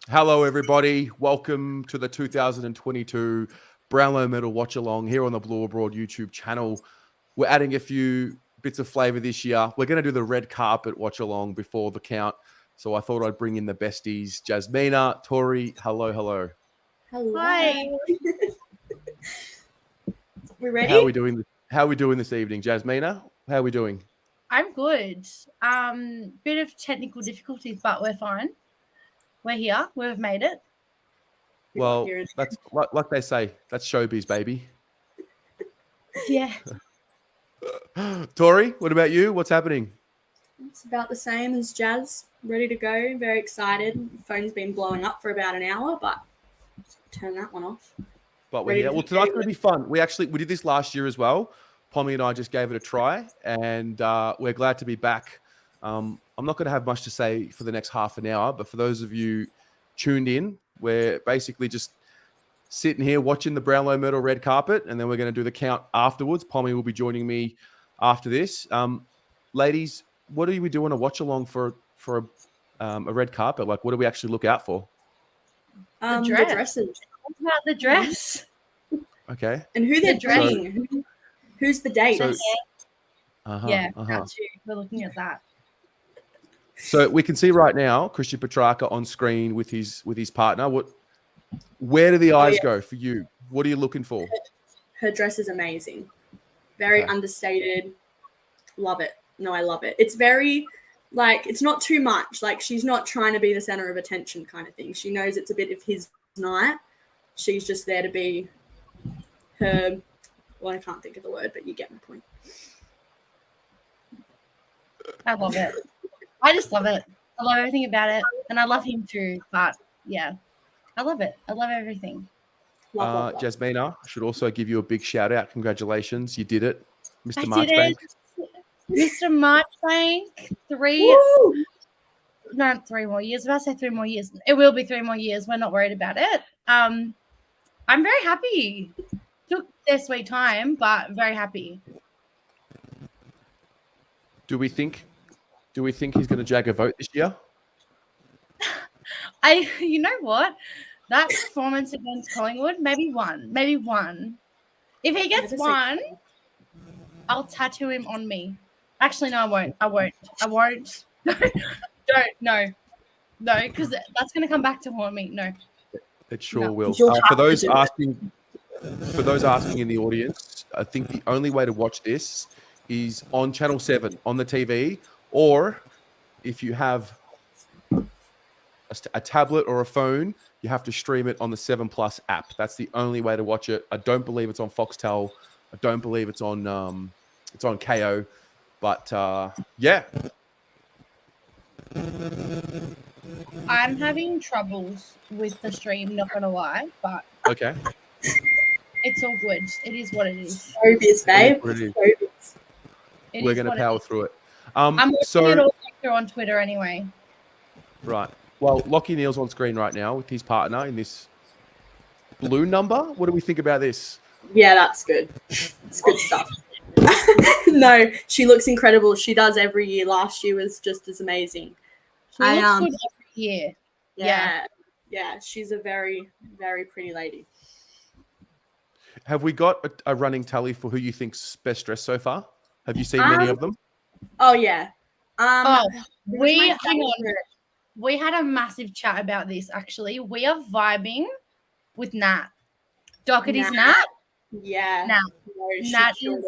Hello, everybody. Welcome to the 2022 Brownlow Medal Watch Along here on the Blue Abroad YouTube channel. We're adding a few bits of flavour this year. We're going to do the red carpet watch along before the count. So I thought I'd bring in the besties, Jasmina, Tori. Hello, hello. Hello. Hi. We ready? How are we doing this evening, Jasmina? How are we doing? I'm good. Bit of technical difficulties, but we're fine. We're here. We've made it. Well, that's like they say, that's showbiz, baby. Yeah. Tori, what about you? What's happening? It's about the same as Jazz. Ready to go. Very excited. Phone's been blowing up for about an hour, but turn that one off. But we're here. Well, tonight's going to be fun. We did this last year as well. Pommy and I just gave it a try, and we're glad to be back. I'm not going to have much to say for the next half an hour, but for those of you tuned in, we're basically just sitting here watching the Brownlow Medal red carpet, and then we're going to do the count afterwards. Pommy will be joining me after this. Ladies, what are we doing a watch along for a red carpet? Like, what do we actually look out for? The dresses. What about the dress? Okay. And who they're dressing. Who's the date? So, That too. We're looking at that. So we can see right now Christian Petrarca on screen with his partner. Where do the eyes go for you? What are you looking for? Her dress is amazing. Very understated. Love it. No, I love it. It's very, it's not too much. Like, she's not trying to be the center of attention kind of thing. She knows it's a bit of his night. She's just there to be her, well, I can't think of the word, but you get my point. I love it. I just love it. I love everything about it. And I love him too. But yeah, I love it. I love everything. Love. Jasmina, I should also give you a big shout out. Congratulations. You did it. Mr. Marchbank. Mr. Marchbank. 3 more years. I was about to say 3 more years. It will be 3 more years. We're not worried about it. I'm very happy. Took their sweet time, but very happy. Do we think he's going to jag a vote this year? You know what? That performance against Collingwood, maybe one. If he gets one, I'll tattoo him on me. Actually, no, I won't. No, because that's going to come back to haunt me. No. It sure will. For those asking in the audience, I think the only way to watch this is on Channel 7 on the TV, or if you have a tablet or a phone, you have to stream it on the 7 Plus app. That's the only way to watch it. I don't believe it's on Foxtel. I don't believe it's on KO. But yeah. I'm having troubles with the stream, not gonna lie, but okay. It's all good. It is what it is. Showbiz, babe. We're gonna power through it. I'm watching it all through on Twitter anyway. Right. Well, Lockie Neal's on screen right now with his partner in this blue number. What do we think about this? Yeah, that's good. It's good stuff. No, she looks incredible. She does every year. Last year was just as amazing. She looks good every year. Yeah. She's a very, very pretty lady. Have we got a running tally for who you think's best dressed so far? Have you seen many of them? Oh yeah. Hang on. We had a massive chat about this actually. We are vibing with Nat. Doherty's Nat. Yeah. Nat is.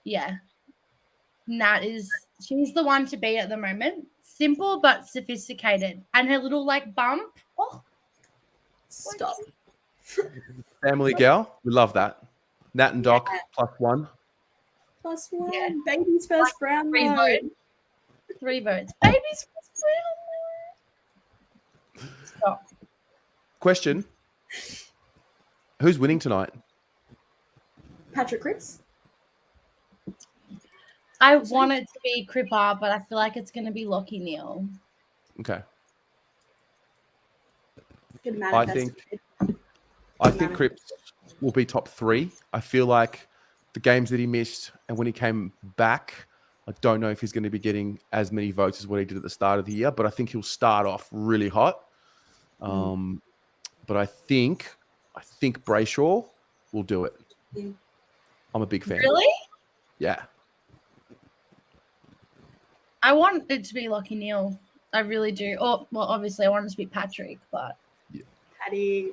Yeah. Nat is. She's the one to be at the moment. Simple but sophisticated, and her little bump. Oh. Stop. Family gal, we love that. Nat and Doc +1. +1. Yeah. Baby's first Brownlow. 3 votes. Baby's first Brownlow. Stop. Question: who's winning tonight? Patrick Cripps. I want it to be Cripper, but I feel like it's going to be Lockie Neal. Okay. I think Cripps will be top 3. I feel like the games that he missed and when he came back, I don't know if he's going to be getting as many votes as what he did at the start of the year, but I think he'll start off really hot. But I think Brayshaw will do it. Mm. I'm a big fan. Really? Yeah. I want it to be Lockie Neal. I really do. Oh, well, obviously I want it to be Patrick, but Paddy,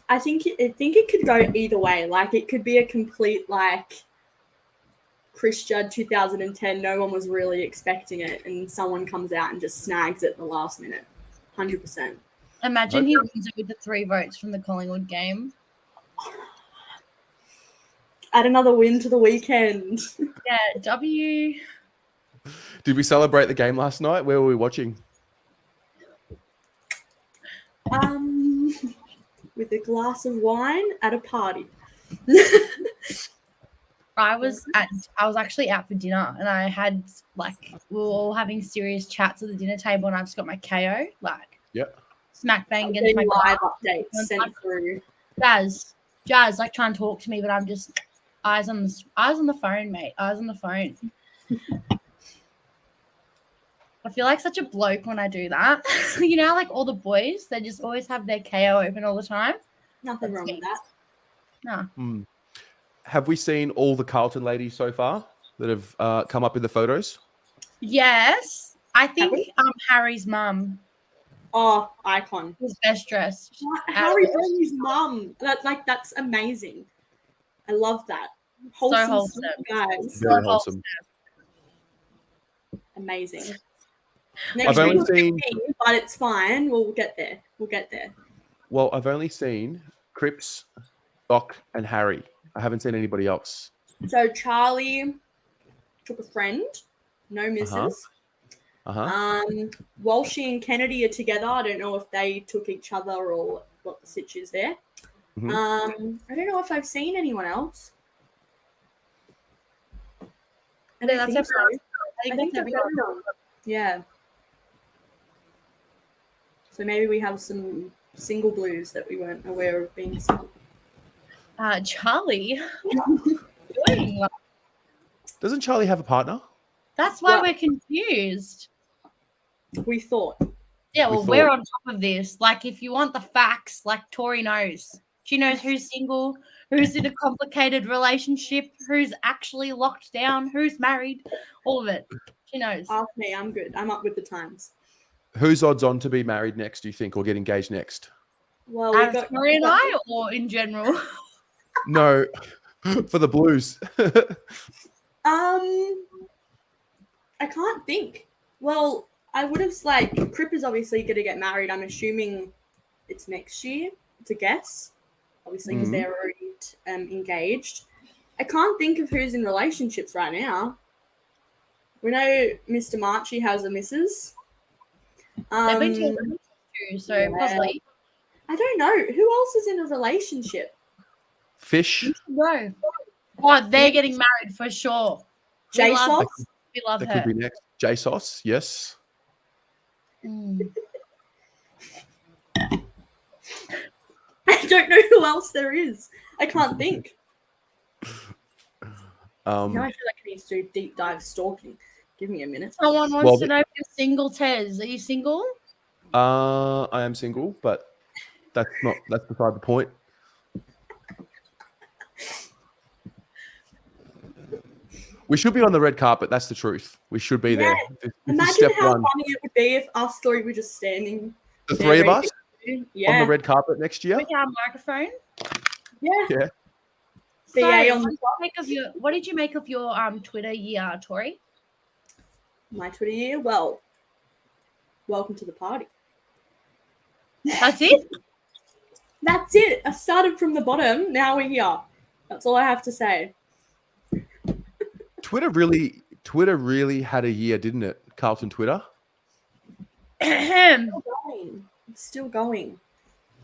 I think it could go either way. Like it could be a complete like Chris Judd 2010. No one was really expecting it, and someone comes out and just snags it at the last minute. 100%. imagine he wins it with the 3 votes from the Collingwood game. Add another win to the weekend. Yeah, W. Did we celebrate the game last night? Where were we watching? With a glass of wine at a party. I was actually out for dinner, and I had we were all having serious chats at the dinner table, and I just got my KO smack bang against my live updates sent through. Jazz, trying to talk to me, but I'm just eyes on the phone, mate. Eyes on the phone. I feel like such a bloke when I do that. You know, like all the boys, they just always have their KO open all the time. Nothing wrong with that. No. Have we seen all the Carlton ladies so far that have come up in the photos? Yes. I think Harry's mum Oh, icon. was best dressed. Harry Owen's mum. That's amazing. I love that. Wholesome, guys. Very wholesome. Amazing. I've only seen, but it's fine. We'll get there. Well, I've only seen Cripps, Doc, and Harry. I haven't seen anybody else. So Charlie took a friend, no misses. Walshy and Kennedy are together. I don't know if they took each other or what the sitch is there. Mm-hmm. I don't know if I've seen anyone else. I Yeah, think so. I think that's everyone. Yeah. So maybe we have some single blues that we weren't aware of being single. Charlie. Doing? Doesn't Charlie have a partner? That's why we're confused. We thought. Yeah, well, we're on top of this. Like, if you want the facts, like Tori knows. She knows who's single, who's in a complicated relationship, who's actually locked down, who's married, all of it. She knows. Ask me, I'm good. I'm up with the times. Who's odds on to be married next, do you think, or get engaged next? Well, Tori and I, or in general? No, for the Blues. I can't think. Well, I would have Cripps is obviously going to get married. I'm assuming it's next year. It's a guess, obviously, because they're already engaged. I can't think of who's in relationships right now. We know Mr. Marchie has a missus. They've been together too, so possibly. I don't know. Who else is in a relationship? Fish. No. Oh, they're getting married for sure. J-Sauce? We love That her. could be next. J-Sauce, yes. I don't know who else there is. I can't think. Now I feel like I need to do deep dive stalking. Give me a minute. Someone wants to know if you're single, Tez. Are you single? I am single, but that's beside the point. We should be on the red carpet. That's the truth. We should be there. This Imagine how funny it would be if us three were just standing. The three of us on the red carpet next year. With our microphone. Yeah. So, what did you make of your Twitter year, Tori? My Twitter year? Well, welcome to the party. That's it? That's it. I started from the bottom. Now we're here. That's all I have to say. Twitter really had a year, didn't it? Carlton Twitter. It's still going.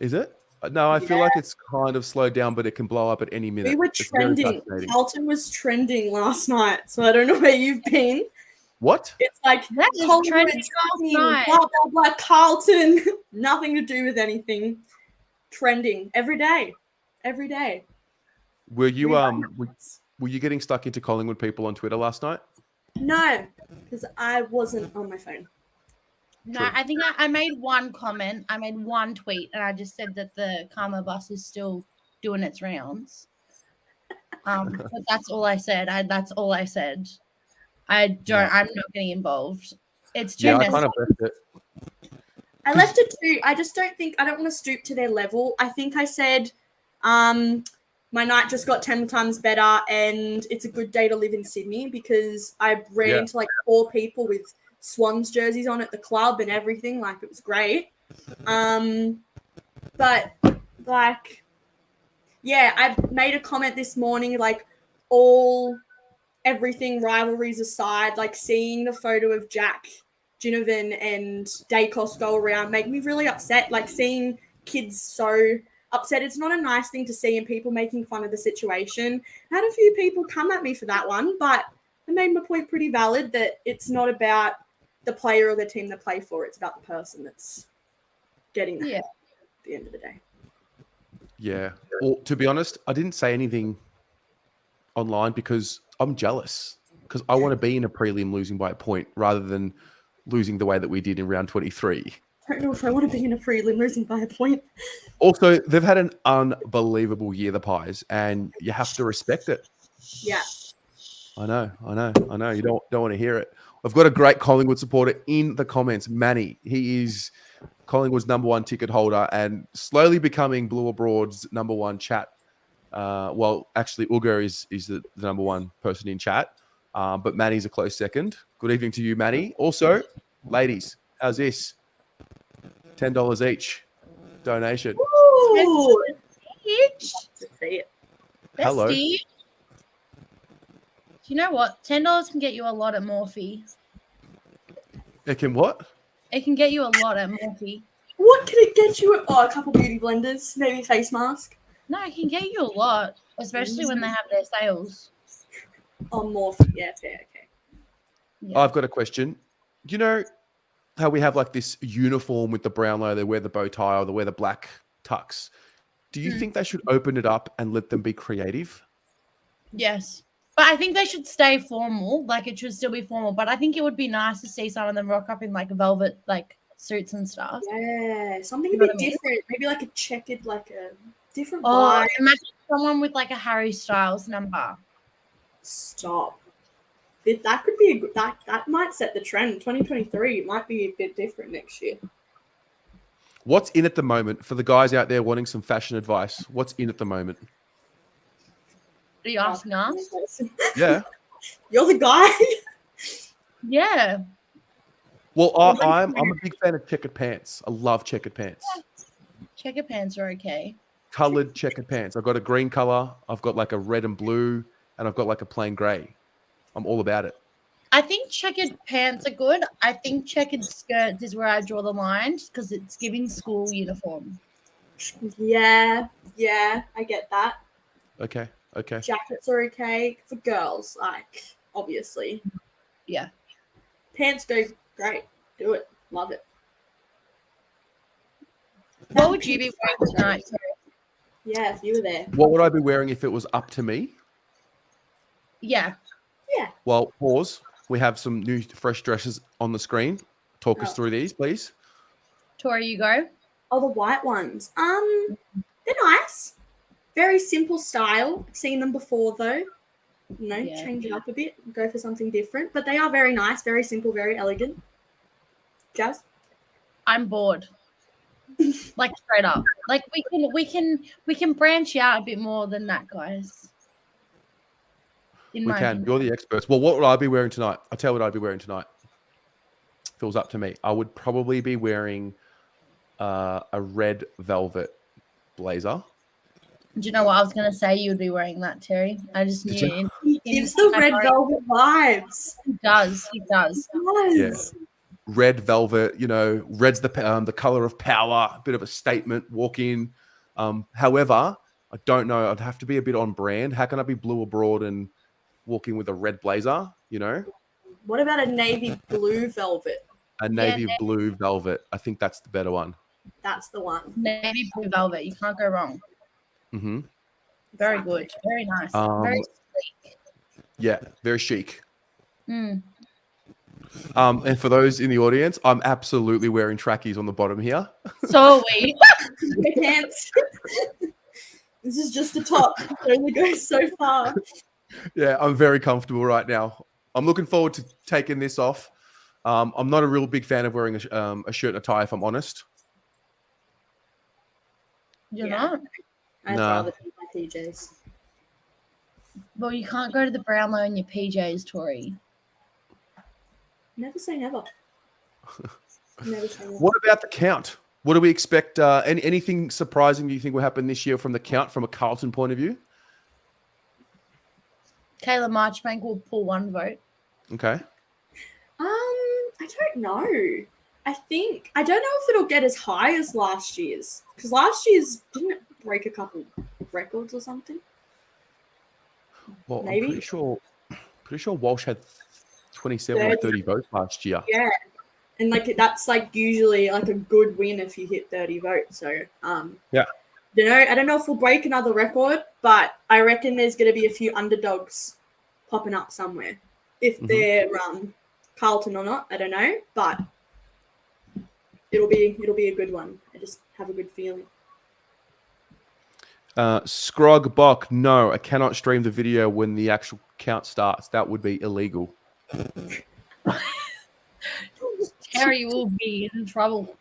Is it? No, I feel like it's kind of slowed down, but it can blow up at any minute. We were trending. Carlton was trending last night, so I don't know where you've been. What? It's like trending blah, blah, blah, Carlton. Nothing to do with anything. Trending every day. Every day. Were you were you getting stuck into Collingwood people on Twitter last night? No, because I wasn't on my phone. No, True. I think I made one comment. I made one tweet, and I just said that the karma bus is still doing its rounds. But that's all I said. That's all I said. I don't. Yeah. I'm not getting involved. It's too Yeah, I messy. kind of left it. I left it too. I just don't want to stoop to their level. I think I said, my night just got 10 times better and it's a good day to live in Sydney because I ran into like 4 people with Swans jerseys on at the club and everything. Like, it was great. But like, yeah, I made a comment this morning, like everything rivalries aside, like seeing the photo of Jack Ginnivan and Dacos go around make me really upset. Like, seeing kids so upset. It's not a nice thing to see, and people making fun of the situation. I had a few people come at me for that one, but I made my point pretty valid that it's not about the player or the team they play for. It's about the person that's getting there at the end of the day. Yeah. Well, to be honest, I didn't say anything online because I'm jealous. Because I want to be in a prelim losing by a point rather than losing the way that we did in round 23. I don't know if I want to be in a prelim losing by a point. Also, they've had an unbelievable year, the Pies, and you have to respect it. Yeah. I know. You don't want to hear it. I've got a great Collingwood supporter in the comments, Manny. He is Collingwood's #1 ticket holder and slowly becoming Blue Abroad's #1 chat. Well, actually, Uga is the #1 person in chat, but Manny's a close second. Good evening to you, Manny. Also, ladies, how's this? $10 each donation. Ooh. Each. To see it. Hello. Bestie. Do you know what? $10 can get you a lot at Morphe. It can what? It can get you a lot at Morphe. What can it get you? A couple beauty blenders, maybe a face mask. No, it can get you a lot, especially when they have their sales. Oh, more. Yeah, fair. Okay. Yeah. I've got a question. You know how we have like this uniform with the Brownlow, they wear the bow tie or they wear the black tux. Do you think they should open it up and let them be creative? Yes. But I think they should stay formal. Like, it should still be formal. But I think it would be nice to see some of them rock up in like velvet like suits and stuff. Yeah, something You a know bit what I mean? different. Maybe like a checkered, like a different Oh, vibe. imagine someone with like a Harry Styles number. Stop. That could be a good. That might set the trend. 2023 might be a bit different next year. What's in at the moment for the guys out there wanting some fashion advice? What's in at the moment? Are you asking us? Yeah. You're the guy. Yeah. Well, I'm a big fan of checkered pants. I love checkered pants. Checker pants are okay. Colored checkered pants. I've got a green color. I've got like a red and blue, and I've got like a plain gray. I'm all about it. I think checkered pants are good. I think checkered skirts is where I draw the line because it's giving school uniform. Yeah, I get that. Okay. Jackets are okay for girls, like, obviously. Yeah. Pants go great. Do it. Love it. What would you be wearing tonight? Yeah, if you were there. What would I be wearing if it was up to me? Yeah. Yeah. Well, pause. We have some new fresh dresses on the screen. Talk us through these, please. Tori, you go. Oh, the white ones. They're nice. Very simple style. I've seen them before though. You know, change it up a bit, go for something different. But they are very nice, very simple, very elegant. Jazz? I'm bored. Like, straight up. Like, we can branch out a bit more than that, guys. We can. You're the experts. Well, what would I be wearing tonight? I'll tell you what I'd be wearing tonight. If it was up to me, I would probably be wearing a red velvet blazer. Do you know what I was going to say? You would be wearing that, Terry. I just knew. He gives the red velvet vibes. He does. He does. Yeah. Red velvet, you know, red's the color of power, a bit of a statement, walk in. However, I don't know. I'd have to be a bit on brand. How can I be Blue Abroad and walk in with a red blazer, you know? What about a navy blue velvet? A navy blue velvet. I think that's the better one. That's the one. Navy blue velvet. You can't go wrong. Mm-hmm. Very good. Very nice. Very sleek. Yeah, very chic. Mm. And for those in the audience, I'm absolutely wearing trackies on the bottom here. So are we. My pants. This is just the top. It only goes so far. Yeah, I'm very comfortable right now. I'm looking forward to taking this off. I'm not a real big fan of wearing a shirt and a tie, if I'm honest. You're Yeah. not? I'd Nah. rather be my PJs. Well, you can't go to the Brownlow in your PJs, Tori. Never say never. Never say never. What about the count? What do we expect? Anything surprising do you think will happen this year from the count, from a Carlton point of view? Kayla Marchbank will pull one vote. Okay. I don't know. I don't know if it'll get as high as last year's, because last year's didn't it break a couple records or something. Well, Maybe. I'm pretty sure Walsh had 27 or 30 votes last year. Yeah, and like that's like usually like a good win if you hit 30 votes. So Yeah. I don't know if we'll break another record, but I reckon there's going to be a few underdogs popping up somewhere. If they're Carlton or not, I don't know, but it'll be a good one. I just have a good feeling. Scrog Bok, no, I cannot stream the video when the actual count starts. That would be illegal. Terry will be in trouble.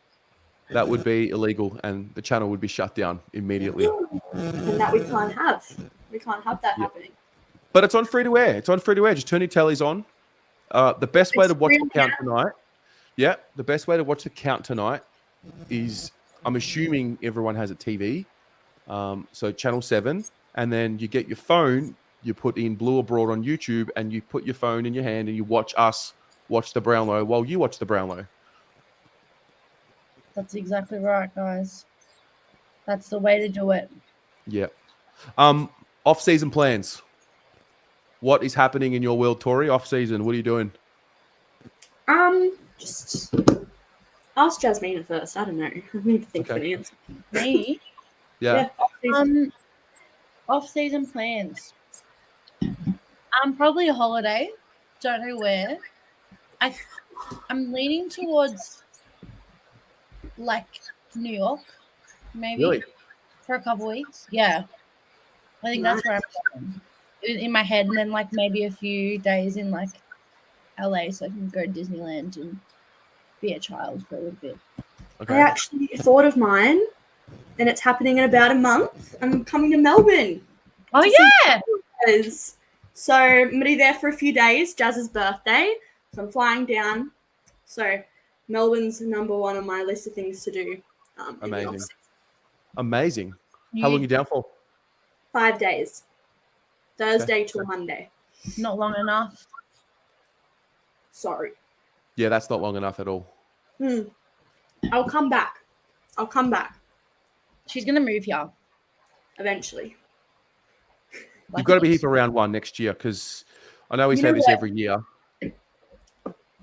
That would be illegal, and the channel would be shut down immediately. And that we can't have. We can't have that happening. But it's on free to air. It's on free to air. Just turn your tellies on. The best way to watch the count tonight. Yeah, the best way to watch the count tonight is, I'm assuming everyone has a TV. So Channel 7, and then you get your phone, you put in Blue or Broad on YouTube, and you put your phone in your hand and you watch us watch the Brownlow while you watch the Brownlow. That's exactly right, guys. That's the way to do it. Yeah. Off-season plans. What is happening in your world, Tori? Off-season, what are you doing? Just ask Jasmina first. I don't know. I need to think of an answer. Me? Yeah. Off-season plans. Probably a holiday. Don't know where. I'm leaning towards like New York, maybe. Really? For a couple weeks. Yeah. I think that's where I'm going. In my head, and then like maybe a few days in like LA so I can go to Disneyland and be a child for a little bit. Okay. I actually thought of mine, and it's happening in about a month. I'm coming to Melbourne. Oh, yeah. So I'm going to be there for a few days. Jazz's birthday. So I'm flying down. So Melbourne's number one on my list of things to do. Amazing. Amazing. How long are you down for? 5 days. Thursday till Monday. Not long enough. Sorry. Yeah, that's not long enough at all. I'll come back. She's going to move here. Eventually. You've got to be here for round 1 next year, because I know we say this every year.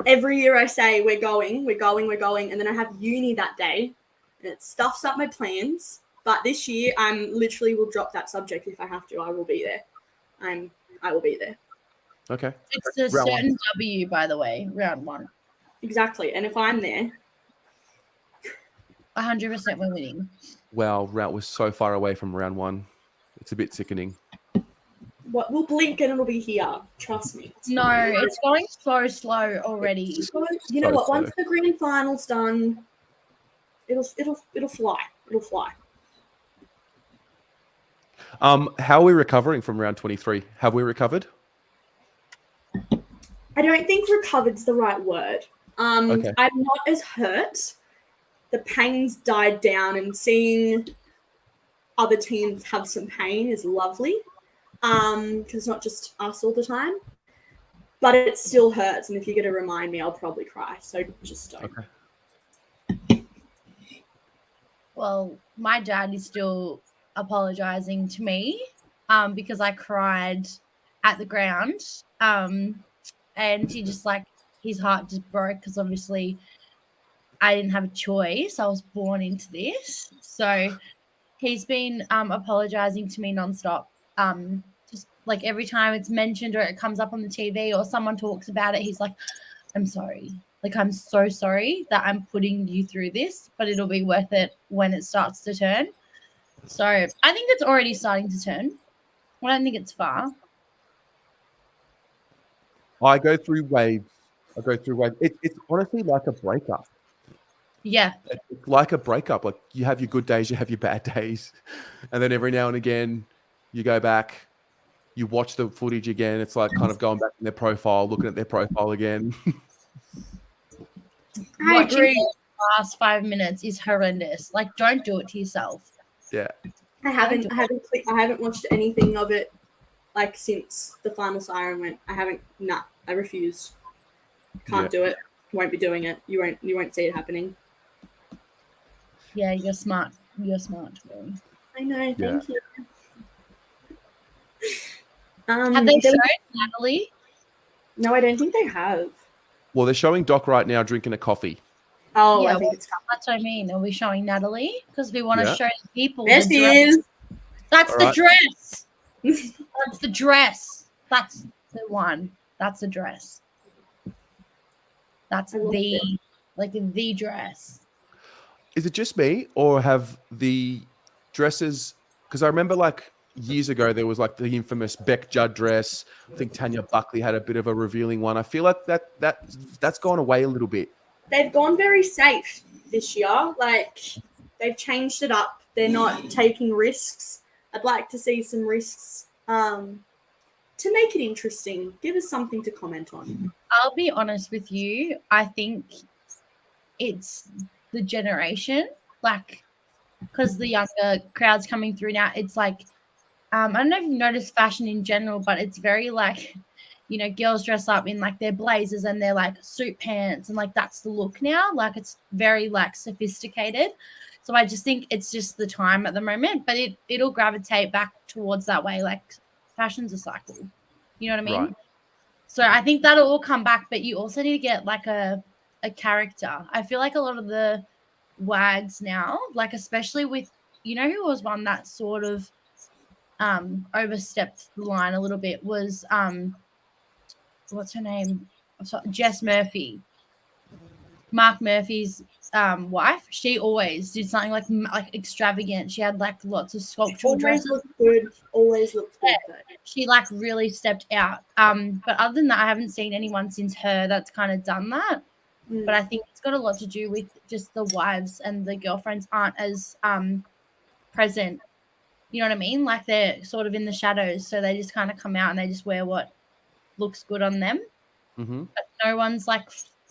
Every year I say we're going, and then I have uni that day, and it stuffs up my plans. But this year, I'm literally will drop that subject if I have to. I will be there. I will be there. Okay. It's a Round certain one. W, by the way, round 1. Exactly. And if I'm there, 100% we're winning. Wow, round was so far away from round 1. It's a bit sickening. we'll blink and it'll be here. Trust me. No, it's going so slow already. You know what? Once the grand final's done, it'll fly. It'll fly. How are we recovering from round 23? Have we recovered? I don't think recovered's the right word. Okay. I'm not as hurt. The pain's died down, and seeing other teams have some pain is lovely. Because it's not just us all the time. But it still hurts, and if you're going to remind me, I'll probably cry. So just don't. Okay. Well, my dad is still apologizing to me because I cried at the ground. And he just his heart just broke because obviously I didn't have a choice. I was born into this. So he's been apologizing to me nonstop. Just like every time it's mentioned or it comes up on the TV or someone talks about it, he's like, I'm sorry. Like, I'm so sorry that I'm putting you through this, but it'll be worth it when it starts to turn. So I think it's already starting to turn. I don't think it's far. I go through waves. It's honestly like a breakup. Yeah. It's like a breakup. Like you have your good days, you have your bad days, and then every now and again you go back, you watch the footage again. It's like kind of going back in their profile, looking at their profile again. I Watching agree. the last 5 minutes is horrendous. Like, don't do it to yourself. Yeah. I haven't watched anything of it like since the final siren went. I refuse. Can't do it. Won't be doing it. You won't see it happening. Yeah, you're smart. You're smart, Will. I know, thank you. Have they shown Natalie? No, I don't think they have. Well, they're showing Doc right now drinking a coffee. Oh, Yeah, I think it's coming. That's what I mean. Are we showing Natalie? Because we want to show the people. There the she dress. is. That's All the right. dress. That's the dress. That's the one. That's the dress. That's the dress. Is it just me, or have the dresses? Because I remember like years ago there was like the infamous Beck Judd dress. I think Tanya Buckley had a bit of a revealing one. I feel like that's gone away a little bit. They've gone very safe this year. Like, they've changed it up. They're not taking risks. I'd like to see some risks to make it interesting. Give us something to comment on. I'll be honest with you. I think it's the generation, like, because the younger crowd's coming through now. It's like, I don't know if you've noticed fashion in general, but it's very like, you know, girls dress up in like their blazers and their like suit pants, and like that's the look now. Like, it's very like sophisticated. So I just think it's just the time at the moment, but it'll gravitate back towards that way. Like, fashion's a cycle. You know what I mean? Right. So I think that'll all come back, but you also need to get like a character. I feel like a lot of the wags now, like especially with, you know, who was one that sort of overstepped the line a little bit was what's her name? Jess Murphy. Mark Murphy's wife. She always did something like extravagant. She had like lots of sculptural dresses. Always looked good. She like really stepped out. But other than that, I haven't seen anyone since her that's kind of done that. But I think it's got a lot to do with just the wives and the girlfriends aren't as present. You know what I mean? Like, they're sort of in the shadows, so they just kind of come out and they just wear what looks good on them. Mm-hmm. But no one's like,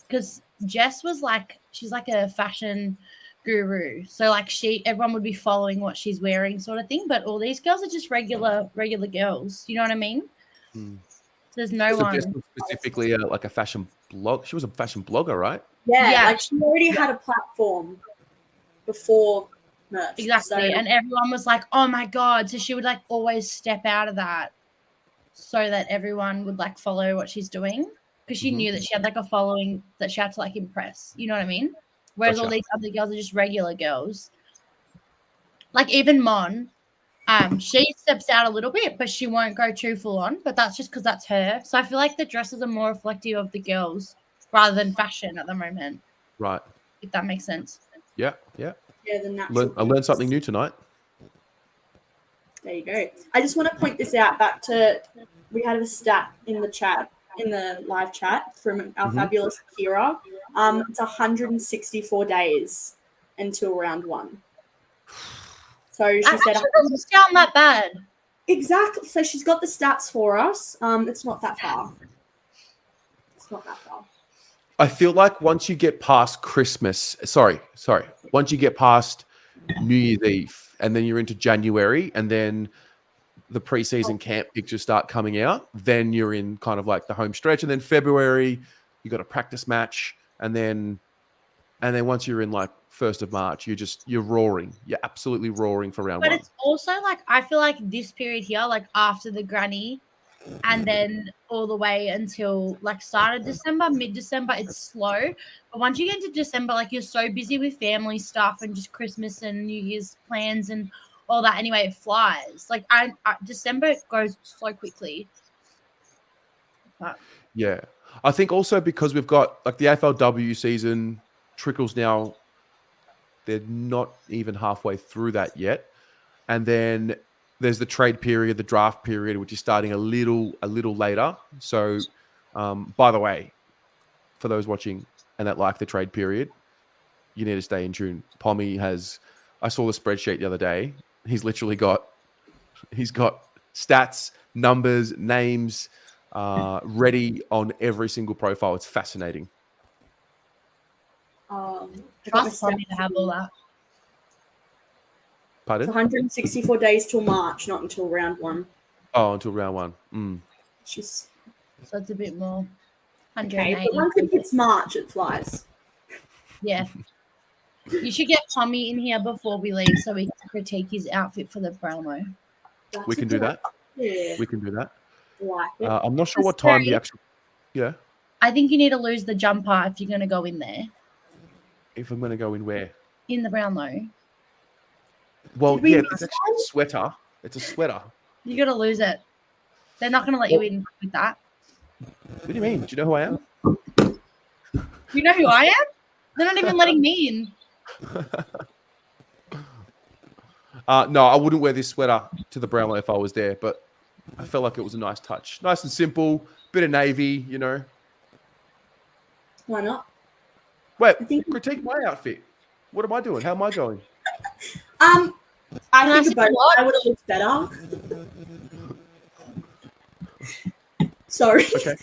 because Jess was like, she's like a fashion guru, so like everyone would be following what she's wearing, sort of thing. But all these girls are just regular girls. You know what I mean? There's no one. Jess was specifically like a fashion blog. She was a fashion blogger, right? Yeah. Like, she already had a platform before merch. Exactly. And everyone was like, oh my God. So she would like always step out of that so that everyone would like follow what she's doing, because she knew that she had like a following that she had to like impress. You know what I mean? Whereas all these other girls are just regular girls. Like even Mon, she steps out a little bit, but she won't go too full on. But that's just because that's her. So I feel like the dresses are more reflective of the girls rather than fashion at the moment. Right. If that makes sense. Yeah. Yeah, the natural. I learned something new tonight. There you go. I just want to point this out back to, we had a stat in the chat, in the live chat from our fabulous Kira. It's 164 days until round 1. So she said, doesn't sound that bad. Exactly. So she's got the stats for us. It's not that far. I feel like once you get past Christmas, once you get past New Year's Eve, and then you're into January, and then the preseason camp pictures start coming out, then you're in kind of like the home stretch, and then February you got a practice match, and then once you're in like 1st of March, you're roaring. You're absolutely roaring for round 1. But it's also like, I feel like this period here, like after the granny, and then all the way until like start of December, mid-December, it's slow. But once you get into December, like you're so busy with family stuff and just Christmas and New Year's plans and all that. Anyway, it flies. Like December goes so quickly. But yeah. I think also because we've got like the AFLW season trickles now, they're not even halfway through that yet. And then there's the trade period, the draft period, which is starting a little later. So, by the way, for those watching and that like the trade period, you need to stay in tune. Pommy has, I saw the spreadsheet the other day. He's got stats, numbers, names ready on every single profile. It's fascinating. Trust Pommy to have all that. Pardon? It's 164 days till March, not until round 1. Oh, until round 1. Just So it's a bit more. okay, 180. but once it hits March, it flies. Yeah. You should get Pommy in here before we leave so we can critique his outfit for the Brownlow. We can do that. Yeah, We can do that. like it. I'm not sure what time the actual. Yeah. I think you need to lose the jumper if you're going to go in there. If I'm going to go in where? In the Brownlow. Well, Did we yeah, miss it's actually a sweater. It's a sweater. You got to lose it. They're not going to let you in with that. What do you mean? Do you know who I am? You know who I am? They're not even letting me in. No, I wouldn't wear this sweater to the Brownlow if I was there, but I felt like it was a nice touch. Nice and simple, bit of navy, you know. Why not? Wait, I think- critique my outfit. What am I doing? How am I going? I I think see about what? I would have looked better. Sorry. Okay.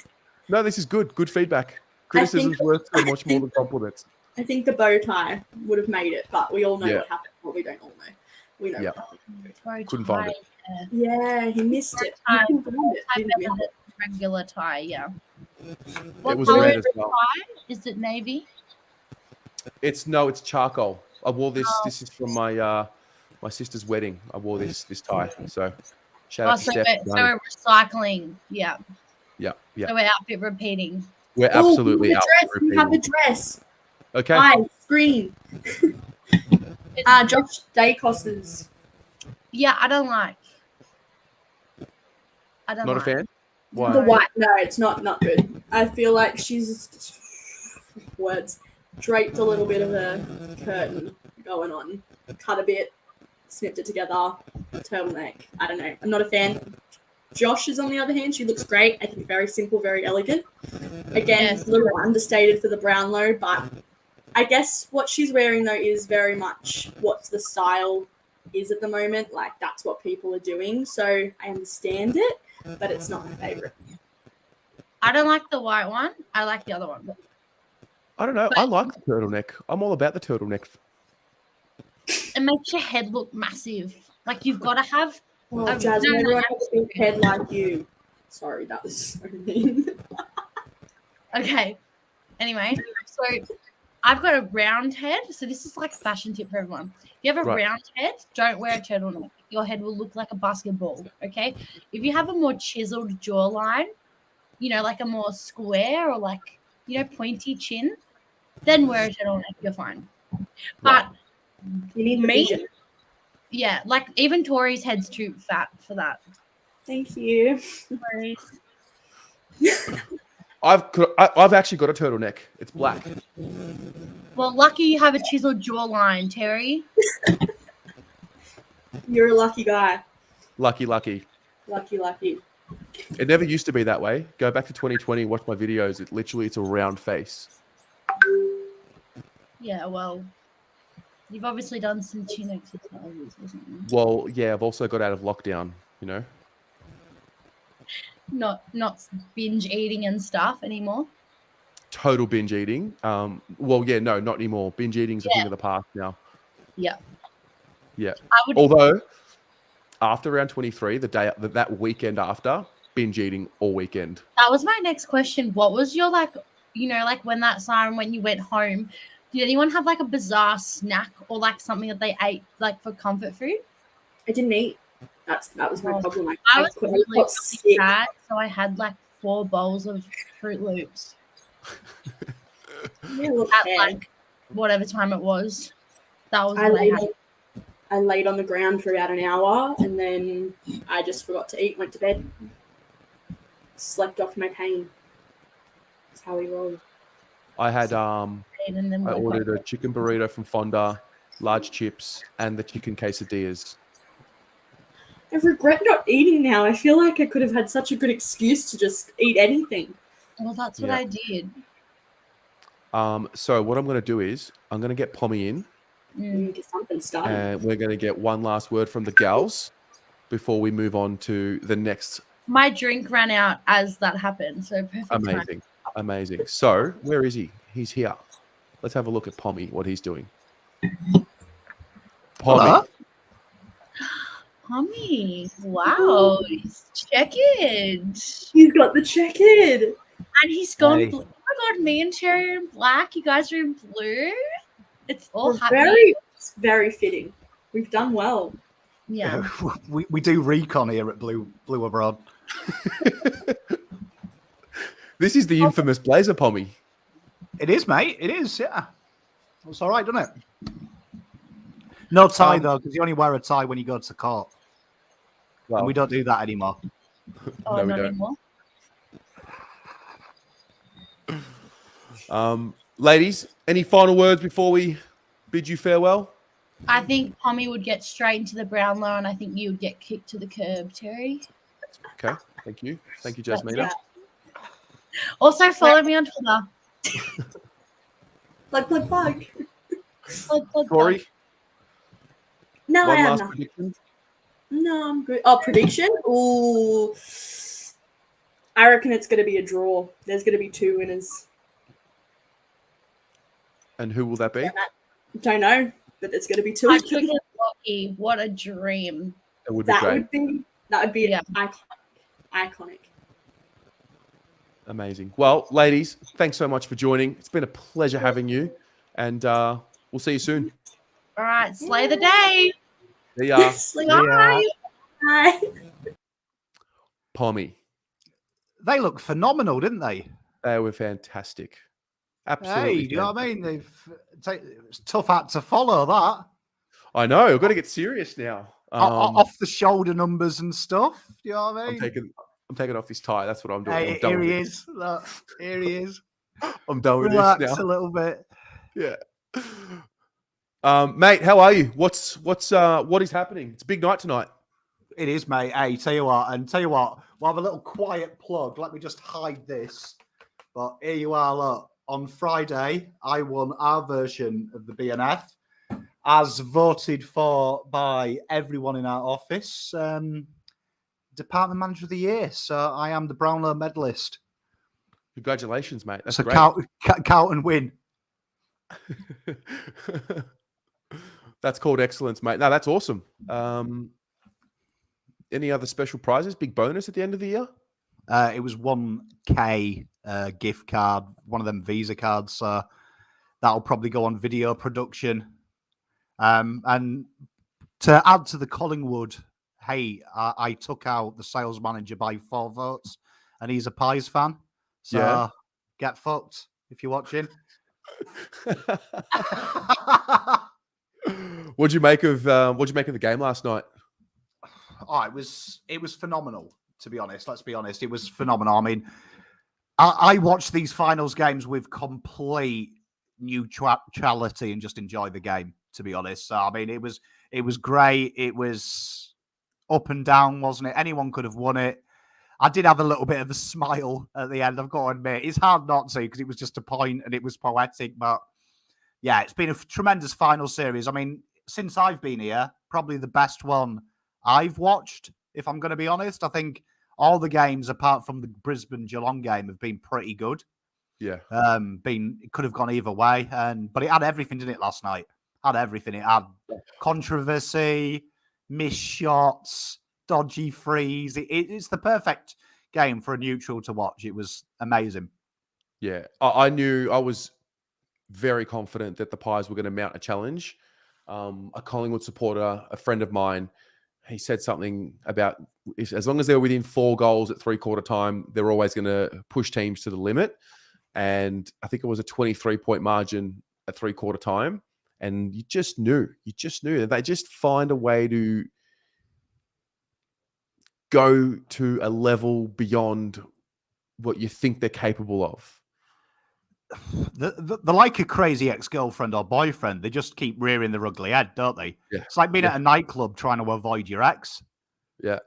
No, this is good. Good feedback. Criticism's worth so much more than compliments. I think the bow tie would have made it, but we all know Yeah. what happened. Well, we don't all know. We know Yeah. what happened. Couldn't find it. Yeah, he missed it. He Tie. couldn't find it, didn't he? Regular tie, yeah. It was colour red is as the well. tie? Is it navy? It's charcoal. I wore this. This is from my my sister's wedding. I wore this tie. So shout out to So Steph. we're recycling. Yeah. Yeah. So we're outfit repeating. We're Oh, absolutely the out. dress. We have the dress. Okay. Hi, screen. Josh Dacos's. Yeah, I don't like. Not a like. fan? Why? The white. No, it's not good. I feel like she's words draped a little bit of a curtain going on, cut a bit, snipped it together, turtleneck. I don't know. I'm not a fan. Josh is on the other hand. She looks great. I think very simple, very elegant. Again, Yes. a little understated for the Brownlow, but I guess what she's wearing though is very much what the style is at the moment. Like that's what people are doing. So I understand it, but it's not my favorite. I don't like the white one. I like the other one. I don't know. I like the turtleneck. I'm all about the turtleneck. It makes your head look massive. Like you've got to have. Oh, Oh, Jasmine, no, everyone has a big head like you. Sorry, that was so mean. Okay. Anyway, so I've got a round head. So this is like a fashion tip for everyone. If you have a Right. round head, don't wear a turtleneck. Your head will look like a basketball. Okay. If you have a more chiseled jawline, you know, like a more square or like, you know, pointy chin, then wear a turtleneck. You're fine. But You need the Me? vision. yeah, like even Tori's head's too fat for that. Thank you. I've actually got a turtleneck. It's black. Well, lucky you have a chiseled jawline, Terry. You're a lucky guy. Lucky. Lucky. It never used to be that way. Go back to 2020, watch my videos. It's a round face. Yeah, well, you've obviously done some chin exercises or something. Well, yeah, I've also got out of lockdown, you know. Not binge eating and stuff anymore. Total binge eating. Well, yeah, no, not anymore. Binge eating's a thing of the past now. Yeah. Yeah. I would. Although after round 23, that weekend after, binge eating all weekend. That was my next question. What was your like? You know, like when that siren, when you went home, did anyone have like a bizarre snack or like something that they ate like for comfort food? I didn't eat. That was my problem. I was got really sick. sad, so I had like 4 bowls of Fruit Loops Yeah, look, at man. like whatever time it was. That was I what I laid, had. I laid on the ground for about an hour and then I just forgot to eat, went to bed, slept off my pain. That's how we roll. I had And then I we'll ordered a chicken burrito from Fonda, large chips, and the chicken quesadillas. I regret not eating now. I feel like I could have had such a good excuse to just eat anything. Well, that's what Yeah. I did. So what I'm going to do is I'm going to get Pommy in, Get something started. and we're going to get one last word from the gals before we move on to the next. My drink ran out as that happened, so perfect time. Amazing. So where is he? He's here. Let's have a look at Pommy, what he's doing. Pommy. Pommy, wow, he's checkered. He's got the checkered. And he's gone Hey. blue. Oh my god, me and Terry are in black. You guys are in blue. It's all We're happening. very fitting. We've done well. Yeah. We do recon here at Blue Abroad. This is the infamous blazer, Pommy. It is, mate. It is, yeah. It's all right, doesn't it? No tie, though, because you only wear a tie when you go to court. Well, And we don't do that anymore. Oh, No, we not don't. anymore. Ladies, any final words before we bid you farewell? I think Pommy would get straight into the Brownlow, and I think you would get kicked to the curb, Terry. Okay, thank you. Thank you, Jasmina. Also, follow me on Twitter. Plug. Plug. Corey, No, I one have last nothing. prediction. No, I'm good. Oh, prediction? Ooh. I reckon it's going to be a draw. There's going to be 2 winners. And who will that be? Don't know, but there's going to be 2 I winners. took it lucky. What a dream. It would be great. That would be Yeah. iconic. Amazing. Well, ladies, thanks so much for joining. It's been a pleasure having you, and we'll see you soon. All right, slay the day. See ya. Bye. Bye. Pommy. They look phenomenal, didn't they? They were fantastic. Absolutely. Hey, do you know what I mean? It's a tough act to follow that. I know. I've got to get serious now. Off the shoulder numbers and stuff. Do you know what I mean? I'm taking off this tie. That's what I'm doing. Hey, I'm done here with he it. is. Look, here he is. I'm done with Relax this now. a little bit. Yeah. Mate, how are you? What is happening? It's a big night tonight. It is, mate. Hey, tell you what, we'll have a little quiet plug. Let me just hide this. But here you are, look. On Friday, I won our version of the BNF, as voted for by everyone in our office. Department Manager of the Year. So I am the Brownlow medalist. Congratulations, mate. That's So great. count and win. That's called excellence, mate. No, that's awesome. Any other special prizes? Big bonus at the end of the year? It was 1K gift card, one of them Visa cards. So that'll probably go on video production. And to add to the Collingwood, hey, I took out the sales manager by 4 votes, and he's a Pies fan. So Yeah. get fucked if you're watching. What'd you make of the game last night? Oh, it was phenomenal, to be honest. Let's be honest. It was phenomenal. I mean, I watched these finals games with complete neutrality and just enjoy the game, to be honest. So, I mean, it was great. It was up and down, wasn't it? Anyone could have won it. I did have a little bit of a smile at the end, I've got to admit. It's hard not to because it was just a point and it was poetic. But yeah, it's been a tremendous final series. I mean, since I've been here, probably the best one I've watched, if I'm going to be honest. I think all the games, apart from the Brisbane Geelong game, have been pretty good. Yeah. It could have gone either way, but it had everything, didn't it, last night? Had everything. It had controversy, missed shots, dodgy frees. It's the perfect game for a neutral to watch. It was amazing. Yeah. I knew I was very confident that the Pies were going to mount a challenge. A Collingwood supporter, a friend of mine, he said something about as long as they're within 4 goals at 3/4 time, they're always going to push teams to the limit. And I think it was a 23-point margin at 3/4 time. And you just knew that they just find a way to go to a level beyond what you think they're capable of. they're like a crazy ex-girlfriend or boyfriend. They just keep rearing their ugly head, don't they? Yeah. It's like being at a nightclub trying to avoid your ex. Yeah.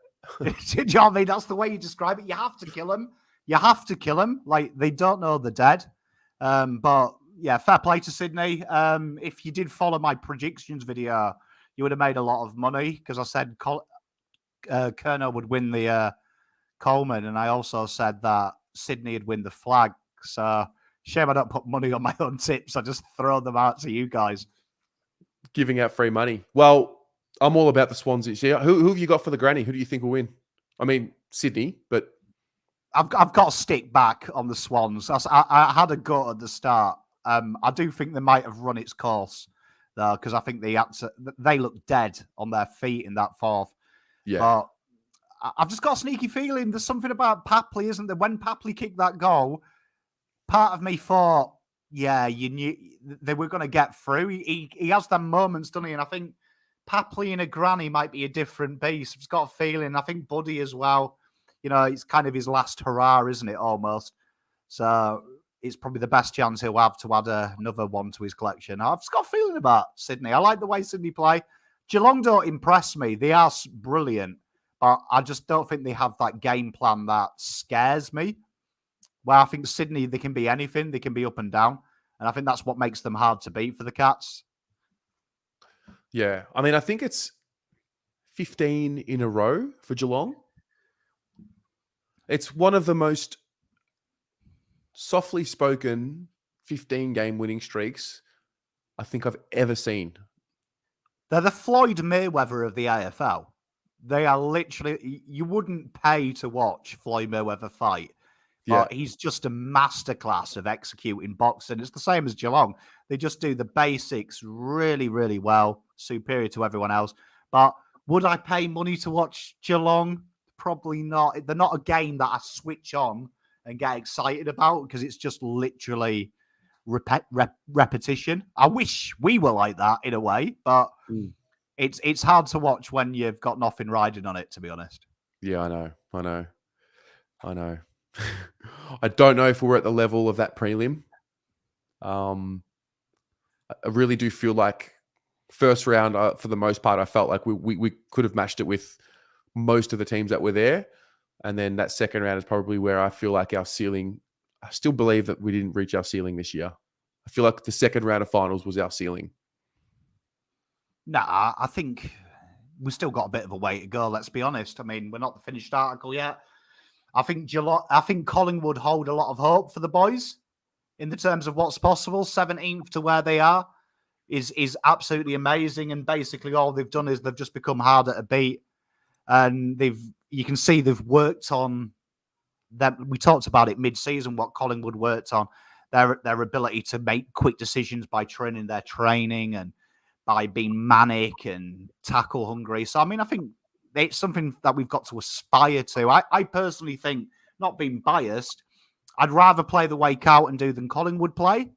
Do you know what I mean? That's the way you describe it. You have to kill them. You have to kill them. Like, they don't know they're dead. But yeah, fair play to Sydney. If you did follow my predictions video, you would have made a lot of money because I said Kerno would win the Coleman, and I also said that Sydney would win the flag. So shame I don't put money on my own tips. I just throw them out to you guys. Giving out free money. Well, I'm all about the Swans this year. Who have you got for the granny? Who do you think will win? I mean, Sydney, but I've got to stick back on the Swans. I had a go at the start. I do think they might have run its course though, because I think they look dead on their feet in that fourth. yeah, But I've just got a sneaky feeling there's something about Papley, isn't there? When Papley kicked that goal, part of me thought, yeah, you knew they were going to get through. He has them moments, doesn't he? And I think Papley in a granny might be a different beast. I've just got a feeling. I think Buddy as well. You know, it's kind of his last hurrah, isn't it, almost? So it's probably the best chance he'll have to add another one to his collection. I've just got a feeling about Sydney. I like the way Sydney play. Geelong don't impress me. They are brilliant, but I just don't think they have that game plan that scares me. Well, I think Sydney, they can be anything. They can be up and down. And I think that's what makes them hard to beat for the Cats. yeah. I mean, I think it's 15 in a row for Geelong. It's one of the most softly spoken 15-game winning streaks I think I've ever seen. They're the Floyd Mayweather of the AFL. They are literally, you wouldn't pay to watch Floyd Mayweather fight. But he's just a masterclass of executing boxing. It's the same as Geelong. They just do the basics really, really well, superior to everyone else. But would I pay money to watch Geelong? Probably not. They're not a game that I switch on and get excited about because it's just literally repetition. I wish we were like that in a way, but it's hard to watch when you've got nothing riding on it, to be honest. Yeah, I know. I don't know if we're at the level of that prelim. I really do feel like first round, for the most part, I felt like we could have matched it with most of the teams that were there. And then that second round is probably where I feel like our ceiling, I still believe that we didn't reach our ceiling this year. I feel like the second round of finals was our ceiling. Nah, I think we've still got a bit of a way to go, let's be honest. I mean, we're not the finished article yet. I think Collingwood hold a lot of hope for the boys in the terms of what's possible. 17th to where they are is absolutely amazing. And basically all they've done is they've just become harder to beat. And you can see they've worked on them. We talked about it mid-season, what Collingwood worked on, their ability to make quick decisions by training their training and by being manic and tackle hungry. So, I mean, I think it's something that we've got to aspire to. I personally think, not being biased, I'd rather play the way Carlton do than Collingwood play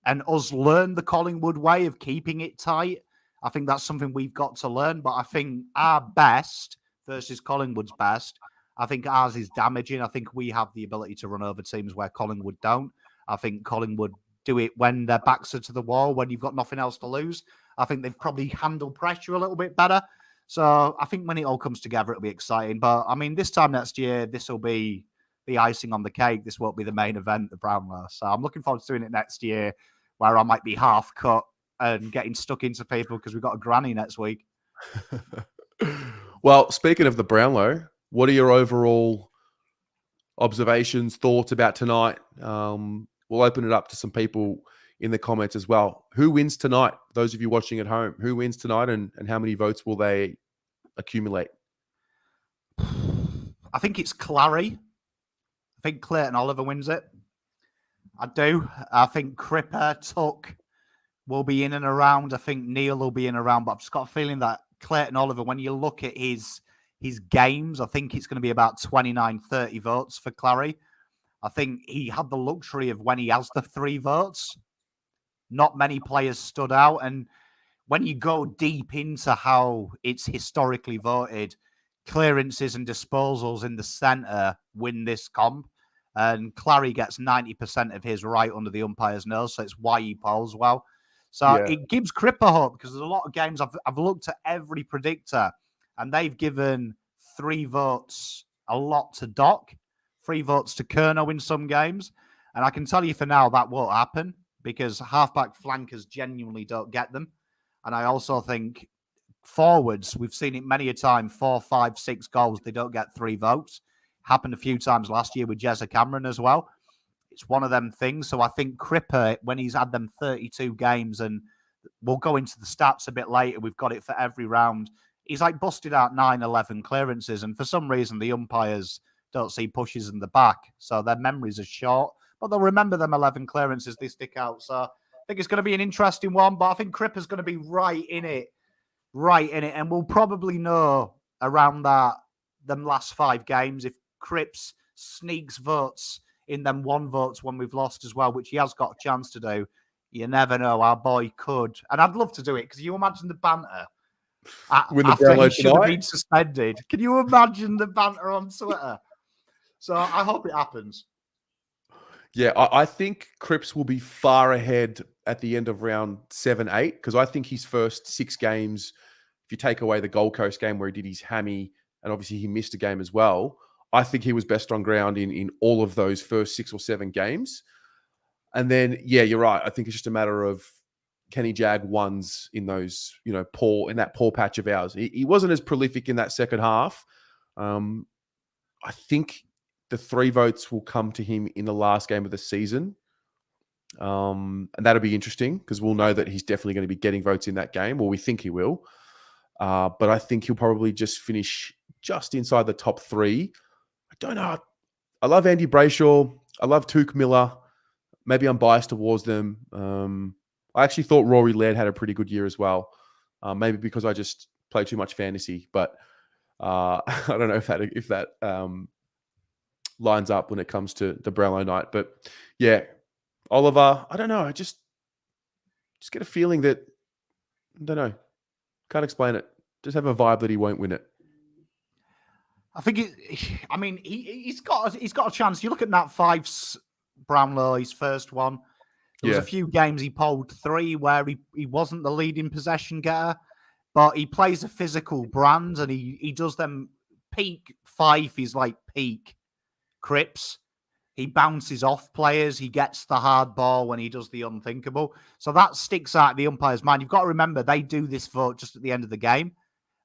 and us learn the Collingwood way of keeping it tight. I think that's something we've got to learn, but I think our best versus Collingwood's best, I think ours is damaging. I think we have the ability to run over teams where Collingwood don't. I think Collingwood do it when their backs are to the wall, when you've got nothing else to lose. I think they've probably handled pressure a little bit better. So I think when it all comes together, it'll be exciting. But I mean, this time next year, this will be the icing on the cake. This won't be the main event, the Brownlow. So I'm looking forward to doing it next year where I might be half cut and getting stuck into people because we've got a granny next week. Well, speaking of the Brownlow, what are your overall observations, thoughts about tonight? We'll open it up to some people in the comments as well. Who wins tonight? Those of you watching at home, who wins tonight and how many votes will they accumulate? I think it's Clary. I think Clayton Oliver wins it. I do. I think Cripps, Tuck will be in and around. I think Neil will be in and around, but I've just got a feeling that Clayton Oliver, when you look at his games, I think it's going to be about 29, 30 votes for Clary. I think he had the luxury of when he has the 3 votes, not many players stood out. And when you go deep into how it's historically voted, clearances and disposals in the centre win this comp. And Clary gets 90% of his right under the umpire's nose, so it's why he polls well. So it gives Cripper hope, because there's a lot of games I've looked at every predictor, and they've given 3 votes a lot to Doc, 3 votes to Kerno in some games. And I can tell you for now that won't happen, because halfback flankers genuinely don't get them. And I also think forwards, we've seen it many a time, 4, 5, 6 goals, they don't get 3 votes. Happened a few times last year with Jezza Cameron as well. It's one of them things. So I think Cripper, when he's had them 32 games, and we'll go into the stats a bit later, we've got it for every round, he's like busted out 9-11 clearances. And for some reason, the umpires don't see pushes in the back. So their memories are short, but they'll remember them 11 clearances, they stick out. So I think it's going to be an interesting one, but I think Cripper's going to be right in it. And we'll probably know around them last 5 games if Cripps sneaks votes in them 1 votes when we've lost as well, which he has got a chance to do. You never know. Our boy could. And I'd love to do it, because you imagine the banter after he should have been suspended. Can you imagine the banter on Twitter? So I hope it happens. Yeah, I think Cripps will be far ahead at the end of round 7, 8, because I think his first 6 games, if you take away the Gold Coast game where he did his hammy, and obviously he missed a game as well, I think he was best on ground in all of those first 6 or 7 games. And then, yeah, you're right. I think it's just a matter of, can he jag ones in those, in that poor patch of ours. He wasn't as prolific in that second half. I think the 3 votes will come to him in the last game of the season. And that'll be interesting, because we'll know that he's definitely going to be getting votes in that game, or we think he will. But I think he'll probably just finish just inside the top 3. I don't know. I love Andy Brayshaw. I love Touk Miller. Maybe I'm biased towards them. I actually thought Rory Laird had a pretty good year as well. Maybe because I just play too much fantasy, but I don't know if that lines up when it comes to the Brownlow night. But yeah, Oliver, I don't know. I just get a feeling that, I don't know. Can't explain it. Just have a vibe that he won't win it. I think he's got a chance. You look at Nat Fife's Brownlow, his first one. There was a few games he polled 3 where he wasn't the leading possession getter, but he plays a physical brand, and he does them. Peak Fife is like peak Cripps. He bounces off players. He gets the hard ball when he does the unthinkable. So that sticks out of the umpire's mind. You've got to remember, they do this vote just at the end of the game,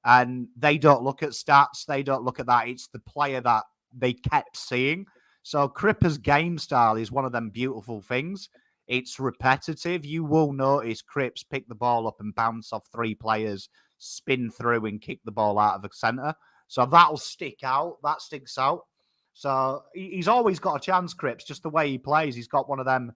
and they don't look at stats. They don't look at that. It's the player that they kept seeing. So Cripper's game style is one of them beautiful things. It's repetitive. You will notice Cripps pick the ball up and bounce off 3 players, spin through and kick the ball out of the centre. So that'll stick out. That sticks out. So he's always got a chance, Cripps, just the way he plays. He's got one of them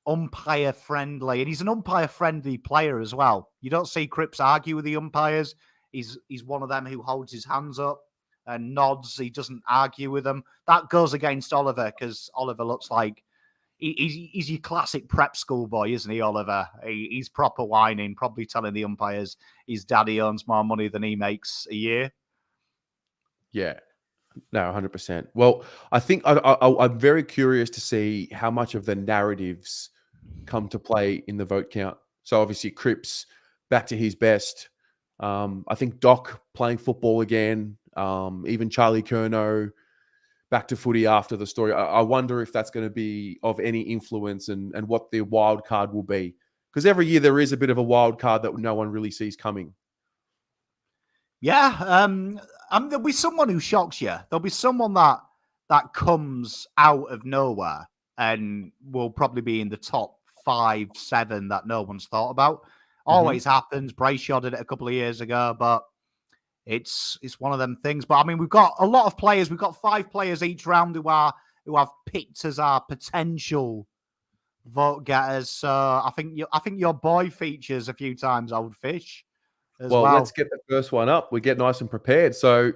umpire-friendly, and he's an umpire-friendly player as well. You don't see Cripps argue with the umpires. He's one of them who holds his hands up and nods. He doesn't argue with them. That goes against Oliver, because Oliver looks like he's your classic prep school boy, isn't he, Oliver? He's proper whining, probably telling the umpires his daddy earns more money than he makes a year. Yeah. No, 100%. Well, I think I'm very curious to see how much of the narratives come to play in the vote count. So obviously Cripps back to his best. I think Doc playing football again. Even Charlie Curnow back to footy after the story. I wonder if that's going to be of any influence and what the wild card will be. Because every year there is a bit of a wild card that no one really sees coming. Yeah, there'll be someone who shocks you. There'll be someone that comes out of nowhere and will probably be in the top 5, 7 that no one's thought about. Always happens. Brayshaw did it a couple of years ago, but it's one of them things. But I mean, we've got a lot of players. We've got 5 players each round who have picked as our potential vote getters. So I think your boy features a few times, Old Fish. Well, let's get the first one up. We get nice and prepared. So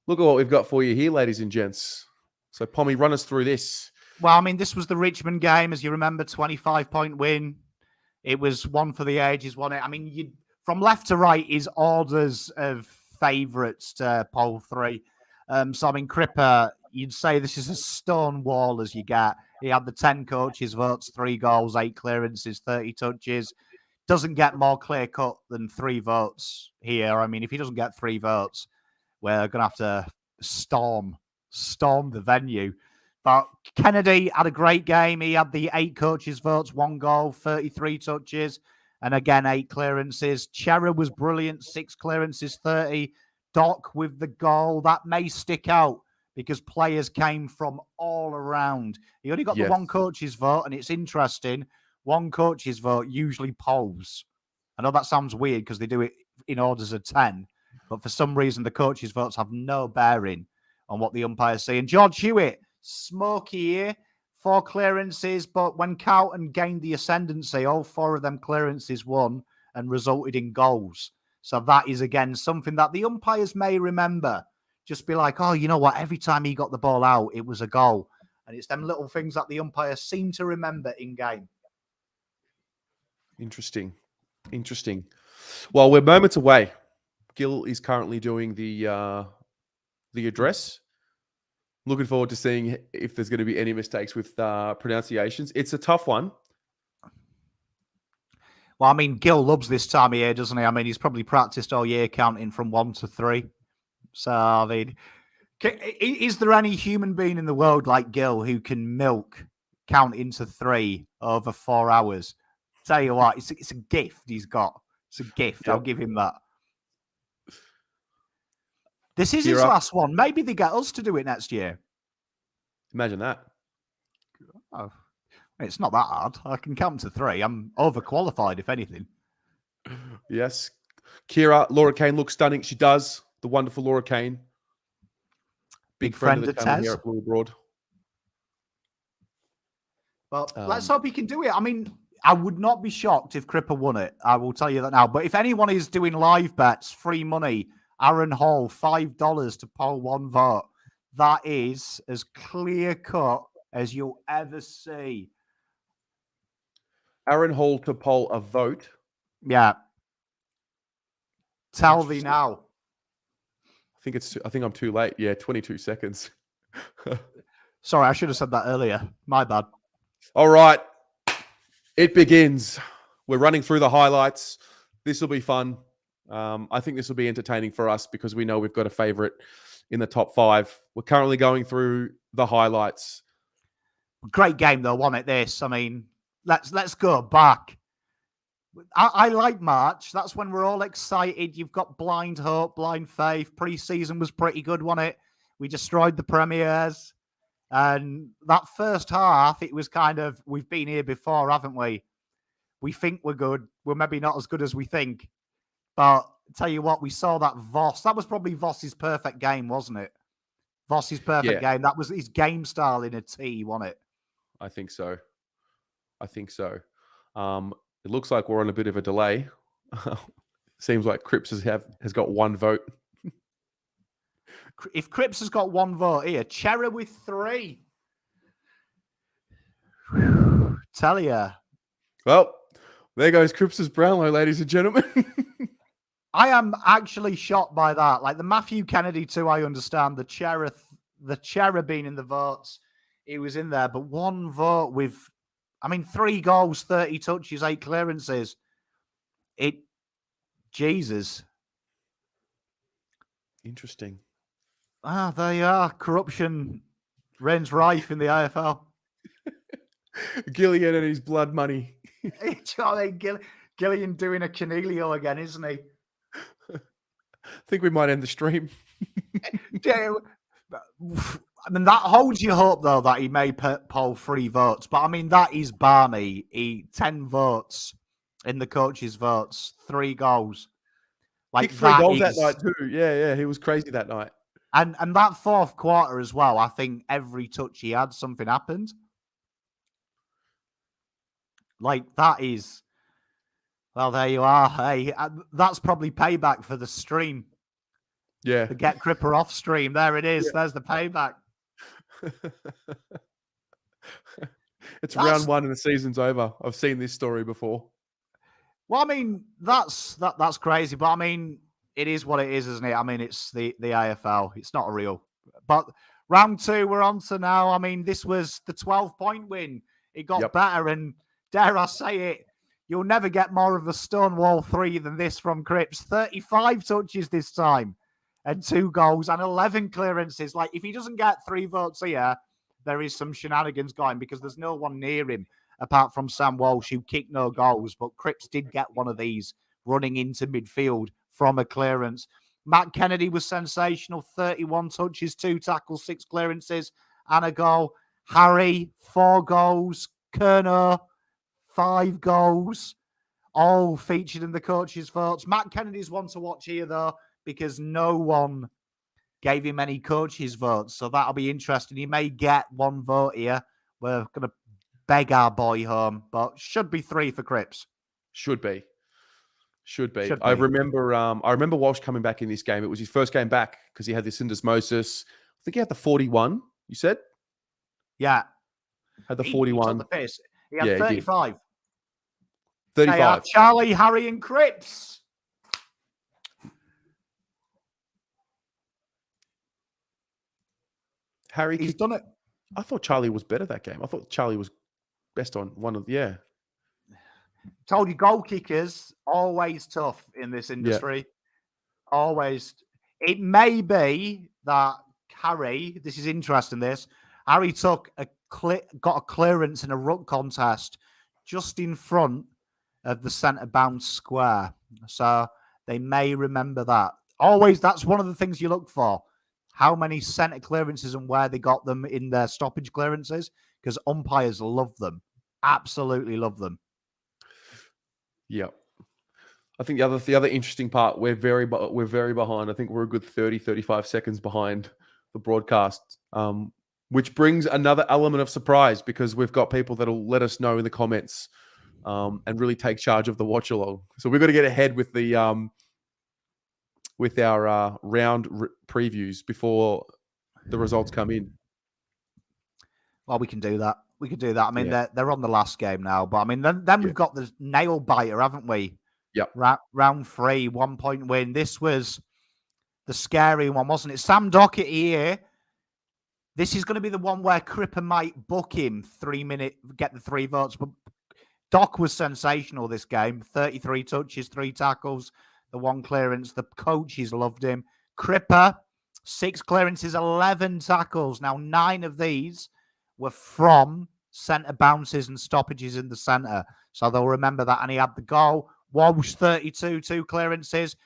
look at what we've got for you here, ladies and gents. So Pommy, run us through this. Well, I mean, this was the Richmond game, as you remember, 25-point win. It was one for the ages, wasn't it? I mean, from left to right is orders of favourites to poll 3. So, I mean, Cripper, you'd say this is as stone wall as you get. He had the 10 coaches' votes, 3 goals, 8 clearances, 30 touches. Doesn't get more clear cut than 3 votes here. I mean, if he doesn't get 3 votes, we're going to have to storm the venue. But Kennedy had a great game. He had the 8 coaches' votes, 1 goal, 33 touches, and again, 8 clearances. Chera was brilliant, 6 clearances, 30. Doc with the goal. That may stick out because players came from all around. He only got the 1 coach's vote, and it's interesting. 1 coach's vote usually polls. I know that sounds weird because they do it in orders of 10, but for some reason, the coach's votes have no bearing on what the umpires say. And George Hewitt, smoky here, 4 clearances, but when Carlton gained the ascendancy, all 4 of them clearances won and resulted in goals. So that is, again, something that the umpires may remember. Just be like, oh, you know what? Every time he got the ball out, it was a goal. And it's them little things that the umpires seem to remember in game. Interesting. Well, we're moments away. Gil is currently doing the address. Looking forward to seeing if there's going to be any mistakes with pronunciations. It's a tough one. Well, I mean, Gil loves this time of year, doesn't he? I mean, he's probably practiced all year counting from 1 to 3. So, I mean, is there any human being in the world like Gil who can milk counting to 3 over 4 hours? Tell you what, it's a gift he's got. It's a gift. Yep. I'll give him that. This is his last one. Maybe they get us to do it next year. Imagine that. Oh, it's not that hard. I can count to 3. I'm overqualified, if anything. Yes. Kira, Laura Kane looks stunning. She does. The wonderful Laura Kane. Big friend of the channel here at Blue Abroad. Well, let's hope he can do it. I mean, I would not be shocked if Cripps won it. I will tell you that now. But if anyone is doing live bets, free money, Aaron Hall, $5 to poll 1 vote. That is as clear cut as you'll ever see. Aaron Hall to poll a vote. Yeah. Tell thee now. I think I'm too late. Yeah, 22 seconds. Sorry, I should have said that earlier. My bad. All right. It begins. We're running through the highlights. This will be fun. I think this will be entertaining for us because we know we've got a favorite in the top 5. We're currently going through the highlights. Great game, though, wasn't it, this? I mean, let's go back. I like March. That's when we're all excited. You've got blind hope, blind faith. Pre-season was pretty good, wasn't it? We destroyed the premiers. And that first half, it was kind of, we've been here before, haven't we? We think we're good. We're maybe not as good as we think. But tell you what, we saw that Voss. That was probably Voss's perfect game, wasn't it? Voss's perfect game. That was his game style in a T, wasn't it? I think so. It looks like we're on a bit of a delay. Seems like Cripps has got 1 vote. If Cripps has got 1 vote here, Chera with 3. Tell ya. Well, there goes Cripps' Brownlow, ladies and gentlemen. I am actually shocked by that. Like the Matthew Kennedy too, I understand. The Chera being in the votes, he was in there. But 1 vote with, 3 goals, 30 touches, 8 clearances. Jesus. Interesting. There you are. Corruption reigns rife in the AFL. Gillian and his blood money. Gillian doing a Canelio again, isn't he? I think we might end the stream. That holds your hope, though, that he may poll 3 votes. But, that is balmy. 10 votes in the coach's votes, 3 goals. Like 3 goals that night, too. Yeah. He was crazy that night. And that 4th quarter as well, I think every touch he had, something happened. That is... Well, there you are. Hey, that's probably payback for the stream. Yeah. The Get Cripper off stream. There it is. Yeah. There's the payback. It's round 1 and the season's over. I've seen this story before. Well, that's crazy. But, it is what it is, isn't it? It's the AFL. It's not real. But Round 2, we're on to now. I mean, this was the 12-point win. It got better, and dare I say it, you'll never get more of a Stonewall 3 than this from Cripps. 35 touches this time, and 2 goals, and 11 clearances. Like, if he doesn't get 3 votes here, there is some shenanigans going, because there's no one near him apart from Sam Walsh, who kicked no goals. But Cripps did get one of these running into midfield from a clearance. Matt Kennedy was sensational. 31 touches, 2 tackles, 6 clearances, and a goal. Harry, 4 goals. Kerno, 5 goals. All featured in the coaches' votes. Matt Kennedy's one to watch here, though, because no one gave him any coaches' votes. So that'll be interesting. He may get 1 vote here. We're going to beg our boy home, but should be 3 for Cripps. Should be. I remember Walsh coming back in this game. It was his first game back because he had the syndesmosis. I think he had the 41, you said? Yeah. Had the 41. He took the piss. He had 35. 35. Charlie, Harry, and Cripps. He's done it. I thought Charlie was better that game. I thought Charlie was best on one of Told you, goal kickers always tough in this industry. Yeah. Always. It may be that Harry. This is interesting. Harry got a clearance in a ruck contest just in front of the centre bounce square. So they may remember that. Always, that's one of the things you look for. How many centre clearances and where they got them in their stoppage clearances, because umpires love them. Absolutely love them. Yeah. I think the other interesting part, we're very behind. I think we're a good 30, 35 seconds behind the broadcast, which brings another element of surprise, because we've got people that'll let us know in the comments and really take charge of the watch along. So we've got to get ahead with the with our round previews before the results come in. Well, we can do that. I mean, they're on the last game now, but I mean, then we've got the nail biter, haven't we? Yep. Round 3, 1-point win. This was the scary one, wasn't it? Sam Docherty here. This is going to be the one where Cripper might book him 3 minutes, get the 3 votes. But Doc was sensational this game. 33 touches, 3 tackles, the 1 clearance. The coaches loved him. Cripper, 6 clearances, 11 tackles. Now, 9 of these were from centre bounces and stoppages in the centre. So they'll remember that. And he had the goal. Walsh, 32, 2 clearances.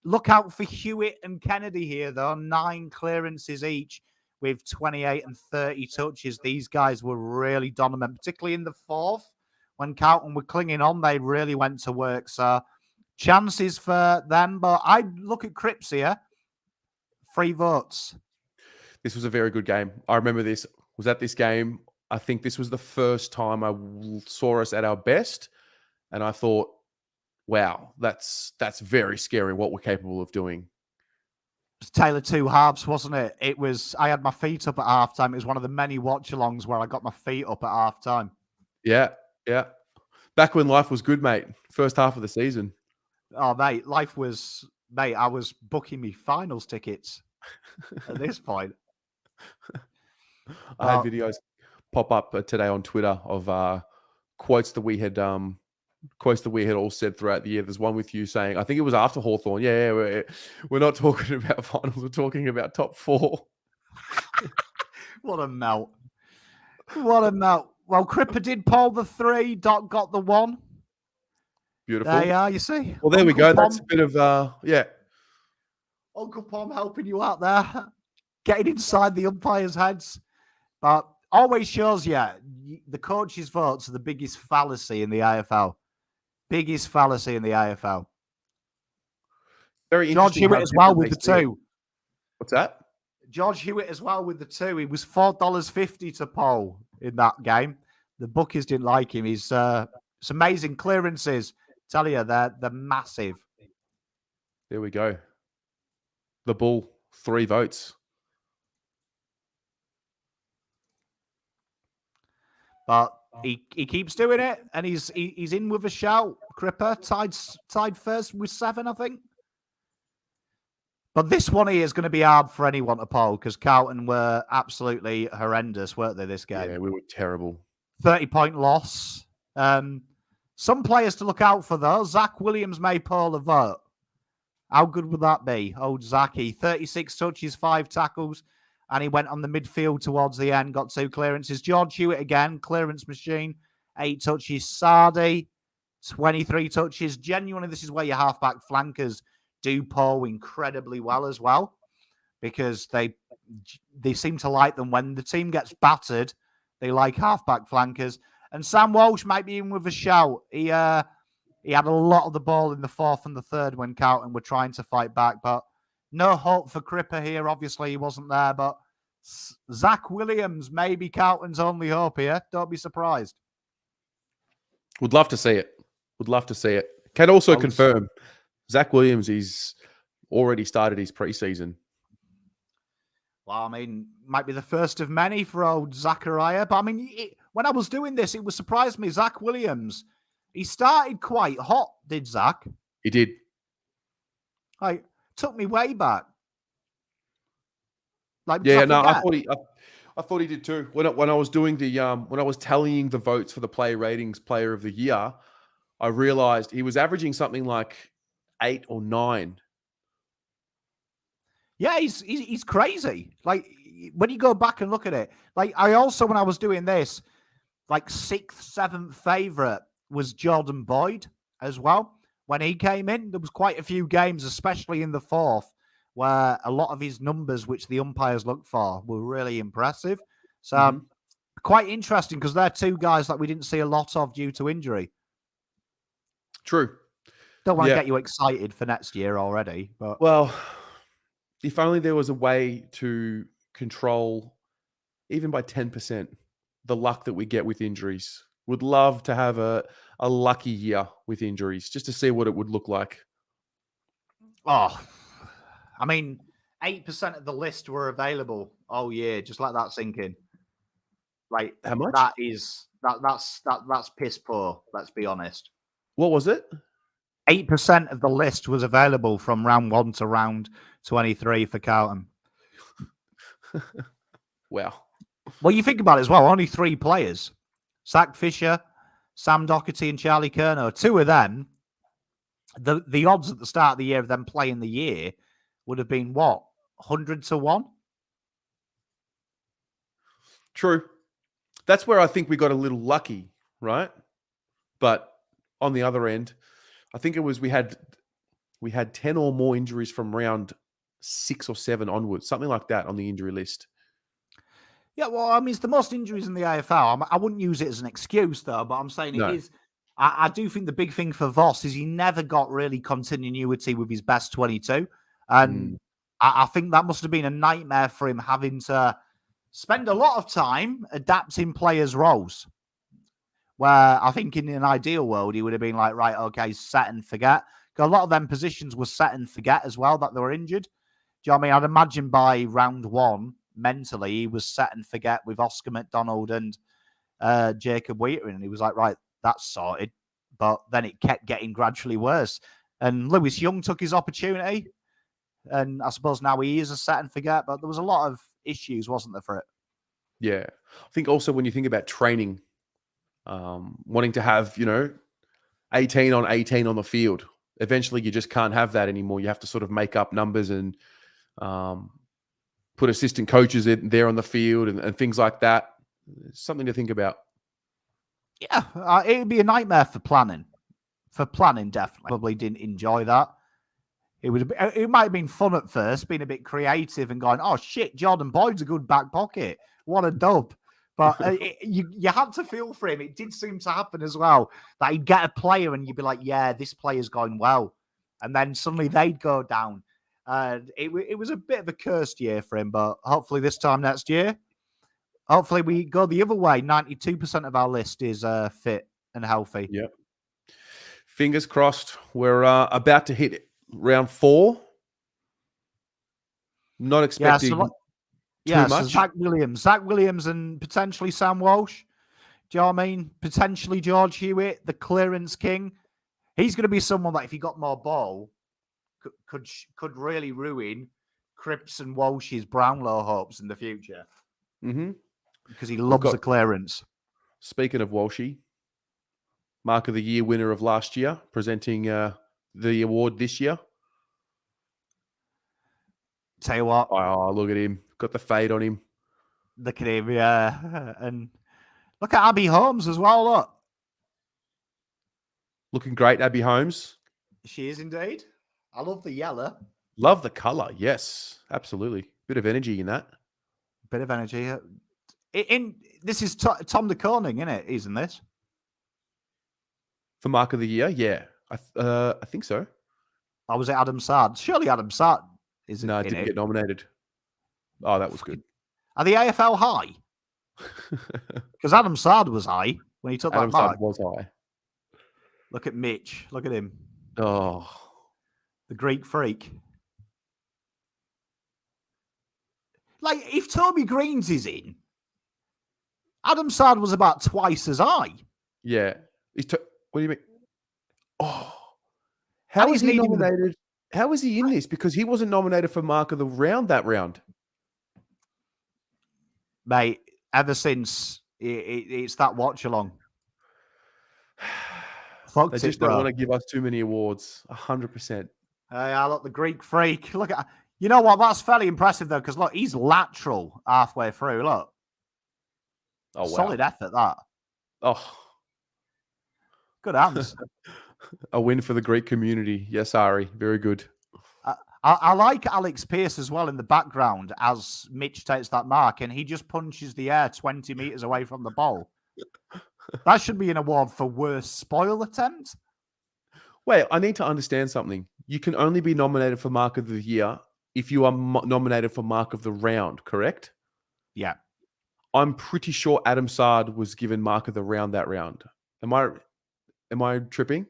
Look out for Hewitt and Kennedy here, though. 9 clearances each with 28 and 30 touches. These guys were really dominant, particularly in the 4th. When Carlton were clinging on, they really went to work. So chances for them. But I look at Cripps here. 3 votes. This was a very good game. I remember this. Was at this game. I think this was the first time I saw us at our best. And I thought, wow, that's very scary what we're capable of doing. It was Taylor 2 halves, wasn't it? I had my feet up at halftime. It was one of the many watch-alongs where I got my feet up at halftime. Yeah. Back when life was good, mate. First half of the season. Oh, mate, I was booking me finals tickets at this point. I had videos pop up today on Twitter of quotes that we had all said throughout the year. There's one with you saying, I think it was after Hawthorn. Yeah, we're not talking about finals. We're talking about top 4. What a melt. Well, Cripper did pull the 3. Doc got the 1. Beautiful. There you are, you see. Well, there we go. That's a bit of, Uncle Pom helping you out there. Getting inside the umpires' heads. But always shows you the coaches' votes are the biggest fallacy in the AFL. Biggest fallacy in the AFL. Very George Hewitt as well with the 2. What's that? George Hewitt as well with the 2. He was $4.50 to poll in that game. The bookies didn't like him. He's it's amazing clearances. Tell you, they're massive. There we go. The Bull, 3 votes. But he keeps doing it, and he's in with a shout. Cripper tied first with 7, I think. But this one here is going to be hard for anyone to poll because Carlton were absolutely horrendous, weren't they, this game? Yeah, we were terrible. 30-point loss. Some players to look out for, though. Zach Williams may poll a vote. How good would that be? Old Zachy. 36 touches, 5 tackles, and he went on the midfield towards the end, got 2 clearances. George Hewitt again, clearance machine, 8 touches. Sardi, 23 touches. Genuinely, this is where your halfback flankers do poll incredibly well as well, because they seem to like them. When the team gets battered, they like halfback flankers. And Sam Walsh might be in with a shout. He had a lot of the ball in the 4th and the 3rd when Carlton were trying to fight back, but no hope for Cripps here. Obviously, he wasn't there, but Zach Williams may be Carlton's only hope here. Don't be surprised. Would love to see it. Would love to see it. Can also confirm Zach Williams is already started his preseason. Well, I mean, might be the first of many for old Zachariah. But I mean, when I was doing this, it was surprised me. Zach Williams, he started quite hot, did Zach? He did. Like, took me way back. Like, yeah, no, I thought he did too. When I was doing the when I was tallying the votes for the Play Ratings Player of the Year, I realized he was averaging something like 8 or 9. Yeah, he's crazy. Like, when you go back and look at it, like, I also, when I was doing this, like 6th, 7th favorite was Jordan Boyd as well. When he came in, there was quite a few games, especially in the 4th, where a lot of his numbers, which the umpires looked for, were really impressive. So quite interesting, because they're 2 guys that we didn't see a lot of due to injury. True. Don't want to get you excited for next year already, but well, if only there was a way to control, even by 10%, the luck that we get with injuries. Would love to have a lucky year with injuries, just to see what it would look like. Oh, I mean, 8% of the list were available all year. Just let that sink in. Like, how much? That's piss poor. Let's be honest. What was it? 8% of the list was available from round 1 to round 23 for Carlton. Wow. Well, you think about it as well. Only 3 players: Zach Fisher, Sam Doherty, and Charlie Curnow. 2 of them. The odds at the start of the year of them playing the year would have been what, 100 to 1? True. That's where I think we got a little lucky, right? But on the other end, I think it was we had 10 or more injuries from round 6 or 7 onwards, something like that on the injury list. Yeah, well, I mean, it's the most injuries in the AFL. I wouldn't use it as an excuse, though, but I'm saying it is. I do think the big thing for Voss is he never got really continuity with his best 22. And I think that must have been a nightmare for him, having to spend a lot of time adapting players' roles. Where I think in an ideal world, he would have been like, right, okay, set and forget. Because a lot of them positions were set and forget as well, that they were injured. Do you know what I mean? I'd imagine by round 1, mentally, he was set and forget with Oscar McDonald and Jacob Wheaton. And he was like, right, that's sorted. But then it kept getting gradually worse. And Lewis Young took his opportunity. And I suppose now he is a set and forget. But there was a lot of issues, wasn't there, for it? Yeah. I think also when you think about training, wanting to have, 18 on 18 on the field, eventually you just can't have that anymore. You have to sort of make up numbers and put assistant coaches in there on the field and things like that. It's something to think about. Yeah, it'd be a nightmare for planning. For planning, definitely. Probably didn't enjoy that. It might have been fun at first, being a bit creative and going, oh shit, Jordan Boyd's a good back pocket. What a dub. But you had to feel for him. It did seem to happen as well, that he'd get a player and you'd be like, yeah, this player's going well. And then suddenly they'd go down. It was a bit of a cursed year for him, but hopefully this time next year, hopefully we go the other way. 92% of our list is fit and healthy. Yep. Fingers crossed. We're about to hit round 4. Not expecting too much. So Zach Williams and potentially Sam Walsh. Do you know what I mean? Potentially George Hewitt, the clearance king. He's going to be someone that if he got more ball, could really ruin Cripps and Walsh's Brownlow hopes in the future because he loves the clearance. Speaking of Walshy, Mark of the Year winner of last year, presenting the award this year. Tell you what. Oh, look at him. Got the fade on him. Look at him, yeah. And look at Abby Holmes as well, look. Looking great, Abby Holmes. She is indeed. I love the yellow. Love the colour. Yes, absolutely. Bit of energy in that. Bit of energy. This is Tom de Koning, isn't this? For Mark of the Year? Yeah. I think so. Or was it Adam Sard? Surely Adam Sard is No, it didn't get nominated. Oh, that was good. Are the AFL high? Because Adam Sard was high when he took Adam that mark. Sard was high. Look at Mitch. Look at him. Oh. The Greek freak. Like, if Toby Greens is in, Adam Sard was about twice as high. Yeah. What do you mean? Oh. How is he nominated? How is he in this? Because he wasn't nominated for Mark of the Round that round. Mate, ever since it's that watch along. They just don't want to give us too many awards. 100%. Yeah, look, the Greek freak. Look at, you know what? That's fairly impressive though, because look, he's lateral halfway through. Look, oh wow, solid effort that. Oh, good hands. A win for the Greek community. Yes, Ari, very good. I like Alex Pearce as well in the background as Mitch takes that mark, and he just punches the air 20 meters away from the ball. That should be an award for worst spoil attempt. Wait, I need to understand something. You can only be nominated for Mark of the Year if you are nominated for Mark of the Round, correct? Yeah. I'm pretty sure Adam Sard was given Mark of the Round that round. Am I tripping?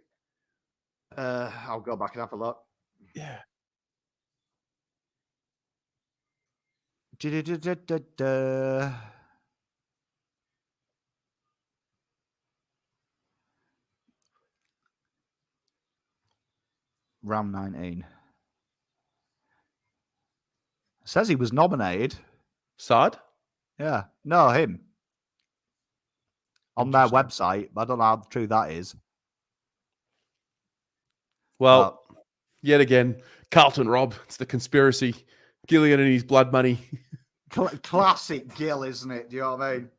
I'll go back and have a look. Yeah. Round 19. Says he was nominated. Sard? Yeah. No, him. On their website. I don't know how true that is. Well, yet again, Carlton Rob. It's the conspiracy. Gillian and his blood money. Classic Gill, isn't it? Do you know what I mean?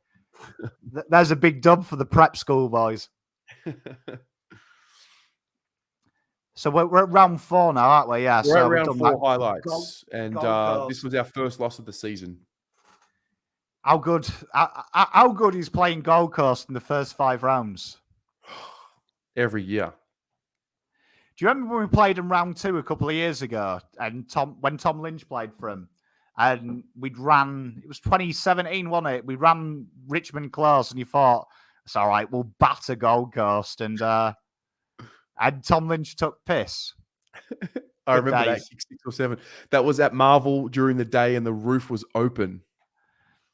There's a big dub for the prep school boys. So we're at round 4 now, aren't we? Yeah. We're so at round 4 highlights. This was our first loss of the season. How good is playing Gold Coast in the first 5 rounds? Every year. Do you remember when we played in round 2 a couple of years ago? And when Tom Lynch played for him, and it was 2017, wasn't it? We ran Richmond close, and you thought, it's all right, we'll batter Gold Coast. And Tom Lynch took piss. I remember that 6 or 7. That was at Marvel during the day, and the roof was open.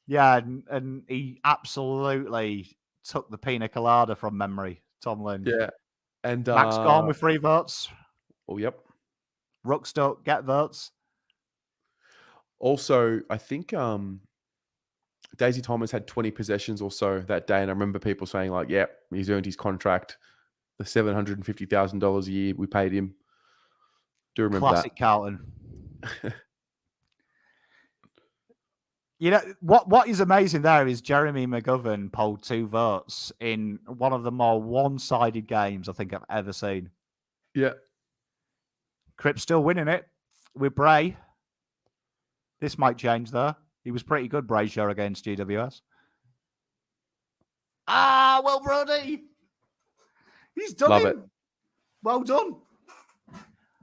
Yeah, and he absolutely took the pina colada from memory, Tom Lynch. Yeah. And Max gone with 3 votes. Oh, yep. Rooks don't get votes. Also, I think Daisy Thomas had 20 possessions or so that day, and I remember people saying like, "Yeah, he's earned his contract, the $750,000 a year we paid him." Do remember Classic that? Carlton. You know what is amazing there is Jeremy McGovern polled 2 votes in one of the more one-sided games I think I've ever seen. Yeah. Cripps still winning it with Bray. This might change though. He was pretty good, Brayshaw, against GWS. Well, Brody. He's done Love it. it. Well done.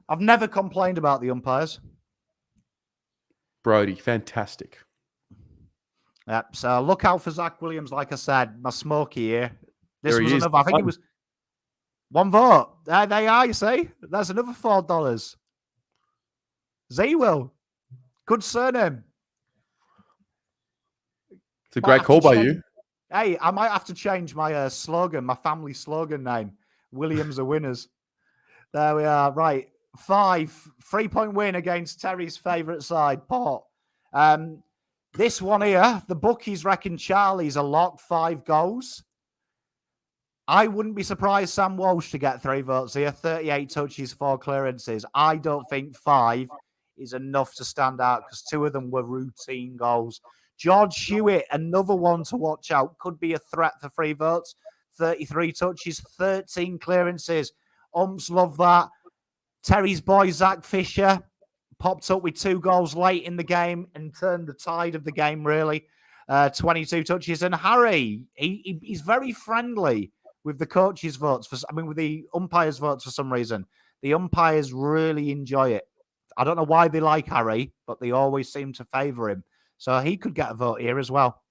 I've never complained about the umpires. Brody, fantastic. Yep. So look out for Zach Williams. Like I said, my smoky here. This There was he is. another. I think it was 1 vote. There they are. You see, there's another $4. Z-Will. Good surname. It's a great call by you. Hey, I might have to change my slogan, my family slogan name. Williams are winners. There we are. Right. 5, 3-point win against Terry's favourite side, Port. This one here, the bookies reckon Charlie's a lock, 5 goals. I wouldn't be surprised Sam Walsh to get 3 votes here. 38 touches, 4 clearances. I don't think 5 is enough to stand out because 2 of them were routine goals. George Hewitt, another one to watch out, could be a threat for 3 votes. 33 touches, 13 clearances. Umps love that. Terry's boy, Zach Fisher, popped up with 2 goals late in the game and turned the tide of the game, really. 22 touches. And Harry, he's very friendly with the coaches' votes. With the umpires' votes for some reason. The umpires really enjoy it. I don't know why they like Harry, but they always seem to favour him. So he could get a vote here as well.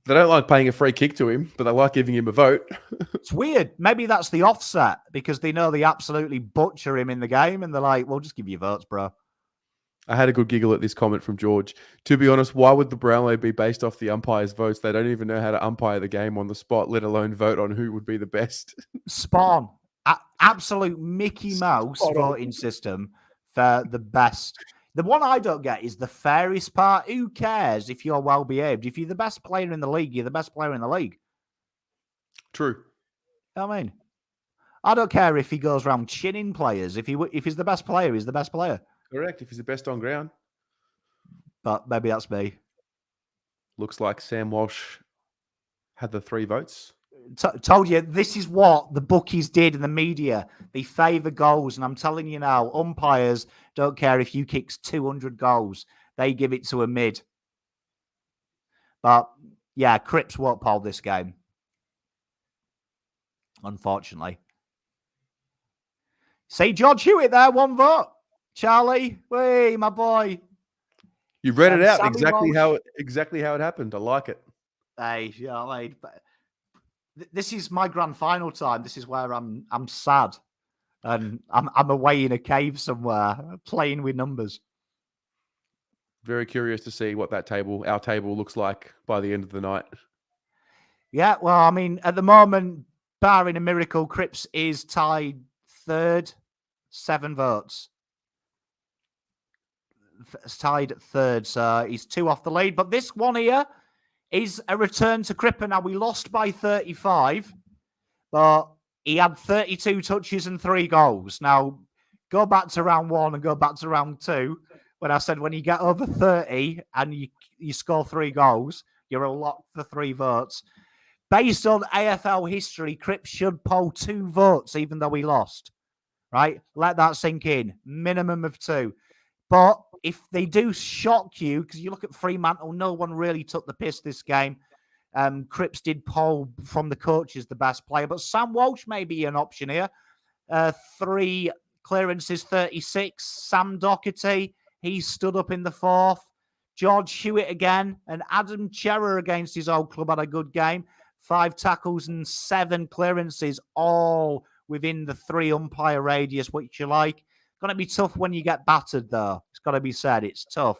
They don't like paying a free kick to him, but they like giving him a vote. It's weird. Maybe that's the offset because they know they absolutely butcher him in the game and they're like, we'll just give you votes, bro. I had a good giggle at this comment from George. To be honest, why would the Brownlow be based off the umpires' votes? They don't even know how to umpire the game on the spot, let alone vote on who would be the best. Spawn. Absolute Mickey Mouse voting system for the best. The one I don't get is the fairest part. Who cares if you're well behaved? If you're the best player in the league, you're the best player in the league. True. You know what I mean? I don't care if he goes around chinning players. If he's the best player, he's the best player. Correct. If he's the best on ground. But maybe that's me. Looks like Sam Walsh had the 3 votes. Told you, this is what the bookies did in the media. They favour goals. And I'm telling you now, umpires don't care if you kick 200 goals. They give it to a mid. But, yeah, Cripps won't poll this game. Unfortunately. See, George Hewitt there, 1 vote. Charlie, hey, my boy. You read it out Sammy exactly how it happened. I like it. Hey, yeah, mate. This is my grand final time. This is where I'm sad, and I'm away in a cave somewhere playing with numbers. Very curious to see what our table looks like by the end of the night. Yeah, well, I mean, at the moment, barring a miracle, Cripps is tied 3rd, 7 votes. Tied 3rd, so he's 2 off the lead. But this one here is a return to Cripper. Now, we lost by 35, but he had 32 touches and 3 goals. Now, go back to round 1 and go back to round 2 when I said when you get over 30 and you score 3 goals, you're a lock for 3 votes. Based on AFL history, Cripps should poll 2 votes even though he lost, right? Let that sink in. Minimum of 2. But if they do shock you, because you look at Fremantle, no one really took the piss this game. Cripps did poll from the coaches the best player, but Sam Walsh may be an option here. 3 clearances, 36. Sam Doherty, he stood up in the 4th. George Hewitt again, and Adam Cherrer against his old club had a good game. 5 tackles and 7 clearances, all within the 3 umpire radius, which you like. Going to be tough when you get battered, though. It's got to be said. It's tough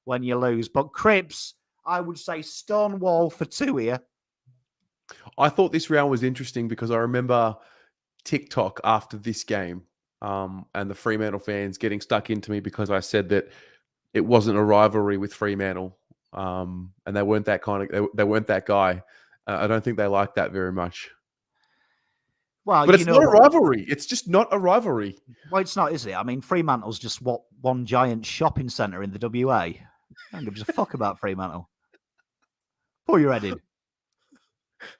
when you lose. But Cripps, I would say Stonewall for 2 here. I thought this round was interesting because I remember TikTok after this game and the Fremantle fans getting stuck into me because I said that it wasn't a rivalry with Fremantle and they weren't that they weren't that guy. I don't think they liked that very much. Well, but it's not a rivalry. It's just not a rivalry. Well, it's not, is it? I mean, Fremantle's just one giant shopping centre in the WA. I don't give a fuck about Fremantle. Pull your head in.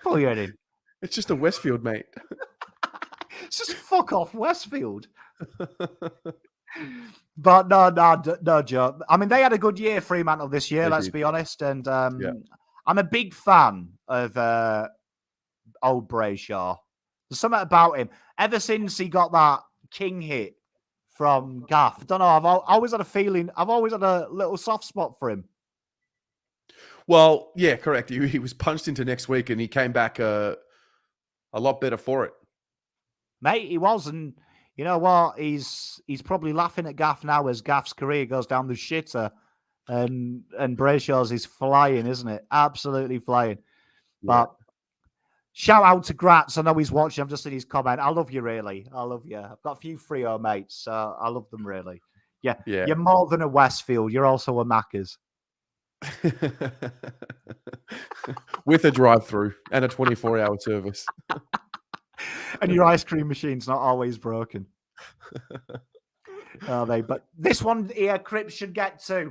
Pull your head in. It's just a Westfield, mate. It's just fuck off Westfield. But no, Joe. I mean, they had a good year, Fremantle, this year, let's be honest. And I'm a big fan of old Brayshaw. There's something about him. Ever since he got that king hit from Gaff, I don't know. I've always had a feeling. I've always had a little soft spot for him. Well, yeah, correct. He was punched into next week, and he came back a lot better for it. Mate, he was, and you know what? He's probably laughing at Gaff now as Gaff's career goes down the shitter, and Brayshaw's is flying, isn't it? Absolutely flying. Yeah. But Shout out to Gratz. I know he's watching. I've just seen his comment. I love you, really. I love you. I've got a few Frio mates, so I love them, really. Yeah. You're more than a Westfield. You're also a Macca's. With a drive-through and a 24-hour service. And your ice cream machine's not always broken. Are they? But this one here, Cripps should get to. Do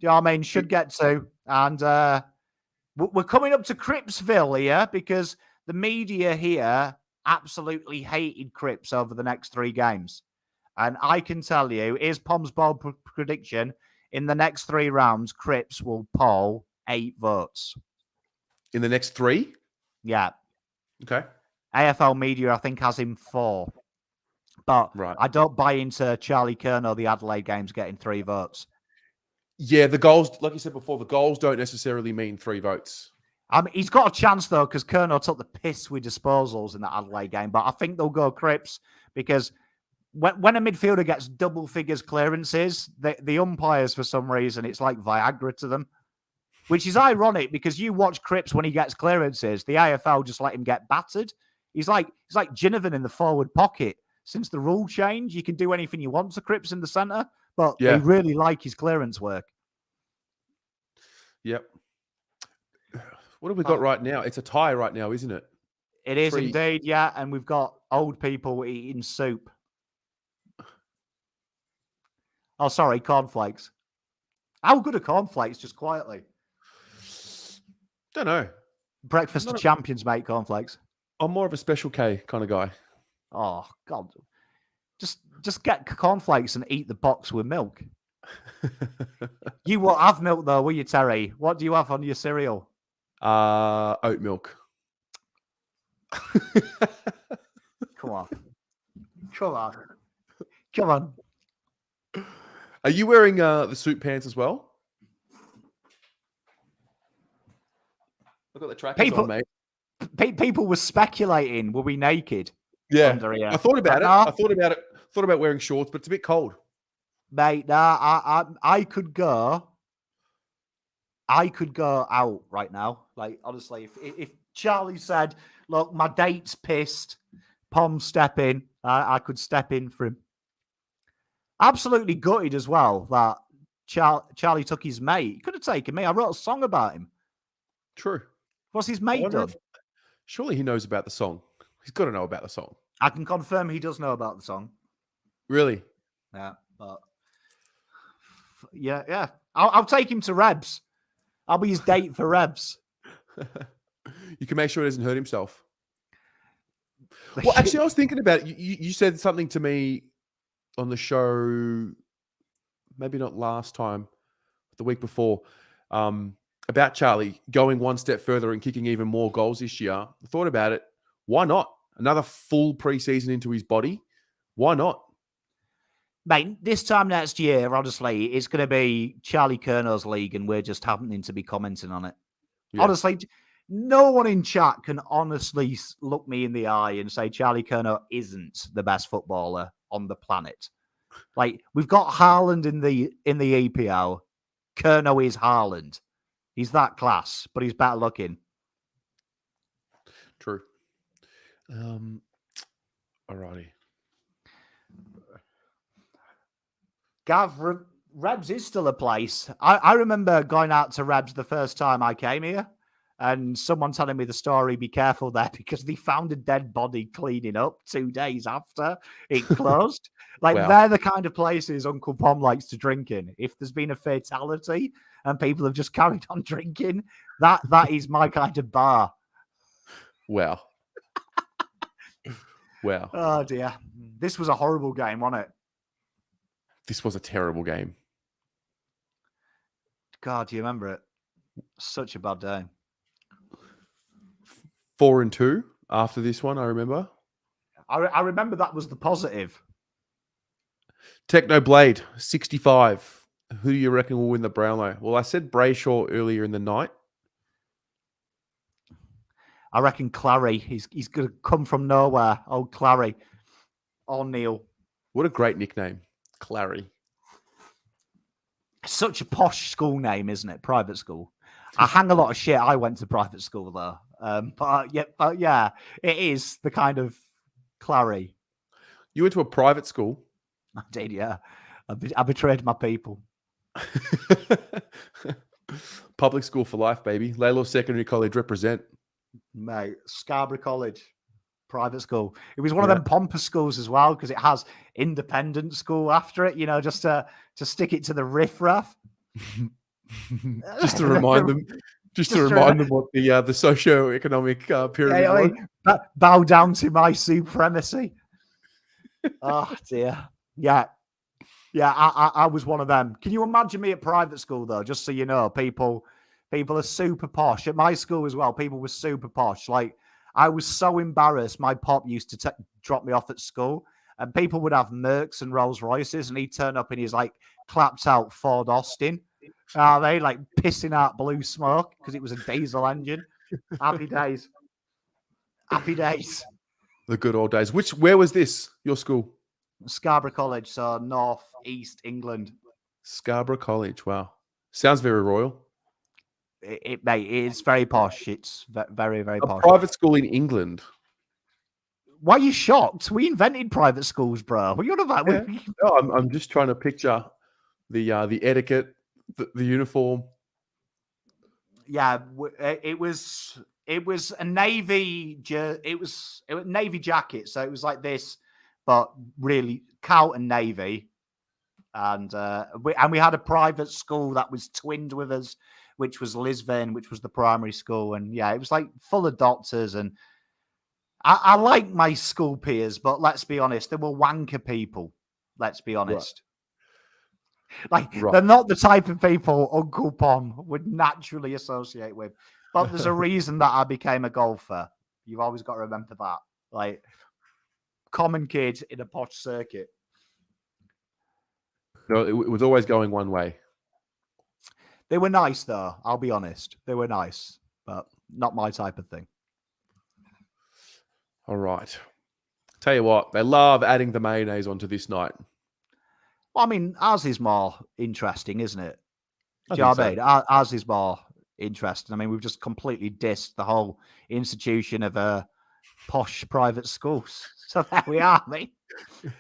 you know what I mean? Should get to. And we're coming up to Crippsville here because the media here absolutely hated Cripps over the next 3 games. And I can tell you, here's Pom's bold prediction. In the next 3 rounds, Cripps will poll 8 votes. In the next 3? Yeah. Okay. AFL media, I think, has him 4. But I don't buy into Charlie Curnow, the Adelaide games, getting 3 votes. Yeah, the goals, like you said before, the goals don't necessarily mean 3 votes. He's got a chance, though, because Curnow took the piss with disposals in that Adelaide game. But I think they'll go Cripps because when a midfielder gets double figures clearances, the umpires, for some reason, it's like Viagra to them, which is ironic because you watch Cripps when he gets clearances. The AFL just let him get battered. He's like Ginnivan in the forward pocket. Since the rule change, you can do anything you want to Cripps in the centre, but they really like his clearance work. Yep. What have we got right now? It's a tie right now, isn't it? It is indeed, yeah. And we've got old people eating soup. Oh, sorry, cornflakes. How good are cornflakes, just quietly? Don't know. Breakfast of champions, mate, cornflakes. I'm more of a Special K kind of guy. Oh, God. Just get cornflakes and eat the box with milk. You won't have milk, though, will you, Terry? What do you have on your cereal? Oat milk. Come on. Come on. Come on. Are you wearing the suit pants as well? I've got the trackers on, mate. People were speculating, were we naked? Yeah. I thought about it. I thought about wearing shorts, but it's a bit cold. Mate, I could go. I could go out right now. Like, honestly, if Charlie said, look, my date's pissed, Pom, step in, I could step in for him. Absolutely gutted as well that Charlie took his mate. He could have taken me. I wrote a song about him. True. What's his mate done? Surely he knows about the song. He's got to know about the song. I can confirm he does know about the song. Really? Yeah, but yeah. I'll take him to Rebs. I'll be his date for Rebs. You can make sure he doesn't hurt himself. Well, actually, I was thinking about it. You said something to me on the show, maybe not last time, but the week before, about Charlie going one step further and kicking even more goals this year. I thought about it. Why not? Another full preseason into his body. Why not? Mate, this time next year, honestly, it's going to be Charlie Curnow's league and we're just happening to be commenting on it. Yeah. Honestly, no one in chat can honestly look me in the eye and say Charlie Curnow isn't the best footballer on the planet. Like, we've got Haaland in the EPL. Curnow is Haaland. He's that class, but he's better looking. True. Alrighty. Gav, Rebs is still a place. I remember going out to Rebs the first time I came here and someone telling me the story, be careful there, because they found a dead body cleaning up 2 days after it closed. They're the kind of places Uncle Pom likes to drink in. If there's been a fatality and people have just carried on drinking, that is my kind of bar. Wow. Wow. Oh, dear. This was a horrible game, wasn't it? This was a terrible game. God, do you remember it? Such a bad day. 4-2 after this one, I remember. I remember that was the positive. Techno Blade, 65. Who do you reckon will win the Brownlow? Well, I said Brayshaw earlier in the night. I reckon Clary. He's going to come from nowhere. Old Clary. Or Neil. What a great nickname. Clary. Such a posh school name, isn't it? Private school. I hang a lot of shit. I went to private school, though. But yeah, it is the kind of Clary. You went to a private school. I did, yeah. I betrayed my people. Public school for life, baby. Laylaw Secondary College represent. Mate, Scarborough College, private school. It was one of them pompous schools as well because it has independent school after it, just to stick it to the riffraff. Just to remind them. Just to remind them what the socio-economic pyramid was. Bow down to my supremacy. Oh dear. Yeah. Yeah, I was one of them. Can you imagine me at private school though? Just so you know, people are super posh. At my school as well, people were super posh. Like I was so embarrassed. My pop used to drop me off at school, and people would have Mercs and Rolls Royces, and he'd turn up in his like clapped out Ford Austin. They like pissing out blue smoke because it was a diesel engine. Happy days. Happy days. The good old days. Where was this? Your school? Scarborough College, so North East England. Scarborough College. Wow. Sounds very royal. Mate, it's very posh. It's very, very posh. A private school in England. Why are you shocked? We invented private schools, bro. What are you on about? Yeah. No, I'm just trying to picture the etiquette, the uniform. Yeah, it was a navy. It was navy jacket, so it was like this, but really Carlton navy, and we had a private school that was twinned with us, which was Lisbon, which was the primary school, and yeah, it was like full of doctors, and I like my school peers, but let's be honest, they were wanker people. Let's be honest. Right. They're not the type of people Uncle Pom would naturally associate with. But there's a reason that I became a golfer. You've always got to remember that. Like, common kids in a posh circuit. No, it was always going one way. They were nice, though. I'll be honest. They were nice, but not my type of thing. All right. Tell you what, they love adding the mayonnaise onto this night. Well, I mean, ours is more interesting, isn't it? Do you know what I mean? Ours is more interesting. I mean, we've just completely dissed the whole institution of posh private schools. So there we are, mate.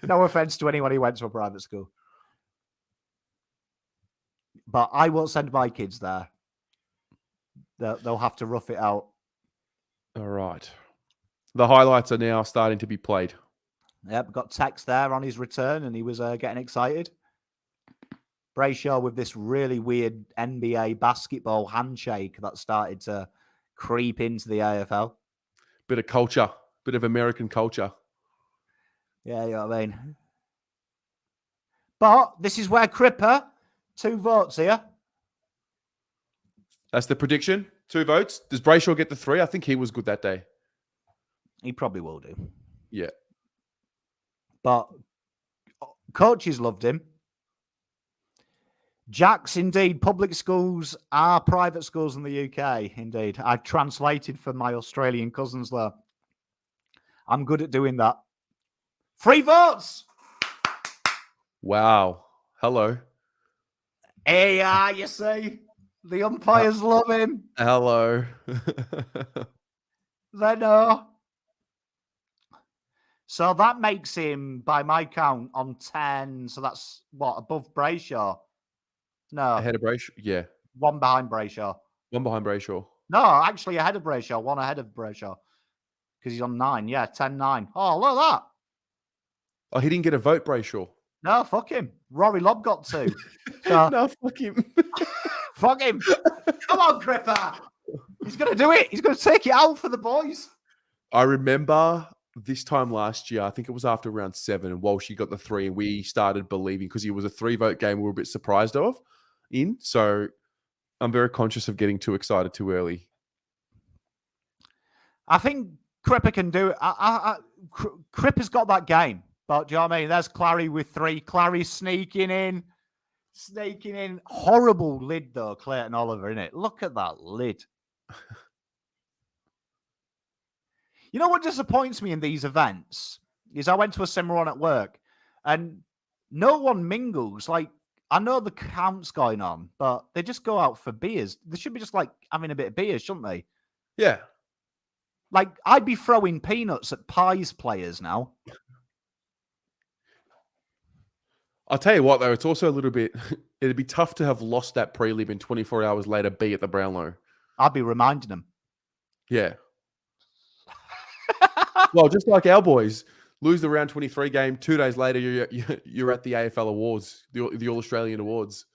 No offense to anyone who went to a private school. But I won't send my kids there. They'll have to rough it out. All right. The highlights are now starting to be played. Yep, got text there on his return, and he was getting excited. Brayshaw with this really weird NBA basketball handshake that started to creep into the AFL. Bit of culture, bit of American culture. Yeah, you know what I mean? But this is where Cripper, 2 votes here. That's the prediction. 2 votes. Does Brayshaw get the 3? I think he was good that day. He probably will do. Yeah. But coaches loved him. Jack's indeed. Public schools are private schools in the UK. Indeed. I translated for my Australian cousins there. I'm good at doing that. 3 votes. Wow. Hello. Hey, you see. The umpires love him. Hello. They know. So that makes him, by my count, on 10. So that's what, above Brayshaw? No. Ahead of Brayshaw? Yeah. 1 behind Brayshaw. 1 behind Brayshaw. No, actually ahead of Brayshaw. 1 ahead of Brayshaw. Because he's on 9. Yeah, 10-9. Oh, look at that. Oh, he didn't get a vote, Brayshaw. No, fuck him. Rory Lobb got 2. So, No, fuck him. fuck him. Come on, Cripper. He's going to do it. He's going to take it out for the boys. I remember this time last year, I think it was after round 7, and Walshy got the 3, and we started believing, because it was a 3-vote game we were a bit surprised in. So I'm very conscious of getting too excited too early. I think Cripper can do it. Cripper's got that game. But do you know what I mean? There's Clary with 3. Clary sneaking in. Horrible lid, though, Clayton Oliver, innit? Look at that lid. You know what disappoints me in these events is I went to a similar one at work, and no one mingles. Like, I know the camp's going on, but they just go out for beers. They should be just like having a bit of beer, shouldn't they? Yeah. Like, I'd be throwing peanuts at Pies players now. I'll tell you what, though, it's also a little bit, it'd be tough to have lost that prelim and 24 hours later be at the Brownlow. I'd be reminding them. Yeah. Well, just like our boys, lose the round 23 game, 2 days later, you're at the AFL Awards, the All-Australian Awards.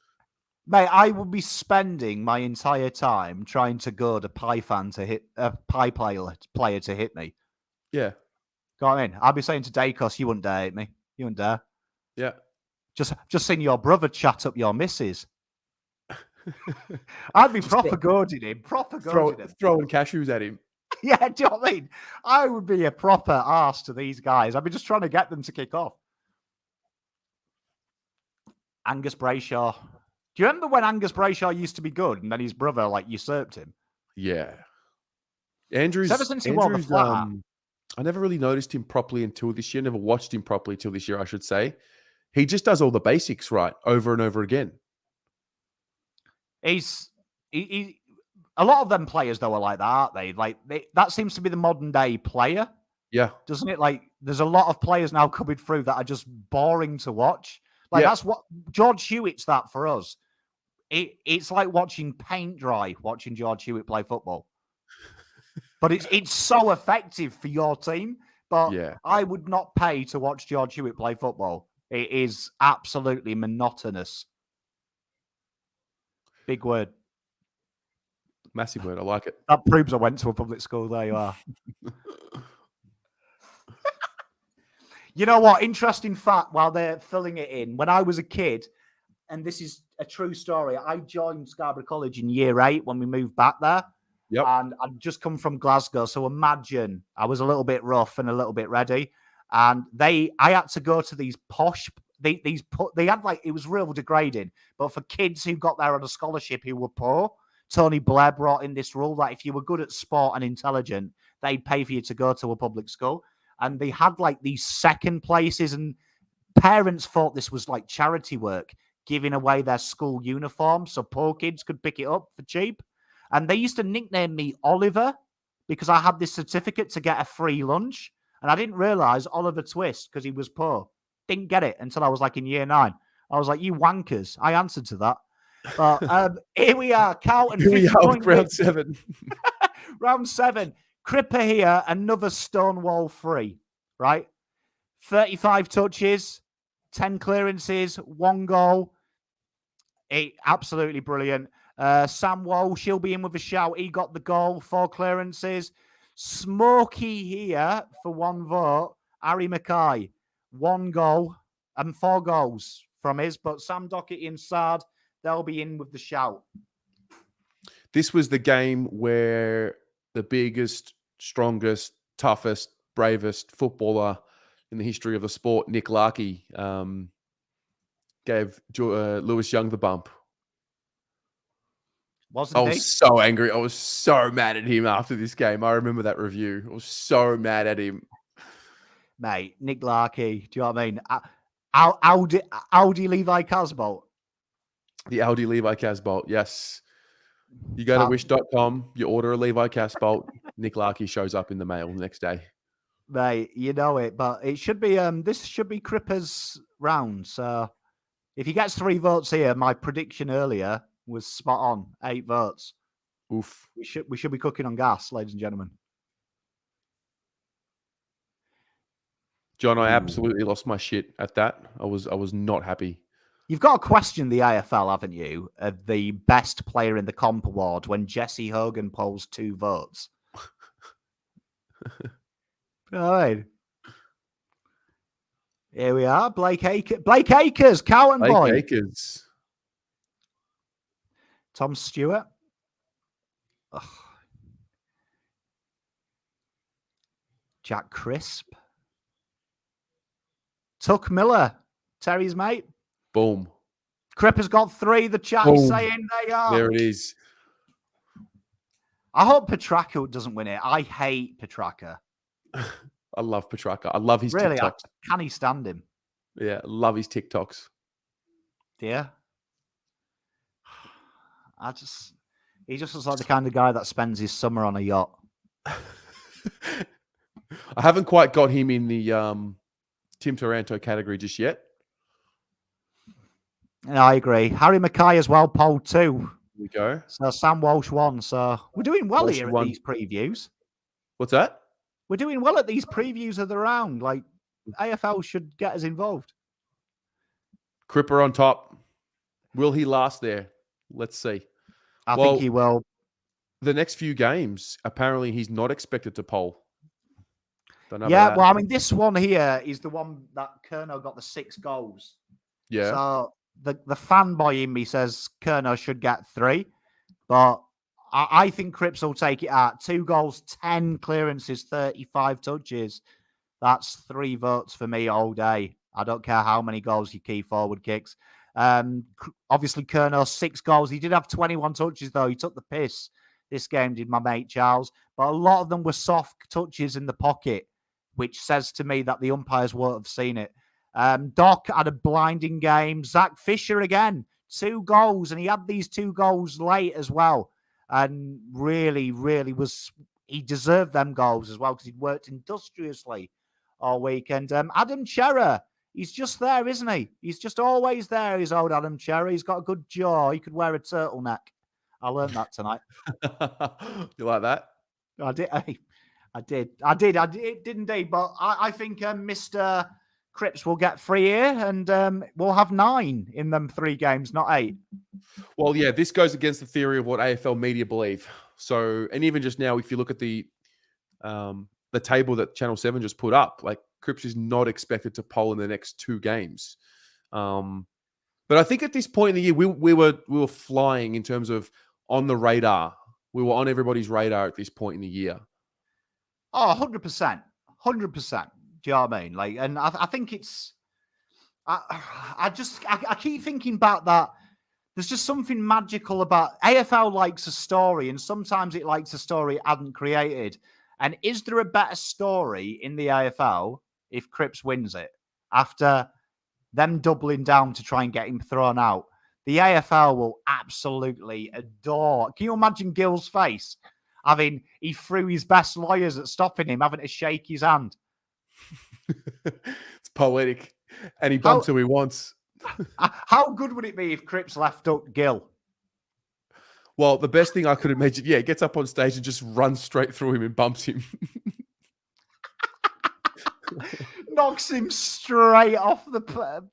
Mate, I would be spending my entire time trying to goad a Pie fan to hit a Pie player to hit me. Yeah. Got in. I'd be saying to Dacos, you wouldn't dare hit me. You wouldn't dare. Yeah. Just seeing your brother chat up your missus. I'd be proper goading him. Throwing cashews at him. Yeah, do you know what I mean? I would be a proper arse to these guys. I'd be just trying to get them to kick off. Angus Brayshaw. Do you remember when Angus Brayshaw used to be good and then his brother usurped him? Yeah. Andrews. Ever since he wore the flat hat. I never really noticed him properly until this year. Never watched him properly till this year, I should say. He just does all the basics right over and over again. He a lot of them players though are like that, aren't they? That seems to be the modern day player. Yeah. Doesn't it? Like there's a lot of players now coming through that are just boring to watch. Like that's what George Hewitt's that for us. It's like watching paint dry, watching George Hewitt play football. But it's so effective for your team. But I would not pay to watch George Hewitt play football. It is absolutely monotonous. Big word. Massive word. I like it. That proves I went to a public school. There you are. You know what? Interesting fact while they're filling it in. When I was a kid, and this is a true story, I joined Scarborough College in year 8 when we moved back there. Yep. And I'd just come from Glasgow. So imagine I was a little bit rough and a little bit ready. And I had to go to these posh, they had it was real degrading. But for kids who got there on a scholarship who were poor, Tony Blair brought in this rule that if you were good at sport and intelligent, they'd pay for you to go to a public school. And they had these second places, and parents thought this was like charity work, giving away their school uniform so poor kids could pick it up for cheap. And they used to nickname me Oliver because I had this certificate to get a free lunch. And I didn't realize Oliver Twist because he was poor. Didn't get it until I was in year 9. I was like, you wankers. I answered to that. But here we are, Carlton. Here we are, round 7. Round 7. Cripper here, another Stonewall free, right? 35 touches, 10 clearances, 1 goal. Absolutely brilliant. Sam Walsh, he'll be in with a shout. He got the goal, 4 clearances. Smokey here for 1 vote. Harry Mackay, 1 goal and 4 goals from his. But Sam Docherty and Sard, they'll be in with the shout. This was the game where the biggest, strongest, toughest, bravest footballer in the history of the sport, Nick Larkey, gave Lewis Young the bump. I was so angry. I was so mad at him after this game. I remember that review. I was so mad at him. Mate, Nick Larkey, do you know what I mean? Audi Levi Casbolt. The Audi Levi Casbolt, yes. You go to wish.com, you order a Levi Casbolt, Nick Larkey shows up in the mail the next day. Mate, you know it, but it should be this should be Cripper's round. So if he gets 3 votes here, my prediction earlier was spot on. 8 votes. Oof. We should be cooking on gas, ladies and gentlemen. John, I absolutely lost my shit at that. I was not happy. You've got to question the AFL, haven't you? Of the best player in the comp award when Jesse Hogan polls 2 votes. All right. Here we are. Blake Acres, Cowan boy. Blake Acres. Tom Stewart. Ugh. Jack Crisp. Tuck Miller. Terry's mate. Boom. Cripper's got 3. The chat is saying they are. There it is. I hope Petrarca doesn't win it. I hate Petrarca. I love Petrarca. I love his really, TikToks. Can he stand him? Yeah, love his TikToks. Yeah. He just looks like the kind of guy that spends his summer on a yacht. I haven't quite got him in the Tim Taranto category just yet. Yeah, I agree. Harry Mackay as well, poll 2. Here we go. So Sam Walsh 1. So we're doing well Walsh here at won. these previews. What's that? We're doing well at these previews of the round. Like, AFL should get us involved. Cripper on top. Will he last there? Let's see. I think he will. The next few games, apparently he's not expected to poll. Don't know Yeah, about that. well, I mean, this one here is the one that Kerno got the 6 goals. Yeah. So the fanboy in me says Kerno should get 3. But I think Cripps will take it out. 2 goals, 10 clearances, 35 touches. That's 3 votes for me all day. I don't care how many goals you key forward kicks. Obviously, Kerno, 6 goals. He did have 21 touches, though. He took the piss. This game did my mate Charles. But a lot of them were soft touches in the pocket, which says to me that the umpires won't have seen it. Doc had a blinding game. Zach Fisher again, 2 goals. And he had these 2 goals late as well. And really, really he deserved them goals as well because he'd worked industriously all weekend. Adam Cherrer, he's just there, isn't he? He's just always there, his old Adam Cherrer. He's got a good jaw. He could wear a turtleneck. I learned that tonight. You like that? I did. It did indeed. But I think Mr. Cripps will get 3 here and we'll have 9 in them 3 games, not 8. Well, yeah, this goes against the theory of what AFL media believe. So, and even just now, if you look at the table that Channel 7 just put up, like Cripps is not expected to poll in the next 2 games. But I think at this point in the year, we were flying in terms of on the radar. We were on everybody's radar at this point in the year. Oh, 100%. 100%. Do you know what I mean? Like, and I think it's, I keep thinking about that. There's just something magical about AFL likes a story, and sometimes it likes a story it hadn't created. And is there a better story in the AFL if Cripps wins it after them doubling down to try and get him thrown out? The AFL will absolutely adore. Can you imagine Gill's face? He threw his best lawyers at stopping him, having to shake his hand. It's poetic. And he bumps who he wants. How good would it be if Cripps left up Gill? Well, the best thing I could imagine, he gets up on stage and just runs straight through him and bumps him. Knocks him straight off the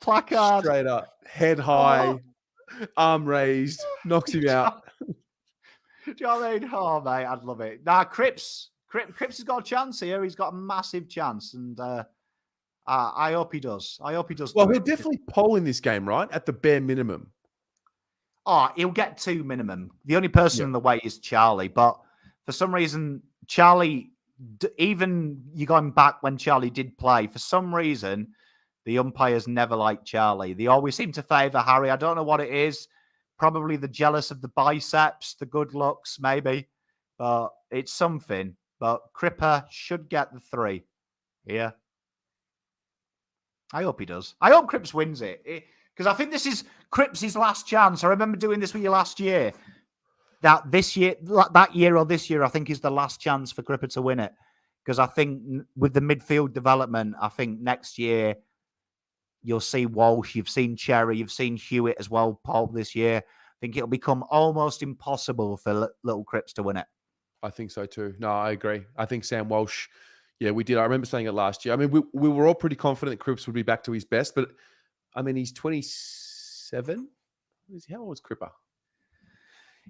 placard. Straight up. Head high, arm raised, knocks him out. Do you know what I mean? Oh, mate, I'd love it. Nah, Cripps has got a chance here. He's got a massive chance. And I hope he does. Well, he'll definitely poll in this game, right? At the bare minimum. Oh, he'll get 2 minimum. The only person in the way is Charlie. But for some reason, Charlie, even you going back when Charlie did play, for some reason, the umpires never liked Charlie. They always seem to favour Harry. I don't know what it is. Probably the jealous of the biceps, the good looks, maybe. But it's something. But Cripper should get the 3. Yeah. I hope he does. I hope Cripps wins it. Because I think this is Cripps' last chance. I remember doing this with you last year. That year, I think is the last chance for Cripper to win it. Because I think with the midfield development, I think next year you'll see Walsh, you've seen Cherry, you've seen Hewitt as well, Paul, this year. I think it'll become almost impossible for little Cripps to win it. I think so too. No, I agree. I think Sam Walsh, we did. I remember saying it last year. I mean, we were all pretty confident that Cripps would be back to his best, but I mean, he's 27. How old is Cripper?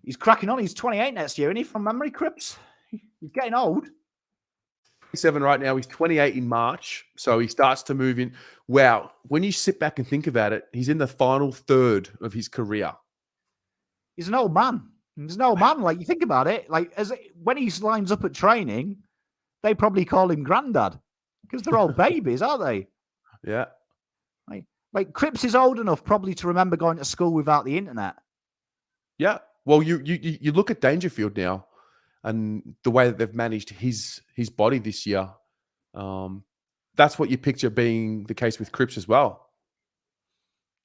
He's cracking on. He's 28 next year, isn't he, from memory, Cripps? He's getting old. 27 right now. He's 28 in March. So he starts to move in. Wow. When you sit back and think about it, he's in the final third of his career. He's an old man. He's an old man. Like, you think about it. Like, when he lines up at training, they probably call him granddad because they're all babies, aren't they? Yeah. Like Cripps is old enough probably to remember going to school without the internet. Yeah. Well, you look at Dangerfield now and the way that they've managed his body this year. That's what you picture being the case with Cripps as well.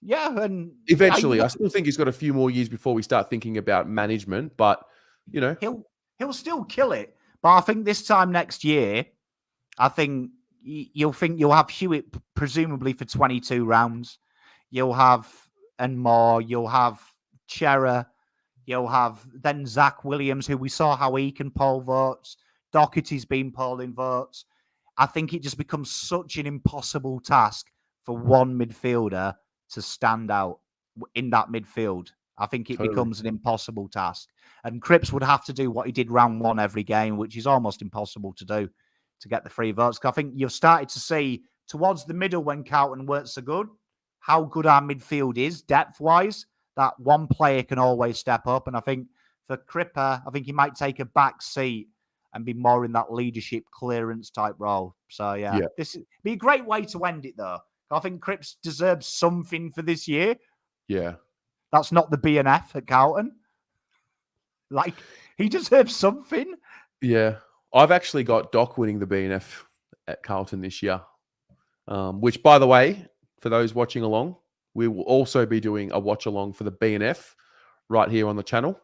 Yeah, and eventually, I still think he's got a few more years before we start thinking about management. But he'll still kill it. But I think this time next year, I think you'll have Hewitt presumably for 22 rounds. You'll have and more. You'll have Chera. You'll have then Zach Williams, who we saw how he can poll votes. Doherty's been polling votes. I think it just becomes such an impossible task for one midfielder to stand out in that midfield. I think it becomes an impossible task. And Cripps would have to do what he did round one every game, which is almost impossible to do to get the 3 votes. I think you've started to see towards the middle when Carlton weren't so good, how good our midfield is depth-wise, that one player can always step up. And I think for Cripper, I think he might take a back seat and be more in that leadership clearance type role. So, yeah. This would be a great way to end it, though. I think Cripps deserves something for this year. Yeah. That's not the BNF at Carlton. Like, he deserves something. Yeah. I've actually got Doc winning the BNF at Carlton this year, which, by the way, for those watching along, we will also be doing a watch along for the BNF right here on the channel.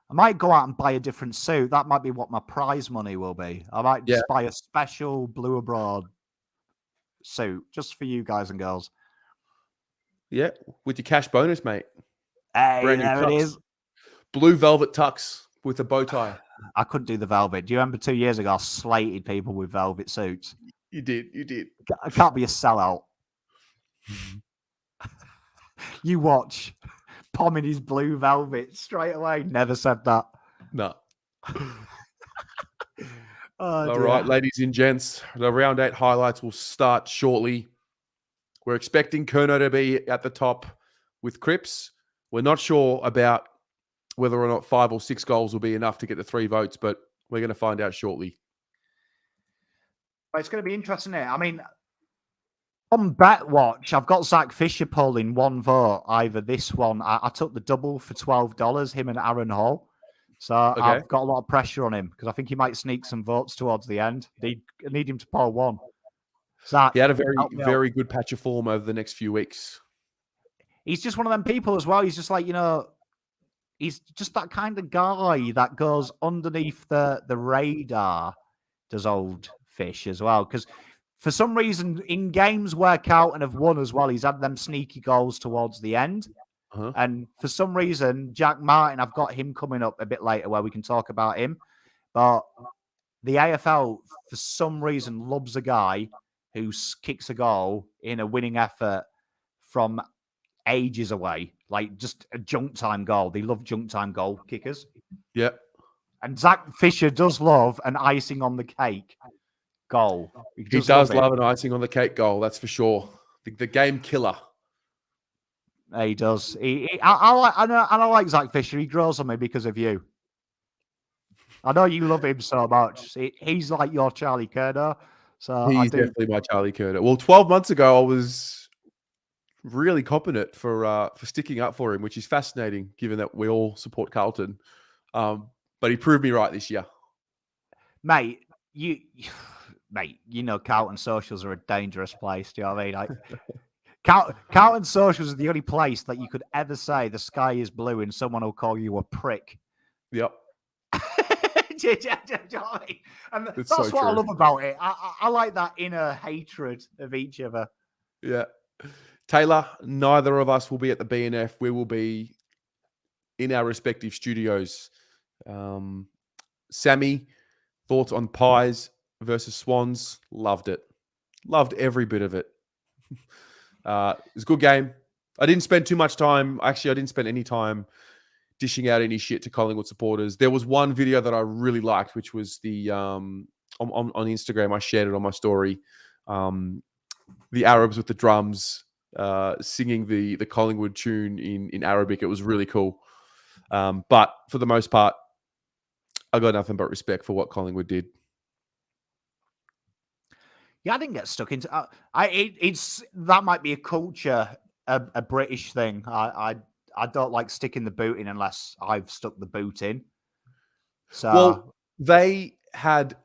I might go out and buy a different suit. That might be what my prize money will be. I might just buy a special blue abroad suit just for you guys and girls. Yeah, with your cash bonus, mate. Hey, there it is. Blue velvet tux with a bow tie. I couldn't do the velvet. Do you remember 2 years ago I slated people with velvet suits? You did. I can't be a sellout. You watch. Pom in his blue velvet straight away. Never said that. No. All right, ladies and gents, the round 8 highlights will start shortly. We're expecting Kerno to be at the top with Cripps. We're not sure about whether or not 5 or 6 goals will be enough to get the 3 votes, but we're going to find out shortly. It's going to be interesting here. I mean, on Bet Watch, I've got Zach Fisher polling 1 vote. Either this one, I took the double for $12, him and Aaron Hall. So I've got a lot of pressure on him because I think he might sneak some votes towards the end. I need him to poll 1. Zach, he had a very good patch of form over the next few weeks. He's just one of them people as well. He's just like, he's just that kind of guy that goes underneath the radar, does old Fish as well. Because for some reason, in games where Carlton have won as well, he's had them sneaky goals towards the end. Uh-huh. And for some reason, Jack Martin, I've got him coming up a bit later where we can talk about him. But the AFL, for some reason, loves a guy who kicks a goal in a winning effort from ages away. Like just a junk time goal. They love junk time goal kickers. Yep. And Zach Fisher does love an icing on the cake goal. He does love an icing on the cake goal, that's for sure. The game killer. He does. I like Zach Fisher. He grows on me because of you. I know you love him so much. He's like your Charlie Curnow. So he's definitely my Charlie Curnow. Well, 12 months ago, I was really copping it for sticking up for him, which is fascinating given that we all support Carlton. But he proved me right this year. Mate, Carlton socials are a dangerous place. Do you know what I mean? Like, Carlton socials are the only place that you could ever say the sky is blue and someone will call you a prick. Yep. Do you know what I mean? And that's what true. I love about it. I like that inner hatred of each other. Yeah. Taylor, neither of us will be at the BNF. We will be in our respective studios. Sammy, thoughts on Pies versus Swans? Loved it. Loved every bit of it. It was a good game. I didn't spend too much time. Actually, I didn't spend any time dishing out any shit to Collingwood supporters. There was one video that I really liked, which was the on Instagram. I shared it on my story. The Arabs with the drums singing the Collingwood tune in Arabic. It was really cool. But for the most part, I got nothing but respect for what Collingwood did. Yeah, I didn't get stuck into. It's that might be a culture, a British thing. I don't like sticking the boot in unless I've stuck the boot in. So, well, they had,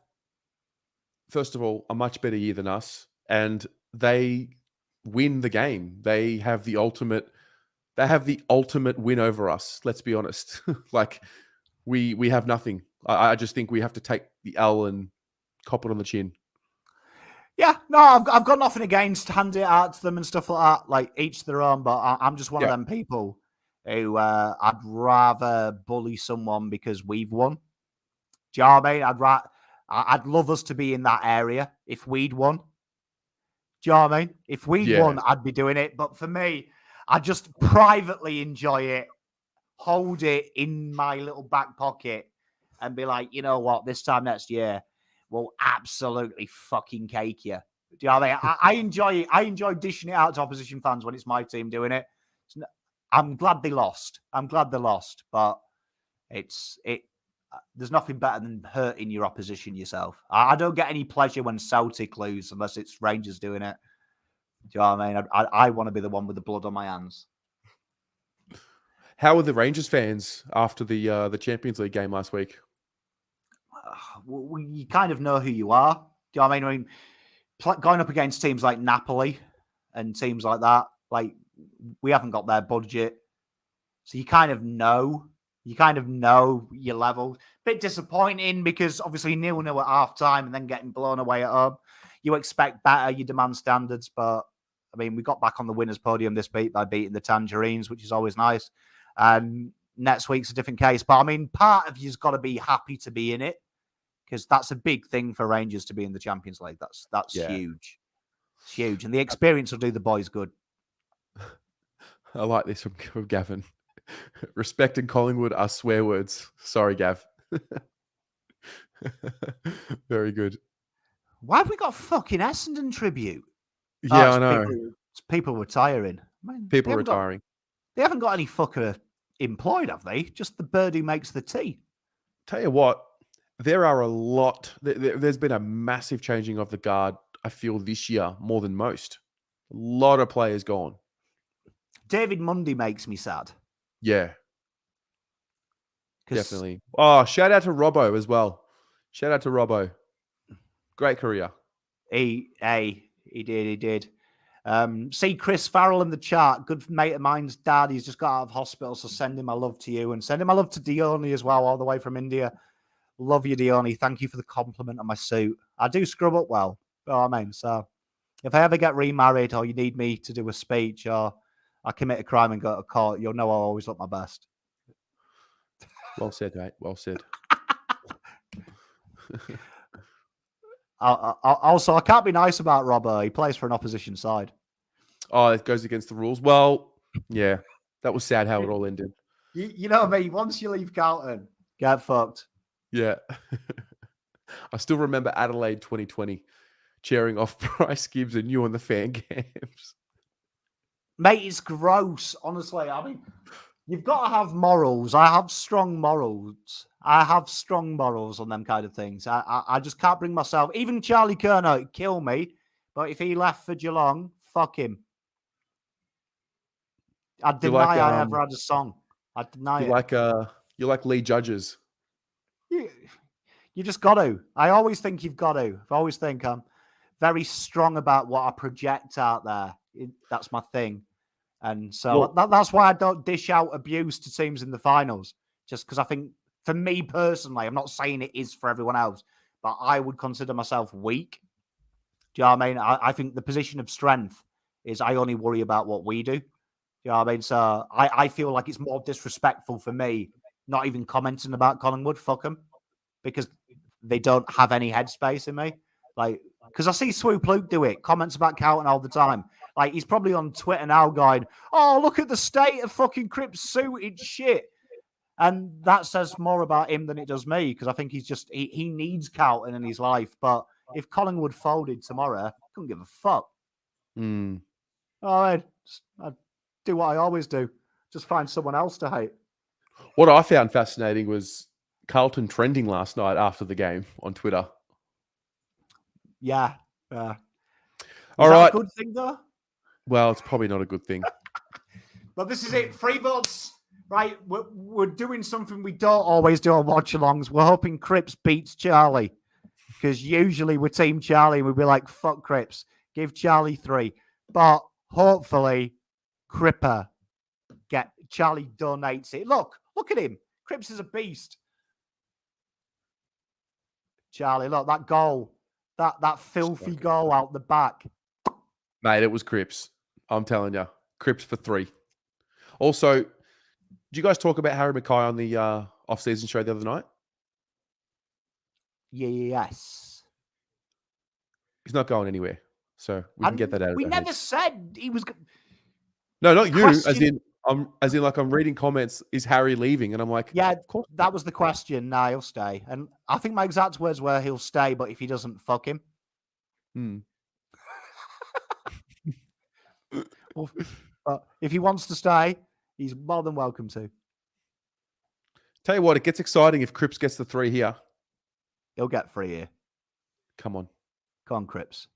first of all, a much better year than us, and they win the game. They have the ultimate win over us. Let's be honest. Like, we have nothing. I just think we have to take the L and cop it on the chin. Yeah, no, I've got nothing against handing it out to them and stuff like that. Like each their own, but I'm just one of them people who I'd rather bully someone because we've won. Do you know what I mean? I'd love us to be in that area if we'd won. Do you know what I mean? If we'd won, I'd be doing it. But for me, I just privately enjoy it, hold it in my little back pocket, and be like, you know what? This time next year, we'll absolutely fucking cake you. Do you know what I mean? I enjoy it. I enjoy dishing it out to opposition fans when it's my team doing it. I'm glad they lost. But there's nothing better than hurting your opposition yourself. I don't get any pleasure when Celtic lose unless it's Rangers doing it. Do you know what I mean? I want to be the one with the blood on my hands. How were the Rangers fans after the Champions League game last week? You kind of know who you are. Do you know what I mean? Going up against teams like Napoli and teams like that, like we haven't got their budget. So you kind of know your level. Bit disappointing because obviously 0-0 at half time and then getting blown away at home. You expect better, you demand standards, but I mean, we got back on the winners' podium this week by beating the Tangerines, which is always nice. And next week's a different case. But I mean, part of you's got to be happy to be in it because that's a big thing for Rangers to be in the Champions League. That's huge. It's huge. And the experience will do the boys good. I like this from Gavin. Respect and Collingwood are swear words. Sorry, Gav. Very good. Why have we got fucking Essendon tribute? Yeah, I know. It's people retiring. Man, people retiring. They haven't got any fucker employed, have they? Just the bird who makes the tea. Tell you what, there are a lot. There's been a massive changing of the guard, I feel, this year more than most. A lot of players gone. David Mundy makes me sad. Yeah. Definitely. Oh, shout out to Robbo as well. Shout out to Robbo. Great career. He did. See Chris Farrell in the chat. Good mate of mine's dad. He's just got out of hospital, so send him my love to you and send him my love to Dione as well, all the way from India. Love you, Dione. Thank you for the compliment on my suit. I do scrub up well. You know what I mean? So if I ever get remarried or you need me to do a speech or I commit a crime and go to court, you'll know I'll always look my best. Well said, mate. Well said. Also, I can't be nice about Robbo. He plays for an opposition side. Oh, it goes against the rules. Well, yeah, that was sad how it all ended. You know me. Once you leave Carlton, get fucked. Yeah. I still remember Adelaide 2020 cheering off Bryce Gibbs and you on the fan camps. Mate, it's gross, honestly. I mean, you've got to have morals. I have strong morals. On them kind of things. I just can't bring myself. Even Charlie Kerner would kill me, but if he left for Geelong, fuck him. I deny I ever had a song. I deny it. You like Lee Judges. You just got to. I always think you've got to. I always think I'm very strong about what I project out there. That's my thing. And so that's why I don't dish out abuse to teams in the finals. Just because I think, for me personally, I'm not saying it is for everyone else, but I would consider myself weak. Do you know what I mean? I think the position of strength is I only worry about what we do. Do you know what I mean? So I feel like it's more disrespectful for me not even commenting about Collingwood. Fuck them. Because they don't have any headspace in me. Like, because I see Swoop Luke do it, comments about Carlton all the time. Like, he's probably on Twitter now going, oh, look at the state of fucking Cripps suit. It's shit. And that says more about him than it does me, because I think he needs Carlton in his life. But if Collingwood folded tomorrow, I couldn't give a fuck. All right. I'd do what I always do. Just find someone else to hate. What I found fascinating was Carlton trending last night after the game on Twitter. Yeah. All right. A good thing, though? Well, it's probably not a good thing. But this is it. 3 votes. Right. We're doing something we don't always do on watch-alongs. We're hoping Cripps beats Charlie. Because usually we're Team Charlie and we'd be like, fuck Cripps. Give Charlie 3. But hopefully, Cripper Charlie donates it. Look at him. Cripps is a beast. Charlie, look, that goal. That filthy goal out the back. Mate, it was Cripps. I'm telling you. Cripps for 3. Also, did you guys talk about Harry Mackay on the off-season show the other night? Yes. He's not going anywhere. So we can get that out of We our never heads. said he was... No, not you. Question- As in, like, I'm reading comments, is Harry leaving? And I'm like, Yeah, of course. that was the question. Nah, he'll stay. And I think my exact words were he'll stay, but if he doesn't, fuck him. But if he wants to stay, he's more than welcome to. Tell you what, it gets exciting if Cripps gets the 3 here. He'll get 3 here. Come on. Come on, Cripps.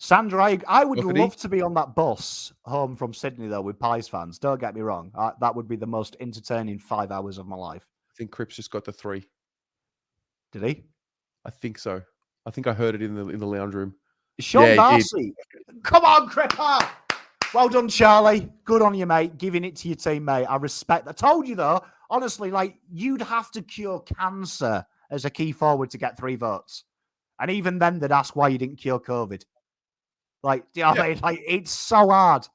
Sandra, I would love to be on that bus home from Sydney, though, with Pies fans. Don't get me wrong. That would be the most entertaining 5 hours of my life. I think Cripps just got the 3. Did he? I think so. I think I heard it in the lounge room. Sean Darcy. Come on, Cripper. Well done, Charlie. Good on you, mate. Giving it to your team, mate. I respect. I told you, though, honestly, like, you'd have to cure cancer as a key forward to get 3 votes. And even then, they'd ask why you didn't cure COVID. Like, do you know what I mean? Like, it's so hard.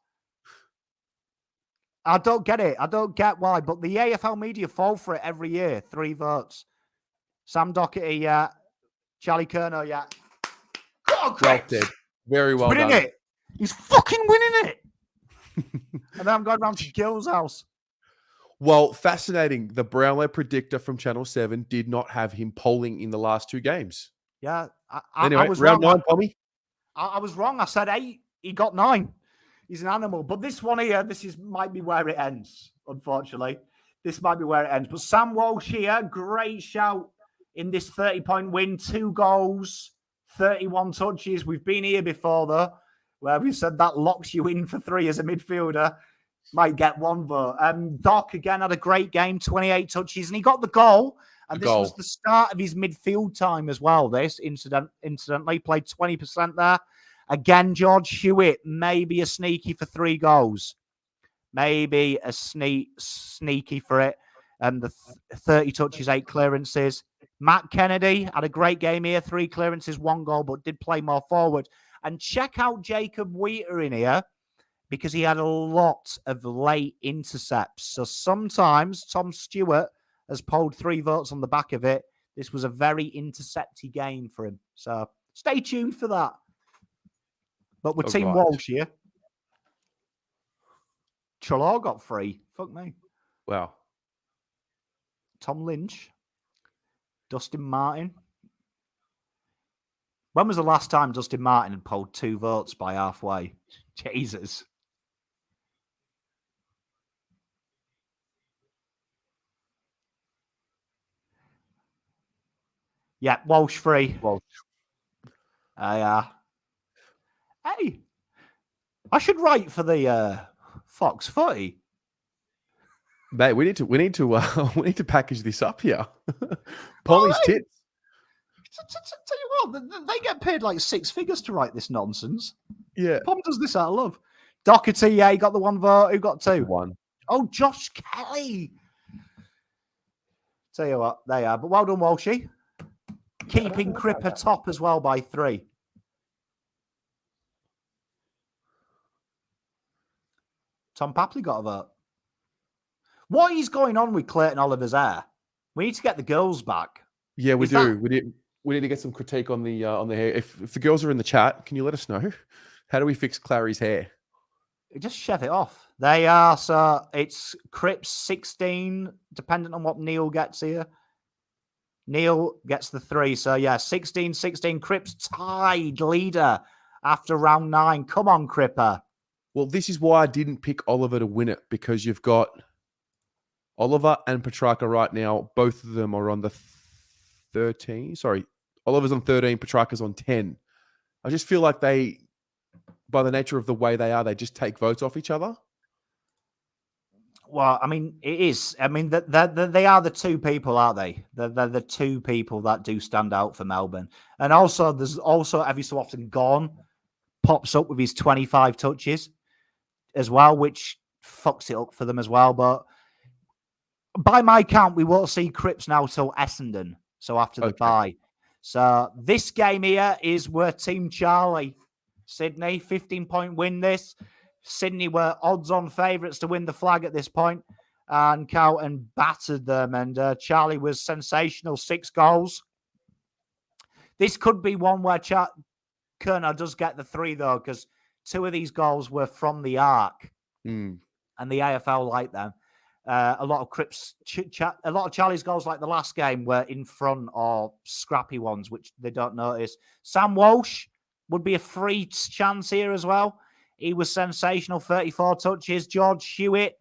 I don't get it. I don't get why. But the AFL media fall for it every year. 3 votes. Sam Doherty, yeah. Charlie Curnow, yeah. Go on, Cripps. Very well winning done. It. He's fucking winning it. And then I'm going round to Gil's house. Well, fascinating. The Brownlow predictor from Channel 7 did not have him polling in the last 2 games. Yeah. Anyway, I was round wrong. 9, Pommy. I was wrong. I said 8. He got 9. He's an animal. But this one here, might be where it ends, unfortunately. This might be where it ends. But Sam Walsh here, great shout in this 30-point win. 2 goals, 31 touches. We've been here before, though, where we said that locks you in for 3 as a midfielder. Might get 1 vote. Doc, again, had a great game, 28 touches, and he got the goal. And this was the start of his midfield time as well. This incidentally played 20% there. Again, George Hewitt, maybe a sneaky for 3 goals. Maybe a sneaky for it. And the 30 touches, 8 clearances. Matt Kennedy had a great game here. 3 clearances, 1 goal, but did play more forward. And check out Jacob Wheater in here because he had a lot of late intercepts. So sometimes Tom Stewart has polled 3 votes on the back of it. This was a very intercepty game for him. So stay tuned for that. But with Team Walsh here. Trelaw got 3. Fuck me. Wow. Tom Lynch. Dustin Martin. When was the last time Dustin Martin had polled 2 votes by halfway? Jesus. Yeah, Walsh 3. Walsh. Hey, I should write for the Fox Footy. Mate, we need to package this up here. Polly's tits. Tell you what, they get paid like 6 figures to write this nonsense. Yeah. Pom does this out of love. Doherty, yeah, he got the 1 vote. Who got 2? 1. Oh, Josh Kelly. Tell you what, they are. But well done, Walshy. Keeping Cripper top as well by 3. Tom Papley got a vote. What is going on with Clayton Oliver's hair? We need to get the girls back. Yeah, we do. We need to get some critique on the hair. If the girls are in the chat, can you let us know? How do we fix Clary's hair? Just shave it off. They are, so it's Cripps 16, dependent on what Neil gets here. Neil gets the 3. So, yeah, 16-16. Cripps tied leader after round 9. Come on, Cripper. Well, this is why I didn't pick Oliver to win it, because you've got Oliver and Petrarca right now. Both of them are on the 13. Sorry, Oliver's on 13, Petrarca's on 10. I just feel like they, by the nature of the way they are, they just take votes off each other. Well, I mean, it is. I mean, they are the 2 people, aren't they? They're the 2 people that do stand out for Melbourne. And also, there's also every so often Gorn pops up with his 25 touches as well, which fucks it up for them as well. But by my count, we won't see Cripps now till Essendon. So after the bye. So this game here is where Team Charlie, Sydney, 15-point win this. Sydney were odds-on favourites to win the flag at this point, and Carlton battered them, and Charlie was sensational, 6 goals. This could be one where Kerner does get the 3, though, because 2 of these goals were from the arc, and the AFL like them. A lot of Cripps, a lot of Charlie's goals, like the last game, were in front or scrappy ones, which they don't notice. Sam Walsh would be a free chance here as well. He was sensational, 34 touches. George Hewitt,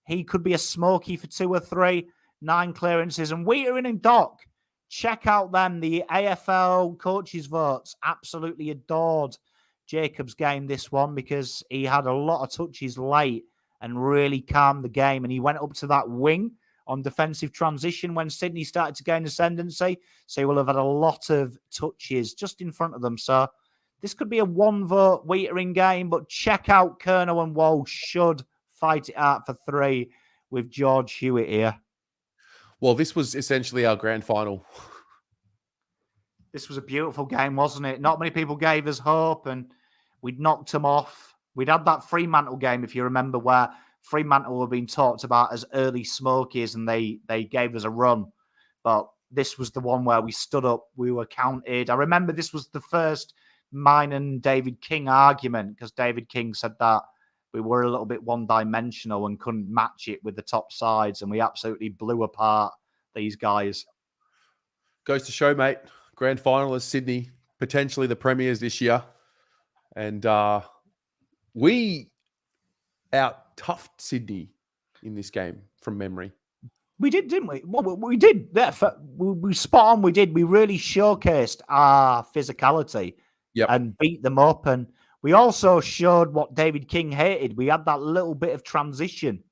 he could be a smoky for 2 or 3, 9 clearances. And Wheatering and Dock, check out them. The AFL coaches' votes absolutely adored Jacob's game, this one, because he had a lot of touches late and really calmed the game. And he went up to that wing on defensive transition when Sydney started to gain ascendancy. So he will have had a lot of touches just in front of them. So this could be a 1-vote Wheatering game, but check out Kerno and Walsh should fight it out for 3 with George Hewitt here. Well, this was essentially our grand final. This was a beautiful game, wasn't it? Not many people gave us hope, and we'd knocked them off. We'd had that Fremantle game, if you remember, where Fremantle were being talked about as early smokies, and they gave us a run. But this was the one where we stood up, we were counted. I remember this was the first mine and David King argument, because David King said that we were a little bit one-dimensional and couldn't match it with the top sides, and we absolutely blew apart these guys. Goes to show, mate, grand finalists, Sydney, potentially the premiers this year. And we out-toughed Sydney in this game from memory. We did, didn't we? Well, we did. We spot on. We did. We really showcased our physicality and beat them up. And we also showed what David King hated. We had that little bit of transition.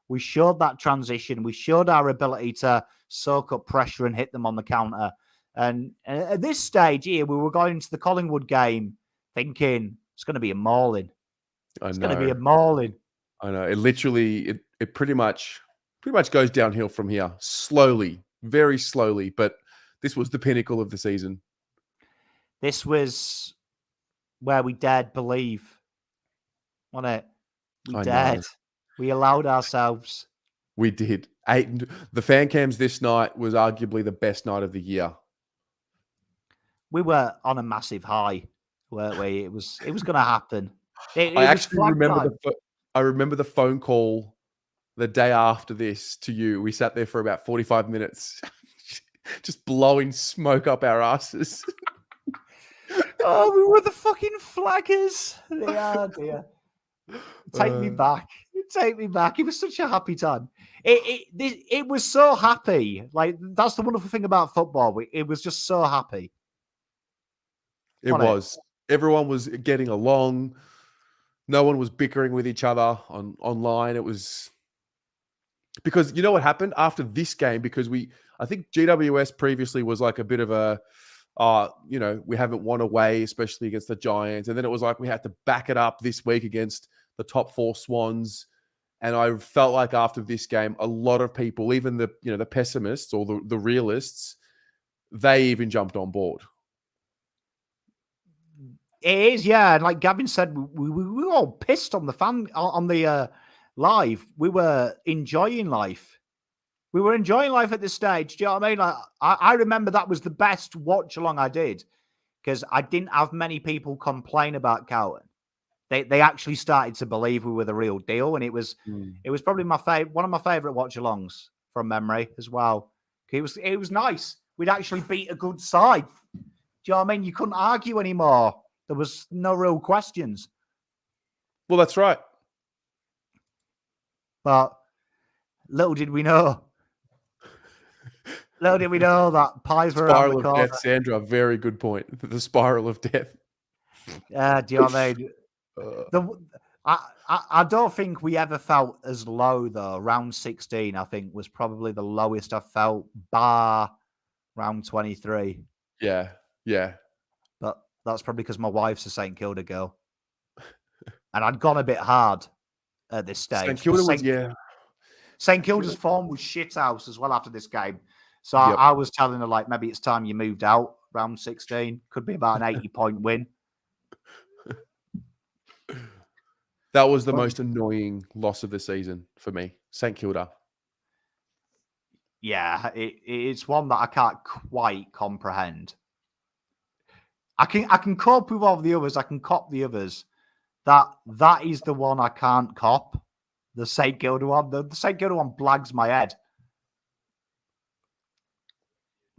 We showed that transition. We showed our ability to soak up pressure and hit them on the counter. And at this stage here, we were going into the Collingwood game thinking it's going to be a mauling. It's going to be a mauling. I know. It literally, it pretty much goes downhill from here. Slowly, very slowly. But this was the pinnacle of the season. This was where we dared believe. Wasn't it? We dared. We allowed ourselves. We did. The fan cams this night was arguably the best night of the year. We were on a massive high, weren't we? It was going to happen. I actually remember the phone call the day after this to you. We sat there for about 45 minutes, just blowing smoke up our asses. Oh, we were the fucking flaggers. Dear. Take me back. Take me back. It was such a happy time. It was so happy. Like, that's the wonderful thing about football. It was just so happy. It was. Everyone was getting along. No one was bickering with each other online. It was because you know what happened after this game? Because I think GWS previously was like a bit of a, we haven't won away, especially against the Giants. And then it was like we had to back it up this week against the top 4 Swans. And I felt like after this game, a lot of people, even the pessimists or the realists, they even jumped on board. It is, yeah. And like Gavin said, we were all pissed on the live. We were enjoying life. We were enjoying life at this stage. Do you know what I mean? Like, I remember that was the best watch along I did because I didn't have many people complain about Carlton. They actually started to believe we were the real deal, and it was probably one of my favorite watch alongs from memory as well. It was nice. We'd actually beat a good side. Do you know what I mean? You couldn't argue anymore. There was no real questions. Well, that's right. But little did we know. Little did we know that pies were around the corner. Spiral of death, Sandra. Very good point. The spiral of death. Do you know what I mean? I don't think we ever felt as low, though. Round 16, I think, was probably the lowest I felt, bar round 23. Yeah. But that's probably because my wife's a St Kilda girl. And I'd gone a bit hard at this stage. St Kilda was, yeah. St Kilda's form was shit house as well after this game. So Yep. I was telling her, like, maybe it's time you moved out round 16. Could be about an 80-point win. That was the most annoying loss of the season for me. St Kilda. Yeah, it's one that I can't quite comprehend. I can cope with all the others. I can cop the others. That is the one I can't cop. The St Kilda one. The St Kilda one blags my head.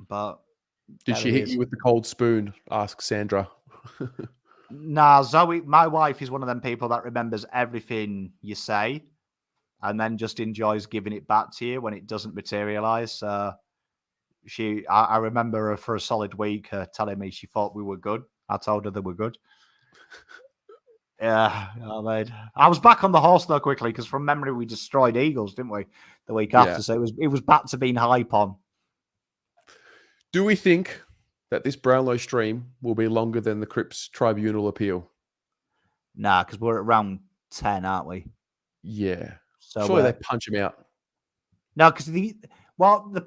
But Did she hit you with the cold spoon? Ask Sandra. Nah, Zoe, my wife is one of them people that remembers everything you say and then just enjoys giving it back to you when it doesn't materialize. I remember her for a solid week telling me she thought we were good. I told her they were good. Yeah, I was back on the horse though quickly because from memory we destroyed Eagles, didn't we? The week after, so it was back to being hype on. Do we think that this Brownlow stream will be longer than the Cripps tribunal appeal? Nah, because we're at round 10, aren't we? Yeah. So surely they punch him out. No, because the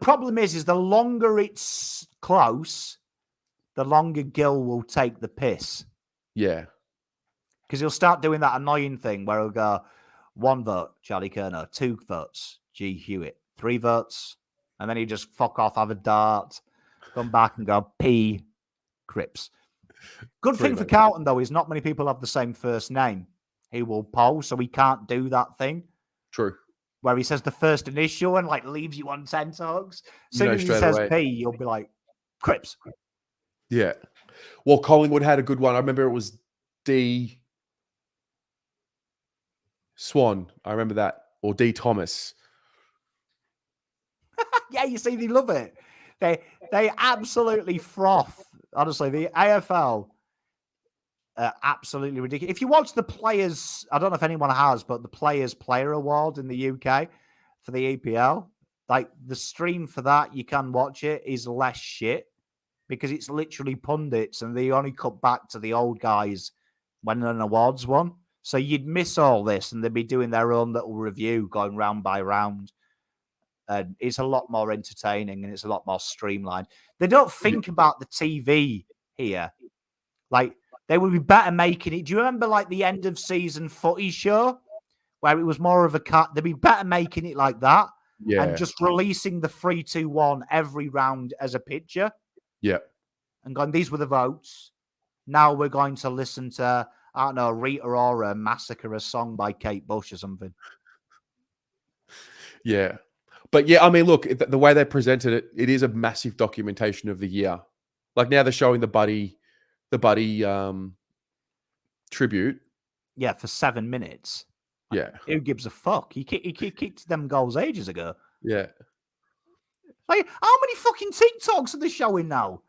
problem is the longer it's close, the longer Gill will take the piss. Yeah. Because he'll start doing that annoying thing where he'll go 1 vote, Charlie Kerner, 2 votes, G. Hewitt, 3 votes, and then he just fuck off, have a dart, come back and go P. Cripps. Good thing for Carlton, though, is not many people have the same first name. He will poll, so he can't do that thing. True. Where he says the first initial and like leaves you on tenterhooks. As soon as he says P, you'll be like, Cripps. Yeah. Well, Collingwood had a good one. I remember it was D. Swan. I remember that. Or D. Thomas. Yeah, you see, they love it. They absolutely froth. Honestly, the AFL are absolutely ridiculous. If you watch the players, I don't know if anyone has, but the Players Player Award in the UK for the EPL, like the stream for that, you can watch it, is less shit because it's literally pundits and they only cut back to the old guys when an awards won. So you'd miss all this and they'd be doing their own little review going round by round. And it's a lot more entertaining and it's a lot more streamlined. They don't think about the TV here. Like, they would be better making it. Do you remember, like, the end of season footy show where it was more of a cut? They'd be better making it like that and just releasing the 3-2-1 every round as a picture. Yeah. And going, these were the votes. Now we're going to listen to, I don't know, Rita Ora massacre a song by Kate Bush or something. Yeah. But yeah, I mean, look, the way they presented it, it is a massive documentation of the year. Like now they're showing the buddy tribute. Yeah, for 7 minutes. Yeah. Who gives a fuck? He kicked them goals ages ago. Yeah. Like, how many fucking TikToks are they showing now?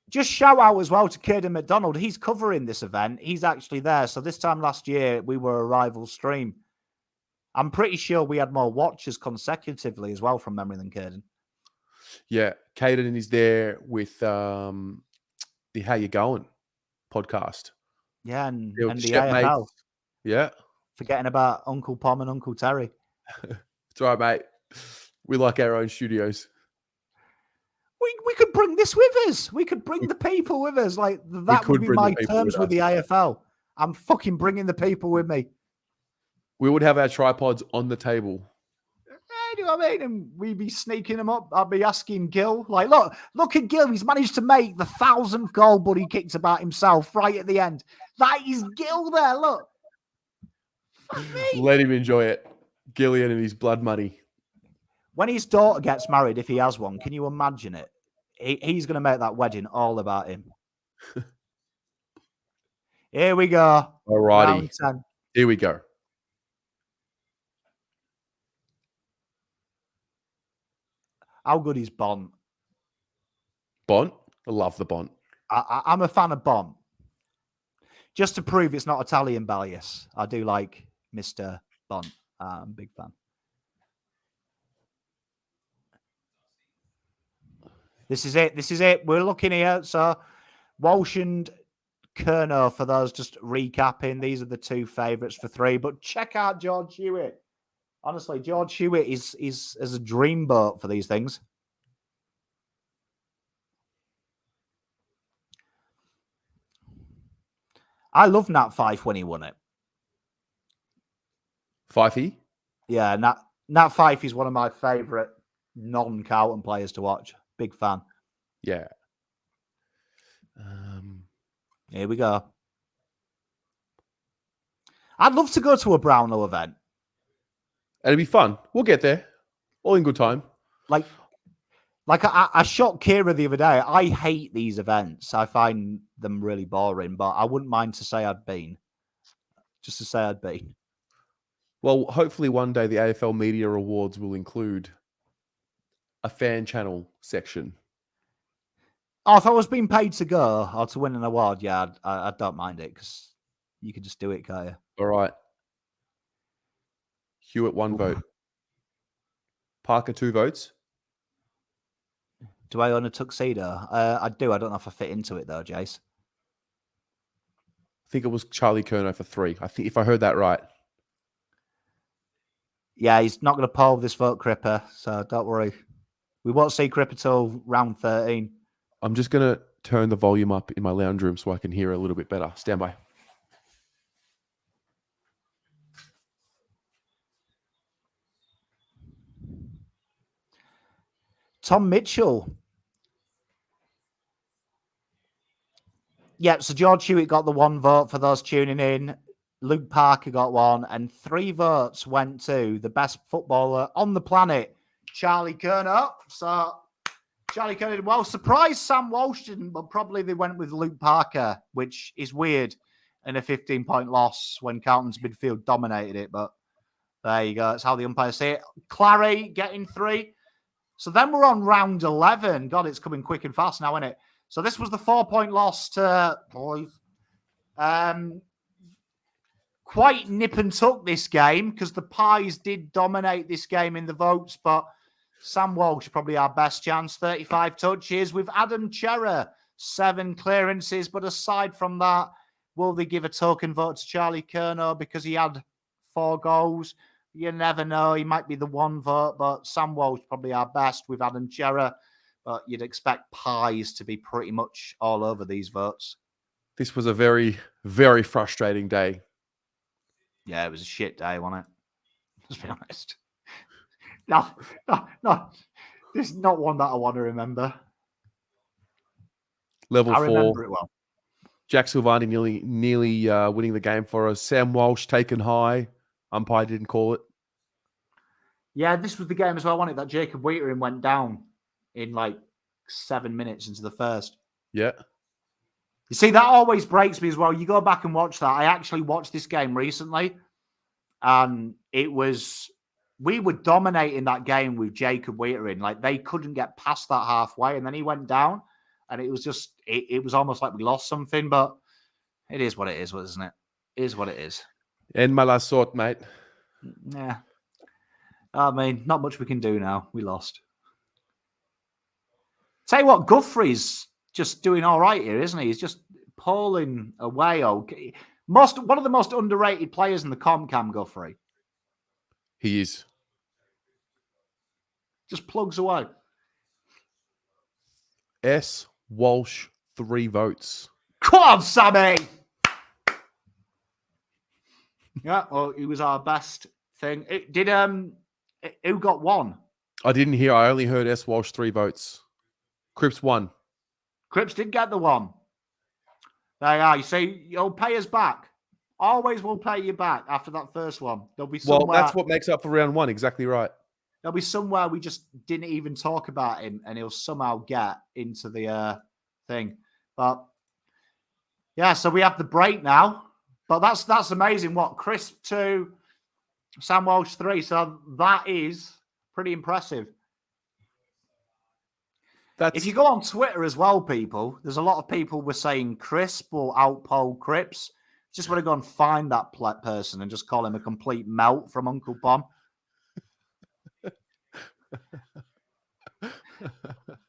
Just shout out as well to Caden McDonald. He's covering this event. He's actually there. So this time last year, we were a rival stream. I'm pretty sure we had more watchers consecutively as well from memory than Caden. Yeah. Caden is there with the How You Going podcast. Yeah, and the AFL. Mates. Yeah. Forgetting about Uncle Pom and Uncle Terry. It's all right, mate. We like our own studios. We could bring this with us. We could bring the people with us. Like, that would be my terms with the AFL. I'm fucking bringing the people with me. We would have our tripods on the table. You know what I mean? And we'd be sneaking them up. I'd be asking Gil, like, look at Gil. He's managed to make the 1,000th goal, but he kicked about himself right at the end. That is Gil there. Look. Fuck me. Let him enjoy it. Gillian and his blood money. When his daughter gets married, if he has one, can you imagine it? He's going to make that wedding all about him. Here we go. All righty. Here we go. How good is Bont? Bont? I love the Bont. I'm a fan of Bont. Just to prove it's not Italian bias, I do like Mr. Bont. I'm a big fan. This is it. We're looking here. So Walsh and Kerno, for those just recapping, these are the 2 favourites for 3. But check out George Hewitt. Honestly, George Hewitt is as a dreamboat for these things. I love Nat Fife when he won it. Fifey? Yeah, Nat Fife is one of my favourite non-Carlton players to watch. Big fan. Yeah. Here we go. I'd love to go to a Brownlow event. It'll be fun. We'll get there. All in good time. Like I shot Kira the other day. I hate these events. I find them really boring, but I wouldn't mind to say I'd been. Just to say I'd been. Well, hopefully one day the AFL Media Awards will include a fan channel section. Oh, if I was being paid to go or to win an award, yeah, I don't mind it because you can just do it, can't you? All right. Hewitt, 1 vote. Parker, 2 votes. Do I own a tuxedo? I do. I don't know if I fit into it though, Jace. I think it was Charlie Curnow for 3. I think if I heard that right. Yeah, he's not going to poll this vote, Cripper, so don't worry. We won't see Cripper till round 13. I'm just going to turn the volume up in my lounge room so I can hear a little bit better. Stand by. Tom Mitchell. Yeah, so George Hewitt got the 1 vote for those tuning in. Luke Parker got 1, and 3 votes went to the best footballer on the planet, Charlie Curnow. So Charlie Curnow did well. Surprised Sam Walsh didn't, but probably they went with Luke Parker, which is weird in a 15-point loss when Carlton's midfield dominated it. But there you go. That's how the umpires say it. Clary getting 3. So then we're on round 11. God, it's coming quick and fast now, isn't it? So this was the 4-point loss to boys. Quite nip and tuck this game because the Pies did dominate this game in the votes, but Sam Walsh probably our best chance. 35 touches with Adam Chera, 7 clearances. But aside from that, will they give a token vote to Charlie Curnow because he had 4 goals? You never know. He might be the 1 vote, but Sam Walsh probably our best with Adam Chera. But you'd expect Pies to be pretty much all over these votes. This was a very, very frustrating day. Yeah, it was a shit day, wasn't it? Let's be honest. No. This is not one that I want to remember. Level 4. I remember it well. Jack Silvani nearly winning the game for us. Sam Walsh taken high. Umpire didn't call it. Yeah, this was the game as well, wasn't it? That Jacob Wheaterin went down in like 7 minutes into the first. Yeah. You see, that always breaks me as well. You go back and watch that. I actually watched this game recently, and we were dominating that game with Jacob Wheaterin. Like, they couldn't get past that halfway, and then he went down, and it was just, it was almost like we lost something, but it is what it is, isn't it? It is what it is. And my last thought, mate. Yeah. I mean, not much we can do now. We lost. Tell you what, Guthrie's just doing all right here, isn't he? He's just pulling away. Okay. One of the most underrated players in the Cam Guthrie. He is. Just plugs away. S. Walsh, 3 votes. Come on, Sammy! Yeah, well, he was our best thing. Who got 1? I didn't hear. I only heard S. Walsh, 3 votes. Cripps 1. Cripps did get the 1. There you are. You see, you'll pay us back. Always will pay you back after that first one. There'll be somewhere. Well, that's what makes up for round 1. Exactly right. There'll be somewhere we just didn't even talk about him, and he'll somehow get into the thing. But yeah, so we have the break now. But that's amazing. What, Chris 2, Sam Walsh 3. So that is pretty impressive. If you go on Twitter as well, people, there's a lot of people were saying Crisp will outpoll Cripps. Just want to go and find that person and just call him a complete melt from Uncle Pom.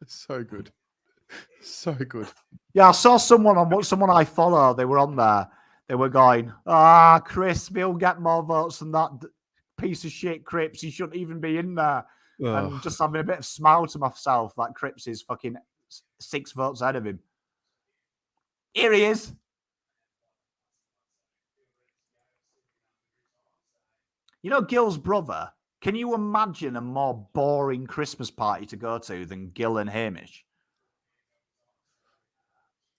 So good. So good. Yeah, I saw someone I follow. They were on there. They were going, Crisp, he'll get more votes than that piece of shit Cripps. He shouldn't even be in there. Ugh. And just having a bit of smile to myself that Cripps is fucking 6 votes ahead of him. Here he is. You know, Gil's brother, can you imagine a more boring Christmas party to go to than Gil and Hamish?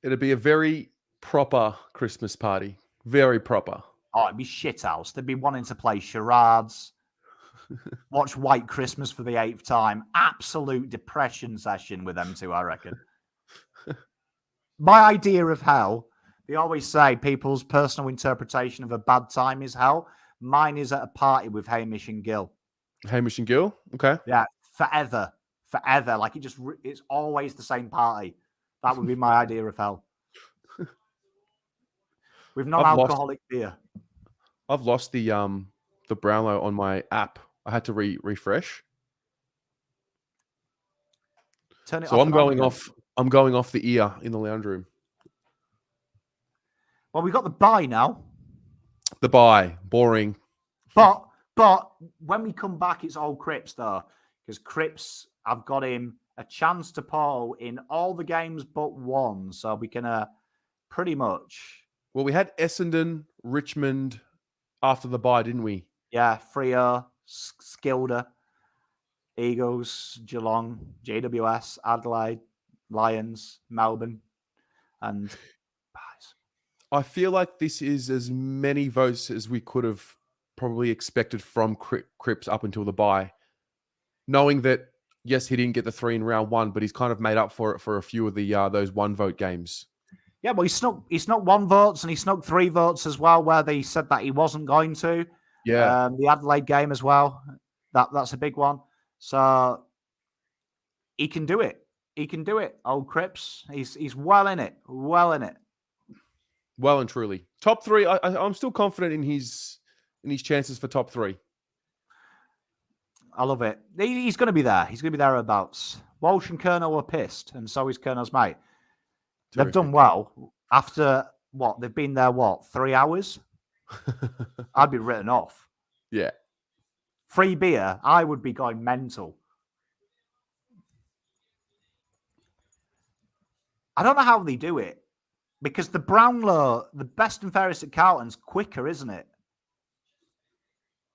It'd be a very proper Christmas party. Very proper. Oh, it'd be shit house. They'd be wanting to play charades, watch White Christmas for the 8th time. Absolute depression session with them two, I reckon. My idea of hell, they always say people's personal interpretation of a bad time is hell. Mine is at a party with Hamish and Gil. Hamish and Gil? Okay. Yeah, forever. Forever. Like it's always the same party. That would be my idea of hell. With non-alcoholic beer. I've lost the Brownlow on my app. I had to refresh. Turn it So off I'm and going on. off. I'm going off the ear in the lounge room. Well, we got the bye now. The bye, boring. But when we come back, it's all Cripps though, because Cripps, I've got him a chance to poll in all the games but one, so we can pretty much. Well, we had Essendon, Richmond after the bye, didn't we? Yeah, Freo, Skilda, Eagles, Geelong, GWS, Adelaide, Lions, Melbourne, and Pies. I feel like this is as many votes as we could have probably expected from Cripps up until the bye. Knowing that, yes, he didn't get the 3 in round 1, but he's kind of made up for it for a few of the those 1 vote games. Yeah, well, he snuck 1 votes and he snuck 3 votes as well, where they said that he wasn't going to. Yeah. The Adelaide game as well. That's a big one. So he can do it. He can do it. Old Cripps. He's well in it. Well in it. Well and truly. Top 3. I'm still confident in his chances for top 3. I love it. He's going to be there. He's going to be thereabouts. Walsh and Kerno were pissed, and so is Kerno's mate. They've done well after what? They've been there, 3 hours? I'd be written off. Yeah. Free beer, I would be going mental. I don't know how they do it, because the Brownlow, the best and fairest at Carlton's quicker, isn't it?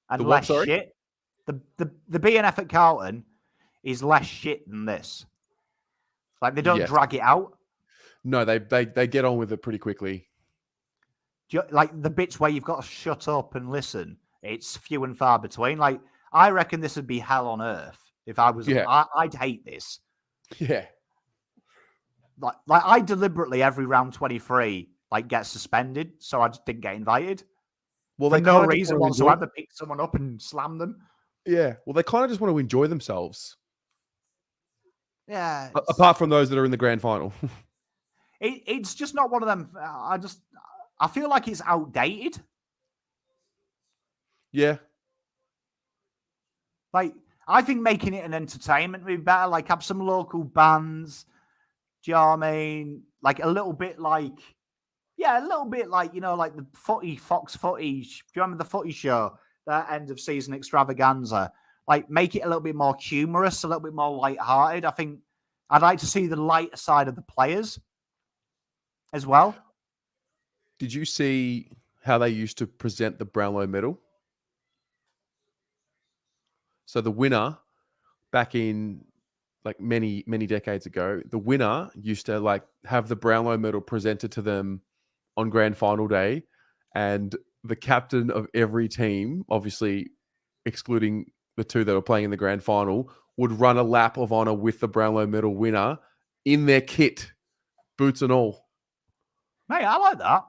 And The what, less sorry? shit. The BNF at Carlton is less shit than this. Like, they don't Yes. drag it out. No, they get on with it pretty quickly. Like, the bits where you've got to shut up and listen, it's few and far between. Like, I reckon this would be hell on earth if I was. Yeah. I'd hate this. Yeah. Like I deliberately every round 23 get suspended, so I just didn't get invited. Well, For they no kinda just reason wanna enjoy- whatsoever, pick someone up and slam them. Yeah. Well, they kind of just want to enjoy themselves. Yeah. Apart from those that are in the grand final. It's just not one of them. I feel like it's outdated. Yeah. Like, I think making it an entertainment would be better. Like, have some local bands. Do you know what I mean? Like, a little bit like, like the Fox Footy. Do you remember the Footy show? That end of season extravaganza. Like, make it a little bit more humorous, a little bit more lighthearted. I think I'd like to see the lighter side of the players as well. Did you see how they used to present the Brownlow Medal? So the winner, back in many decades ago, the winner used to have the Brownlow Medal presented to them on grand final day, and the captain of every team, obviously excluding the 2 that were playing in the grand final, would run a lap of honor with the Brownlow Medal winner in their kit, boots and all. Mate, I like that.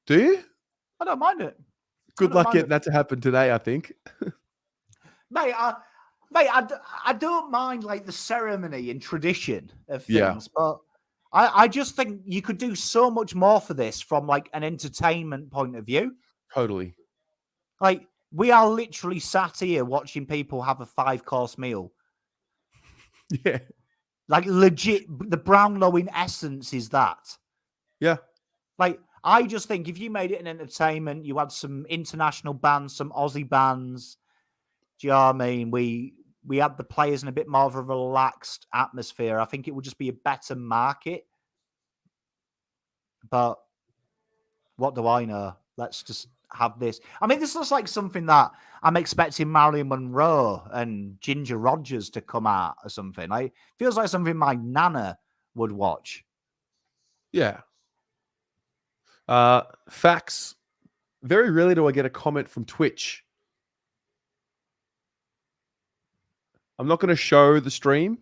Do you? I don't mind it. Good luck getting that to happen today, I think. Mate, I don't mind the ceremony and tradition of things, but I just think you could do so much more for this from an entertainment point of view. Totally. Like, we are literally sat here watching people have a 5-course meal. Yeah. Like, legit, the Brownlow in essence is that. Yeah. Like, I just think if you made it an entertainment, you had some international bands, some Aussie bands, Do you know what I mean? We had the players in a bit more of a relaxed atmosphere. I think it would just be a better market. But what do I know? Let's just have this. I mean, this looks like something that I'm expecting Marilyn Monroe and Ginger Rogers to come out or something. Like, feels like something my nana would watch. Yeah. Facts. Very rarely do I get a comment from Twitch. I'm not going to show the stream.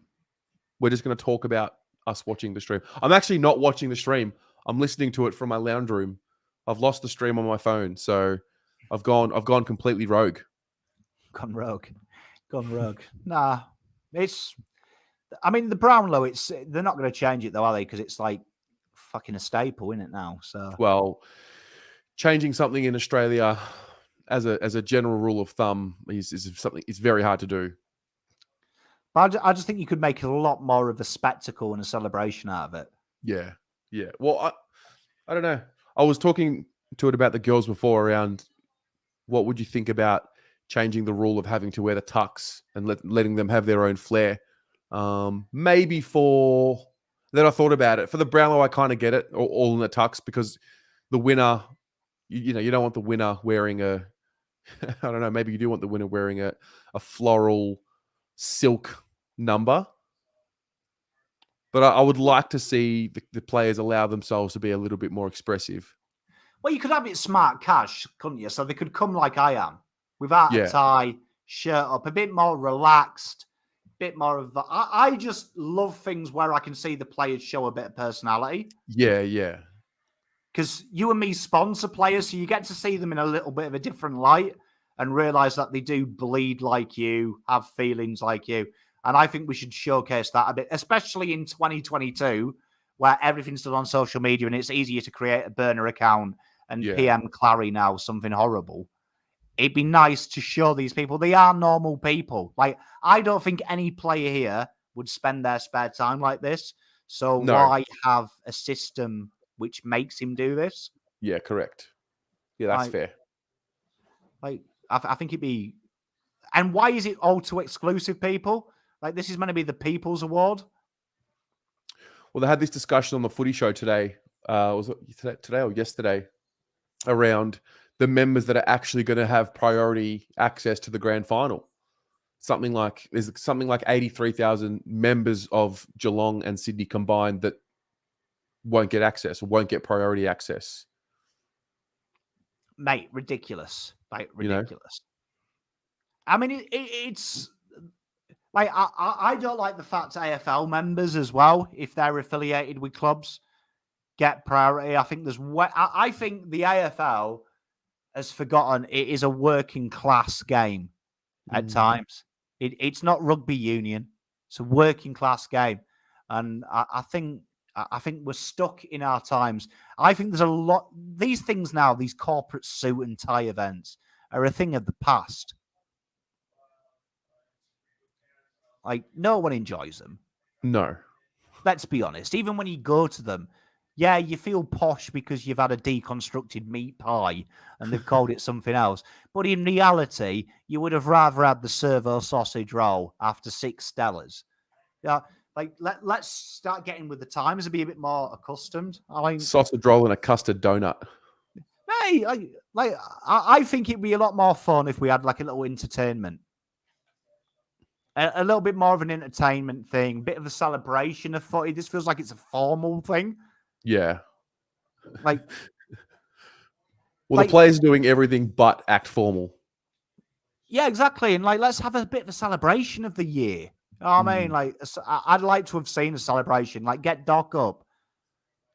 We're just going to talk about us watching the stream. I'm actually not watching the stream. I'm listening to it from my lounge room. I've lost the stream on my phone, so I've gone completely rogue. Gone rogue. Nah, I mean, the Brownlow. They're not going to change it though, are they? Because it's like fucking a staple, isn't it now? So well, changing something in Australia as a general rule of thumb is something. It's very hard to do. But I just think you could make a lot more of a spectacle and a celebration out of it. Yeah. Well, I don't know. I was talking to it about the girls before around what would you think about changing the rule of having to wear the tux and letting them have their own flair. Maybe for then I thought about it. For the Brownlow, I kind of get it, all in the tux, because the winner, you don't want the winner wearing I don't know, maybe you do want the winner wearing a floral silk number. But I would like to see the players allow themselves to be a little bit more expressive. Well, you could have it smart cash, couldn't you? So they could come like I am, without a tie, shirt up, a bit more relaxed, bit more of... I just love things where I can see the players show a bit of personality. Yeah. Because you and me sponsor players, so you get to see them in a little bit of a different light and realise that they do bleed like you, have feelings like you. And I think we should showcase that a bit, especially in 2022, where everything's done on social media and it's easier to create a burner account and PM Clary now something horrible. It'd be nice to show these people they are normal people. Like, I don't think any player here would spend their spare time like this. So why have a system which makes him do this? Yeah, correct. Yeah, that's fair. Like, I think it'd be... And why is it all to exclusive people? Like, this is meant to be the People's Award. Well, they had this discussion on the Footy Show today. Was it today or yesterday? Around the members that are actually going to have priority access to the grand final. There's something like 83,000 members of Geelong and Sydney combined that won't get access or won't get priority access. Mate, ridiculous. Like, ridiculous. I mean, it's... Like, I don't like the fact AFL members as well, if they're affiliated with clubs, get priority. I think I think the AFL has forgotten it is a working class game at times. It's not rugby union. It's a working class game. And I think we're stuck in our times. I think there's a lot... These things now, these corporate suit and tie events, are a thing of the past. Like, no one enjoys them. No. Let's be honest. Even when you go to them, yeah, you feel posh because you've had a deconstructed meat pie and they've called it something else. But in reality, you would have rather had the servo sausage roll after 6 Stellas. Yeah, like, let's start getting with the times and be a bit more accustomed. Sausage roll and a custard donut. Hey, I think it'd be a lot more fun if we had like a little entertainment. A little bit more of an entertainment thing, bit of a celebration of footy. This feels like it's a formal thing. Yeah. Like, the players are doing everything but act formal. Yeah, exactly. And like, let's have a bit of a celebration of the year. You know what I mean? Like, I'd like to have seen a celebration. Like, get Doc up.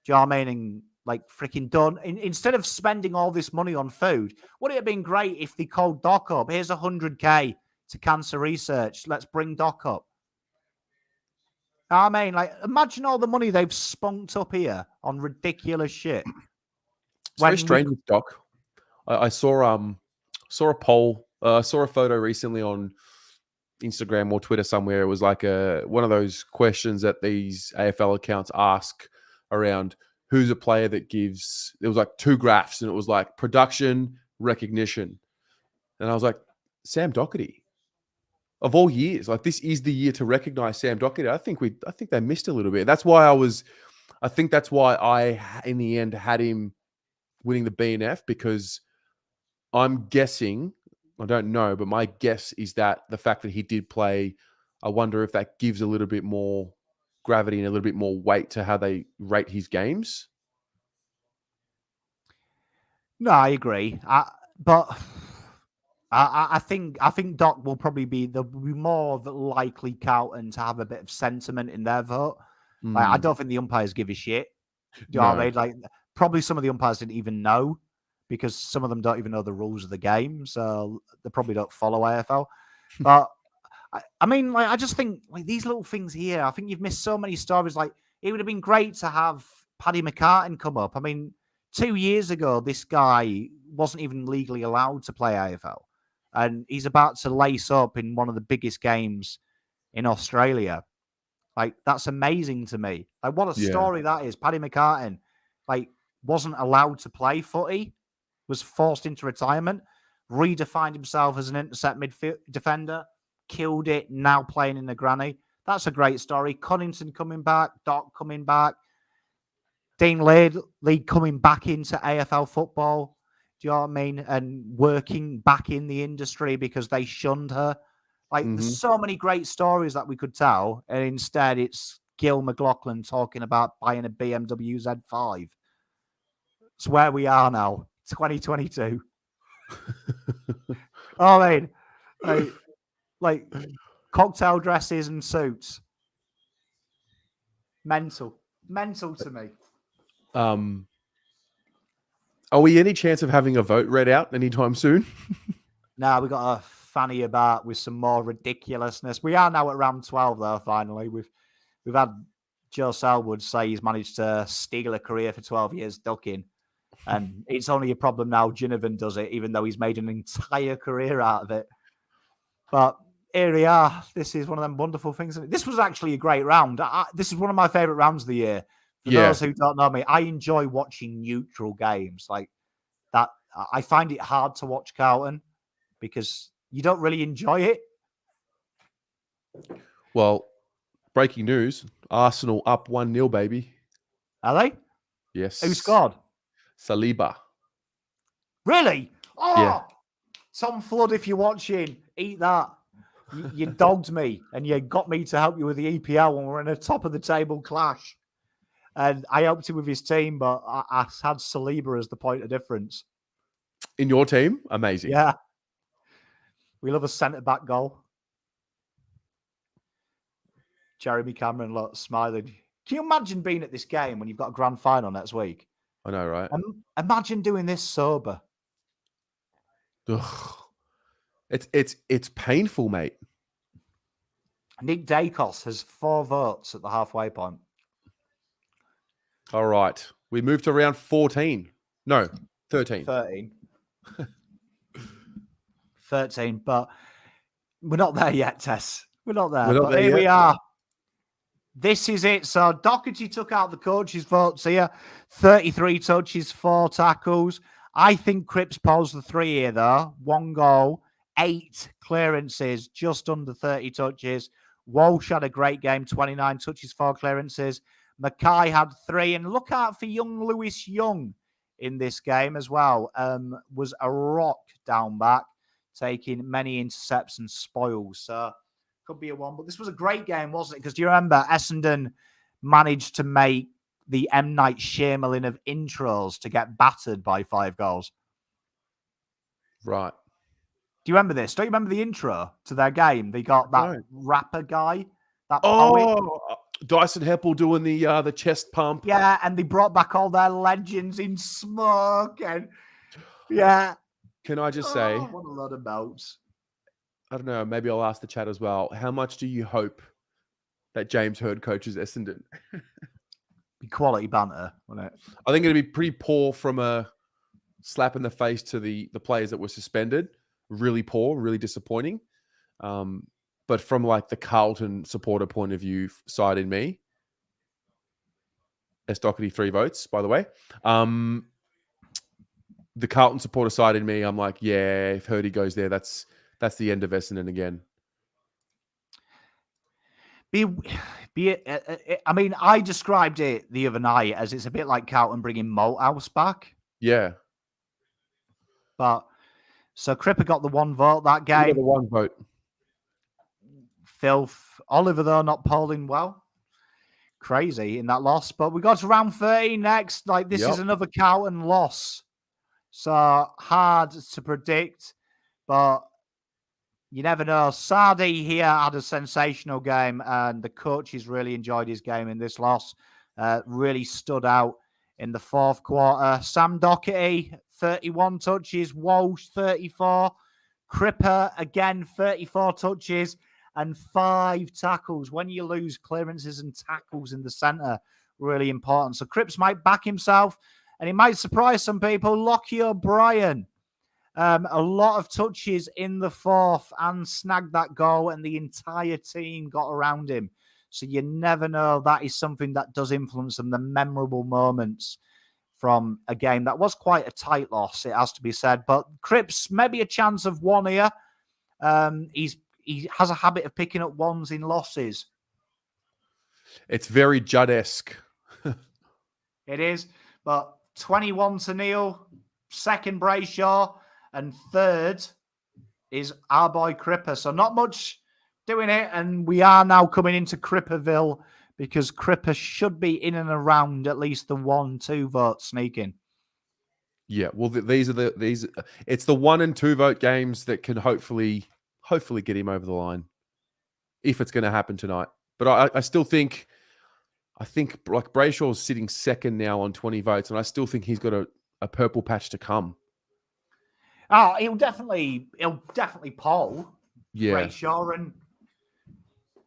Do you know what I mean? And like, freaking done. Instead of spending all this money on food, would it have been great if they called Doc up? Here's 100K to cancer research. Let's bring Doc up. I mean, like, imagine all the money they've spunked up here on ridiculous shit. It's very strange with Doc. I saw a poll. I saw a photo recently on Instagram or Twitter somewhere. It was like one of those questions that these AFL accounts ask around who's a player that gives. There was like 2 graphs, and it was like production, recognition, and I was like, Sam Doherty. of all years. Like, this is the year to recognize Sam Doherty. I think they missed a little bit. That's why I in the end had him winning the BNF, because I'm guessing, I don't know, but my guess is that the fact that he did play, I wonder if that gives a little bit more gravity and a little bit more weight to how they rate his games. No, I agree. But I think Doc will probably be more likely Carlton to have a bit of sentiment in their vote. Like, I don't think the umpires give a shit. Do you know what I mean? Like, probably some of the umpires didn't even know, because some of them don't even know the rules of the game, so they probably don't follow AFL. But I mean, like, I just think, like, these little things here, I think you've missed so many stories. Like, it would have been great to have Paddy McCartan come up. I mean, 2 years ago, this guy wasn't even legally allowed to play AFL, and he's about to lace up in one of the biggest games in Australia. Like, that's amazing to me. Like, what a story that is. Paddy McCartan, like, wasn't allowed to play footy, was forced into retirement, redefined himself as an intercept midfield defender, killed it, now playing in the granny. That's a great story. Cunnington coming back, Doc coming back, Dean Laidley coming back into AFL football. Do you know what I mean? And working back in the industry because they shunned her. Like, there's so many great stories that we could tell, and instead it's Gil McLaughlin talking about buying a BMW Z5. It's where we are now, 2022. I mean, like cocktail dresses and suits. Mental to me. Are we any chance of having a vote read out anytime soon? Nah, we got a fanny about with some more ridiculousness. We are now at round 12, though. Finally, we've had Joe Selwood say he's managed to steal a career for 12 years ducking, and it's only a problem now Ginnivan does it, even though he's made an entire career out of it. But here we are. This is one of them wonderful things. This was actually a great round. This is one of my favourite rounds of the year. For those who don't know me, I enjoy watching neutral games like that. I find it hard to watch Carlton because you don't really enjoy it. Well, breaking news: Arsenal up 1-0, baby. Are they? Yes. Who scored? Saliba. Really? Oh, yeah. Tom Flood, if you're watching, eat that. You dogged me and you got me to help you with the EPL when we're in a top of the table clash. And I helped him with his team, but I had Saliba as the point of difference. In your team? Amazing. Yeah. We love a centre-back goal. Jeremy Cameron, look, smiling. Can you imagine being at this game when you've got a grand final next week? I know, right? Imagine doing this sober. Ugh. It's painful, mate. Nick Dacos has 4 votes at the halfway point. All right. We move to round 14. No, 13. 13, but we're not there yet, Tess. We're not there. We're not there here yet. We are. This is it. So Doherty took out the coach's votes here. 33 touches, 4 tackles. I think Cripps posed the 3 here, though. 1 goal, 8 clearances, just under 30 touches. Walsh had a great game, 29 touches, 4 clearances. Mackay had 3. And look out for young Lewis Young in this game as well. Was a rock down back, taking many intercepts and spoils. So could be a 1. But this was a great game, wasn't it? Because do you remember Essendon managed to make the M. Night Shyamalan of intros to get battered by 5 goals? Right. Do you remember this? Don't you remember the intro to their game? They got that rapper guy, that poet. poet. Dyson Heppel doing the chest pump. Yeah, and they brought back all their legends in smoke. And yeah. Can I just say, what a lot of notes. I don't know, maybe I'll ask the chat as well. How much do you hope that James Hird coaches Essendon? Be quality banter, wouldn't it? I think it'd be pretty poor from a slap in the face to the players that were suspended. Really poor, really disappointing. But from like the Carlton supporter point of view side in me, S. Doherty 3 votes, by the way. The Carlton supporter side in me, I'm like, yeah, if Hirdy goes there, that's the end of Essendon again. I mean, I described it the other night as it's a bit like Carlton bringing Malthouse back. Yeah. But so Cripper got the 1 vote that He got game. the 1 vote. Filth. Oliver, though, not polling well. Crazy in that loss. But we got to round 13 next. Like, this is another Carlton loss. So hard to predict. But you never know. Sardi here had a sensational game, and the coaches really enjoyed his game in this loss. Really stood out in the 4th quarter. Sam Doherty, 31 touches. Walsh, 34. Cripper, again, 34 touches and 5 tackles. When you lose clearances and tackles in the centre, really important. So Cripps might back himself, and he might surprise some people. Lockie O'Brien, a lot of touches in the 4th and snagged that goal, and the entire team got around him. So you never know. That is something that does influence them, the memorable moments from a game that was quite a tight loss, it has to be said. But Cripps, maybe a chance of 1 here. He has a habit of picking up 1s in losses. It's very Judd-esque. It is. But 21-0, 2nd Brayshaw, and 3rd is our boy Cripper. So not much doing it. And we are now coming into Cripperville because Cripper should be in and around at least the 1-2 vote sneaking. Yeah, well, these it's the 1 and 2 vote games that can hopefully get him over the line, if it's going to happen tonight. But I still think, like Brayshaw's sitting 2nd now on 20 votes, and I still think he's got a purple patch to come. Oh, he'll definitely poll Brayshaw, and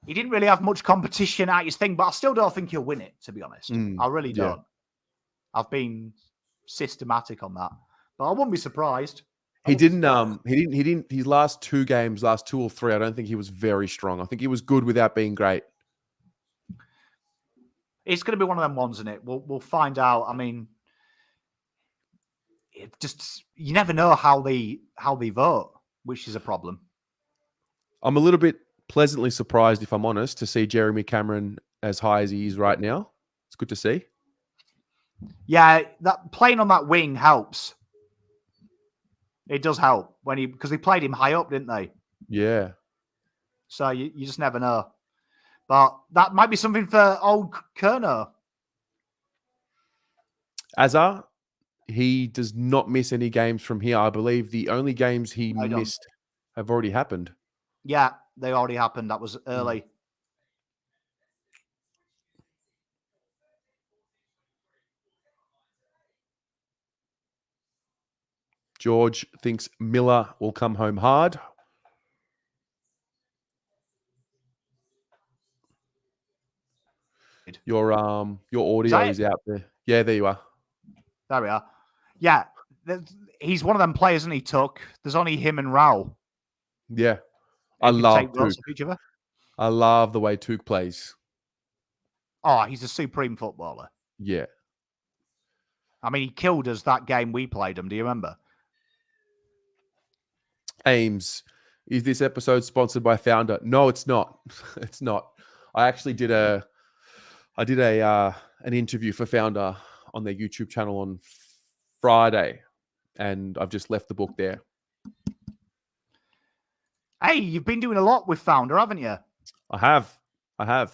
he didn't really have much competition at his thing, but I still don't think he'll win it, to be honest. I really don't. I've been systematic on that, but I wouldn't be surprised. He didn't. His last 2 games, last 2 or 3, I don't think he was very strong. I think he was good without being great. It's going to be one of them ones, isn't it? We'll find out. I mean, you never know how they vote, which is a problem. I'm a little bit pleasantly surprised, if I'm honest, to see Jeremy Cameron as high as he is right now. It's good to see. Yeah, that playing on that wing helps. It does help because they played him high up, didn't they? Yeah. So you just never know. But that might be something for old Kerner. Azar, he does not miss any games from here. I believe the only games he missed have already happened. Yeah, they already happened. That was early. George thinks Miller will come home hard. Your audio is out there. Yeah, there you are. There we are. Yeah, he's one of them players, and he took. There's only him and Raul. Yeah, I love Took. I love the way Took plays. Oh, he's a supreme footballer. Yeah. I mean, he killed us that game we played him. Do you remember? Ames, is this episode sponsored by Founder? No, it's not. It's not. I actually did an interview for Founder on their YouTube channel on Friday, and I've just left the book there. Hey, you've been doing a lot with Founder, haven't you? I have. A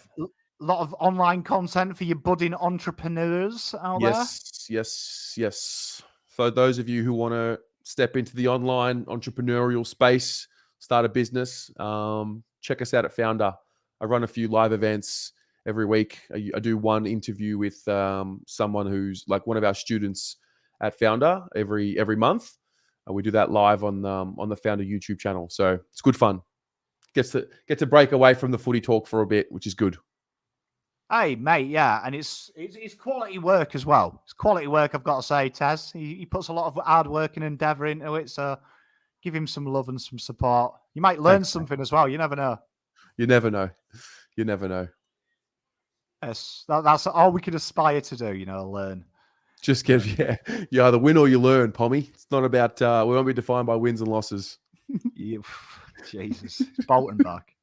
lot of online content for your budding entrepreneurs out there. Yes. For those of you who want to step into the online entrepreneurial space, start a business, check us out at Founder. I run a few live events every week. I do one interview with someone who's like one of our students at Founder every month. We do that live on the Founder YouTube channel. So it's good fun. Get to break away from the footy talk for a bit, which is good. Hey, mate, yeah, and it's quality work as well. It's quality work, I've got to say, Tez. He puts a lot of hard work and endeavour into it, so give him some love and some support. You might learn something as well. You never know. You never know. Yes, that's all we can aspire to do, learn. Just you either win or you learn, Pommy. It's not about, we won't be defined by wins and losses. Jesus, it's Bolton back.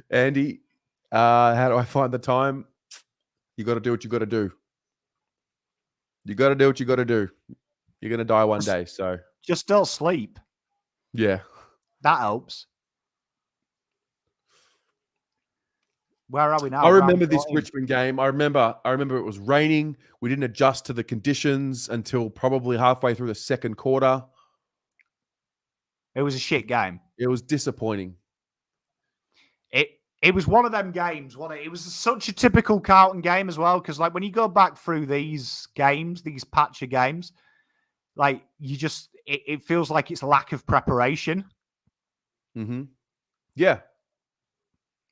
Andy, how do I find the time? You got to do what you got to do. You got to do what you got to do. You're going to die one day. So Just don't sleep. yeah. That helps. Where are we now? I remember Round this 14. Richmond game. I remember it was raining. We didn't adjust to the conditions until probably halfway through the second quarter. It was a shit game. It was disappointing. It was one of them games, wasn't it? It was such a typical Carlton game as well, because like when you go back through these games, these patch of games, like you just it feels like it's lack of preparation. Mm-hmm. Yeah.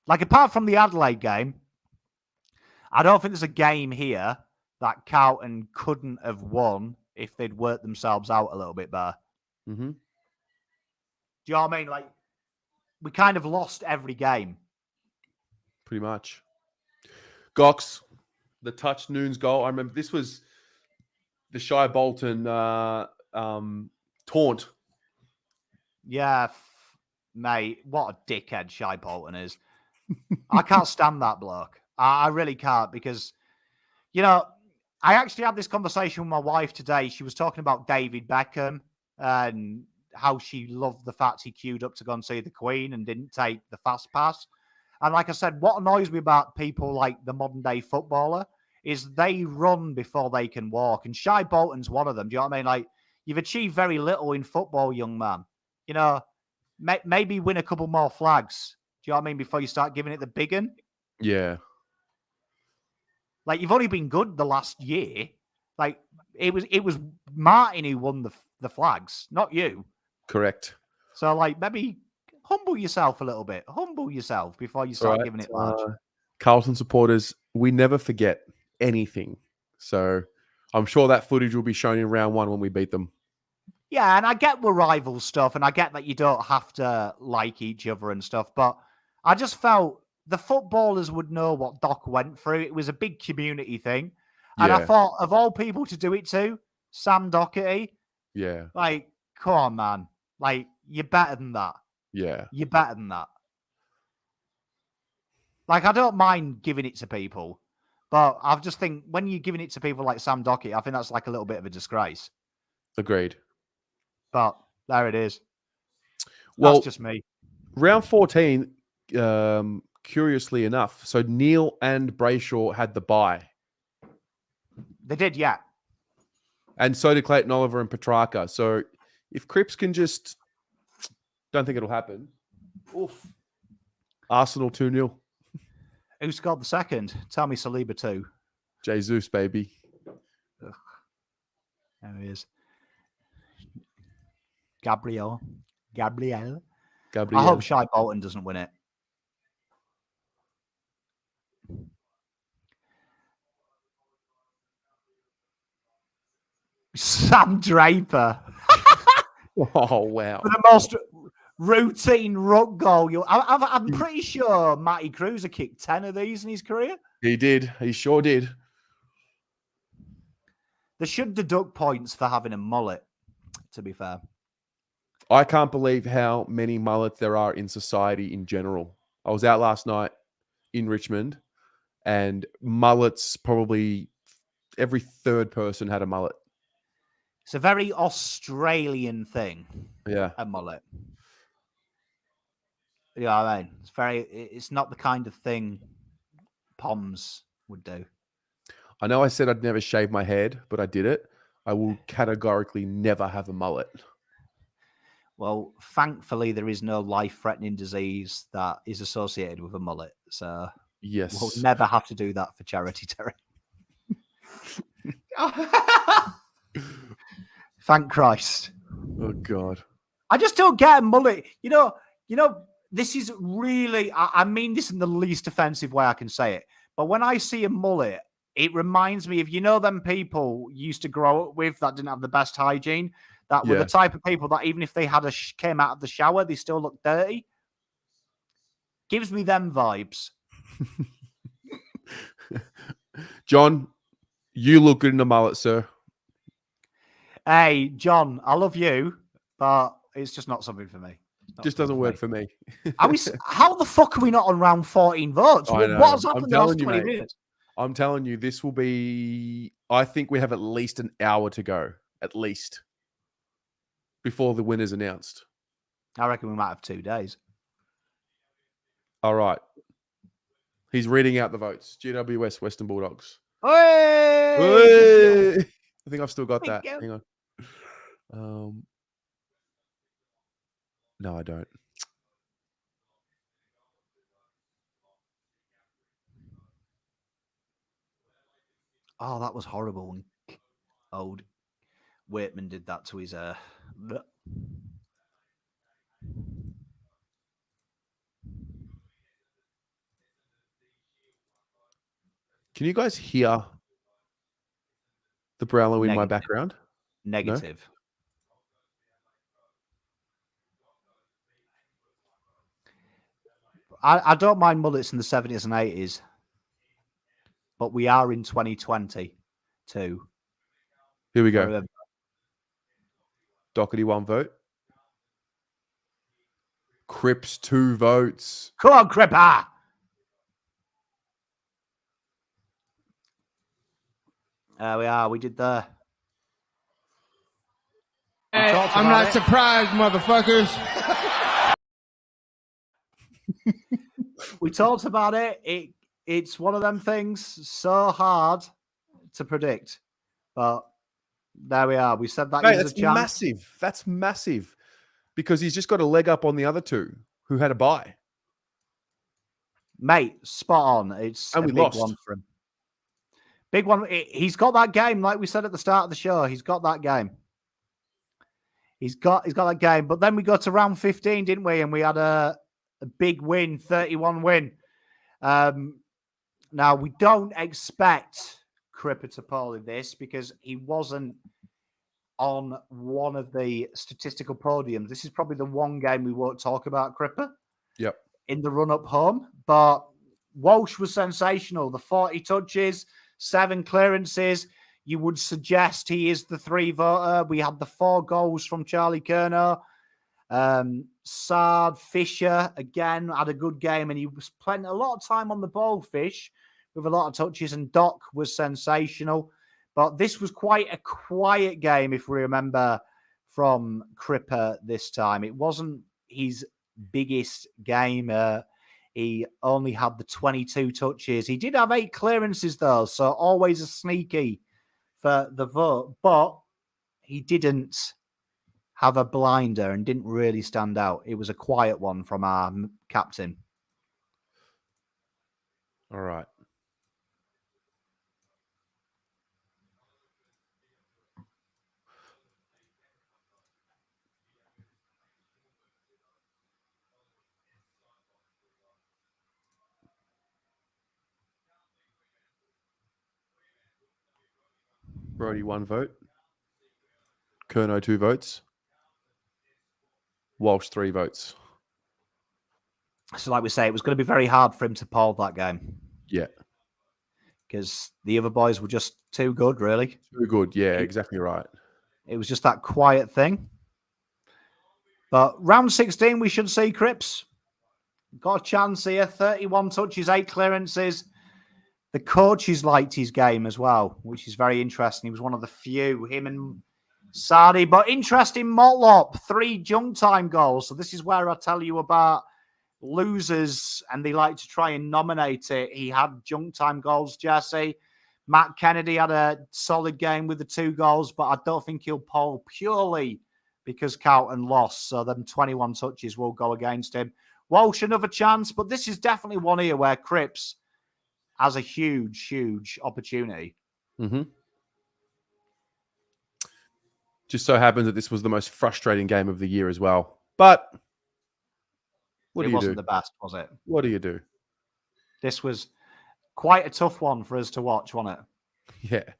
Like apart from the Adelaide game, I don't think there's a game here that Carlton couldn't have won if they'd worked themselves out a little bit better. Mm-hmm. Do you know what I mean? Like we kind of lost every game. Pretty much. Gox, the touch Noons goal. I remember this was the Shy Bolton taunt. Yeah, mate, what a dickhead Shy Bolton is. I can't stand that bloke. I really can't because, you know, I actually had this conversation with my wife today. She was talking about David Beckham and how she loved the fact he queued up to go and see the Queen and didn't take the fast pass. And like I said, what annoys me about people like the modern day footballer is they run before they can walk. And Shy Bolton's one of them. Do you know what I mean? Like, you've achieved very little in football, young man. You know, maybe win a couple more flags. Do you know what I mean? Before you start giving it the big one. Yeah. Like, you've only been good the last year. Like, it was Martin who won the flags, not you. Correct. So, like, maybe humble yourself a little bit. Humble yourself before you start giving it large. Carlton supporters, we never forget anything. So I'm sure that footage will be shown in round one when we beat them. Yeah, and I get we're rival stuff, and I get that you don't have to like each other and stuff, but I just felt the footballers would know what Doc went through. It was a big community thing. And I thought, of all people to do it to, Sam Doherty, Yeah. like, come on, man. Like, you're better than that. Yeah. You're better than that. Like, I don't mind giving it to people, but I just think when you're giving it to people like Sam Doherty, I think that's like a little bit of a disgrace. Agreed. But there it is. Well, That's just me. Round 14, curiously enough, so Neil and Brayshaw had the bye. They did, yeah. And so did Clayton Oliver and Petrarca. So if Cripps can just... Don't think it'll happen. Oof. Arsenal 2-0. Who scored the second? Tell me Saliba 2. Jesus, baby. Ugh. There he is. Gabriel. I hope Shy Bolton doesn't win it. Sam Draper. Oh, wow. For the most routine ruck goal. I'm pretty sure Matty Cruiser kicked 10 of these in his career. He did. He sure did. They should deduct points for having a mullet, to be fair. I can't believe how many mullets there are in society in general. I was out last night in Richmond, and mullets, probably every third person had a mullet. It's a very Australian thing. Yeah. A mullet. You know what I mean? It's not the kind of thing Poms would do. I know I said I'd never shave my head, but I did it. I will categorically never have a mullet. Well, thankfully, there is no life-threatening disease that is associated with a mullet. So yes, we'll never have to do that for charity, Terry. Thank Christ. Oh, God. I just don't get a mullet. You know, this is really, I mean this in the least offensive way I can say it. But when I see a mullet, it reminds me of, them people used to grow up with that didn't have the best hygiene. That were the type of people that even if they had came out of the shower, they still look dirty. Gives me them vibes. John, you look good in a mullet, sir. Hey, John, I love you, but it's just not something for me. Just doesn't work for me. How the fuck are we not on round 14 votes? I know. What's happened in the last 20 mate. minutes? I'm telling you, this will be. I think we have at least an hour to go, at least, before the winner's announced. I reckon we might have 2 days. All right. He's reading out the votes. GWS Western Bulldogs. Hey! Hey! I think I've still got that. Go. Hang on. No, I don't. Oh, that was horrible when old Waitman did that to his Can you guys hear the Brownlow in my Negative. background? negative. I don't mind mullets in the 70s and 80s, but we are in 2022. Here we go. Doherty 1 vote. Cripps 2 votes. Come on, Cripper! There we are. We did the. I'm not surprised, motherfuckers. We talked about it. It's one of them things so hard to predict, but there we are. We said that. Mate, that's massive. That's massive because he's just got a leg up on the other two who had a bye. Mate, spot on. It's and a we big lost. one for him. Big one. He's got that game, like we said at the start of the show. He's got that game. He's got that game. But then we got to round 15, didn't we? And we had a big win, 31 win. Now, we don't expect Cripper to pull in this because he wasn't on one of the statistical podiums. This is probably the one game we won't talk about Cripper. Yep. In the run-up home. But Walsh was sensational. The 40 touches, 7 clearances. You would suggest he is the 3 voter. We had the 4 goals from Charlie Curnow. Sard, Fisher, again, had a good game, and he was playing a lot of time on the ball, Fish, with a lot of touches, and Doc was sensational. But this was quite a quiet game, if we remember, from Cripper this time. It wasn't his biggest game. He only had the 22 touches. He did have 8 clearances, though, so always a sneaky for the vote. But he didn't have a blinder and didn't really stand out. It was a quiet one from our captain. All right. Brody 1 vote. Curnow 2 votes. Walsh 3 votes. So like we say, it was going to be very hard for him to pull that game. Yeah. Because the other boys were just too good, really. Too good. Yeah, exactly right. It was just that quiet thing. But round 16, we should see Cripps. Got a chance here. 31 touches, 8 clearances. The coaches liked his game as well, which is very interesting. He was one of the few, him and Sardi. But interesting, Motlop, 3 junk time goals. So this is where I tell you about losers, and they like to try and nominate it. He had junk time goals, Jesse. Matt Kennedy had a solid game with the 2 goals, but I don't think he'll poll purely because Carlton lost. So them 21 touches will go against him. Walsh, another chance, but this is definitely one here where Cripps has a huge, huge opportunity. Mm-hmm. Just so happens that this was the most frustrating game of the year as well. But what do you do? It wasn't the best, was it? What do you do? This was quite a tough one for us to watch, wasn't it? Yeah.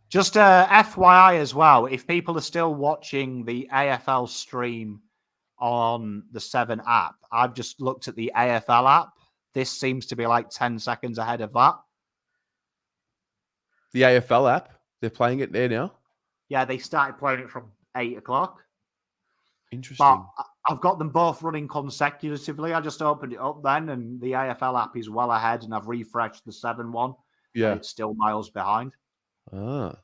Just FYI as well, if people are still watching the AFL stream on the 7 app, I've just looked at the AFL app. this seems to be like 10 seconds ahead of that. The AFL app, they're playing it there now. Yeah, they started playing it from 8 o'clock. Interesting. But I've got them both running consecutively. I just opened it up then, and the AFL app is well ahead, and I've refreshed the 7 one. Yeah. And it's still miles behind. Ah.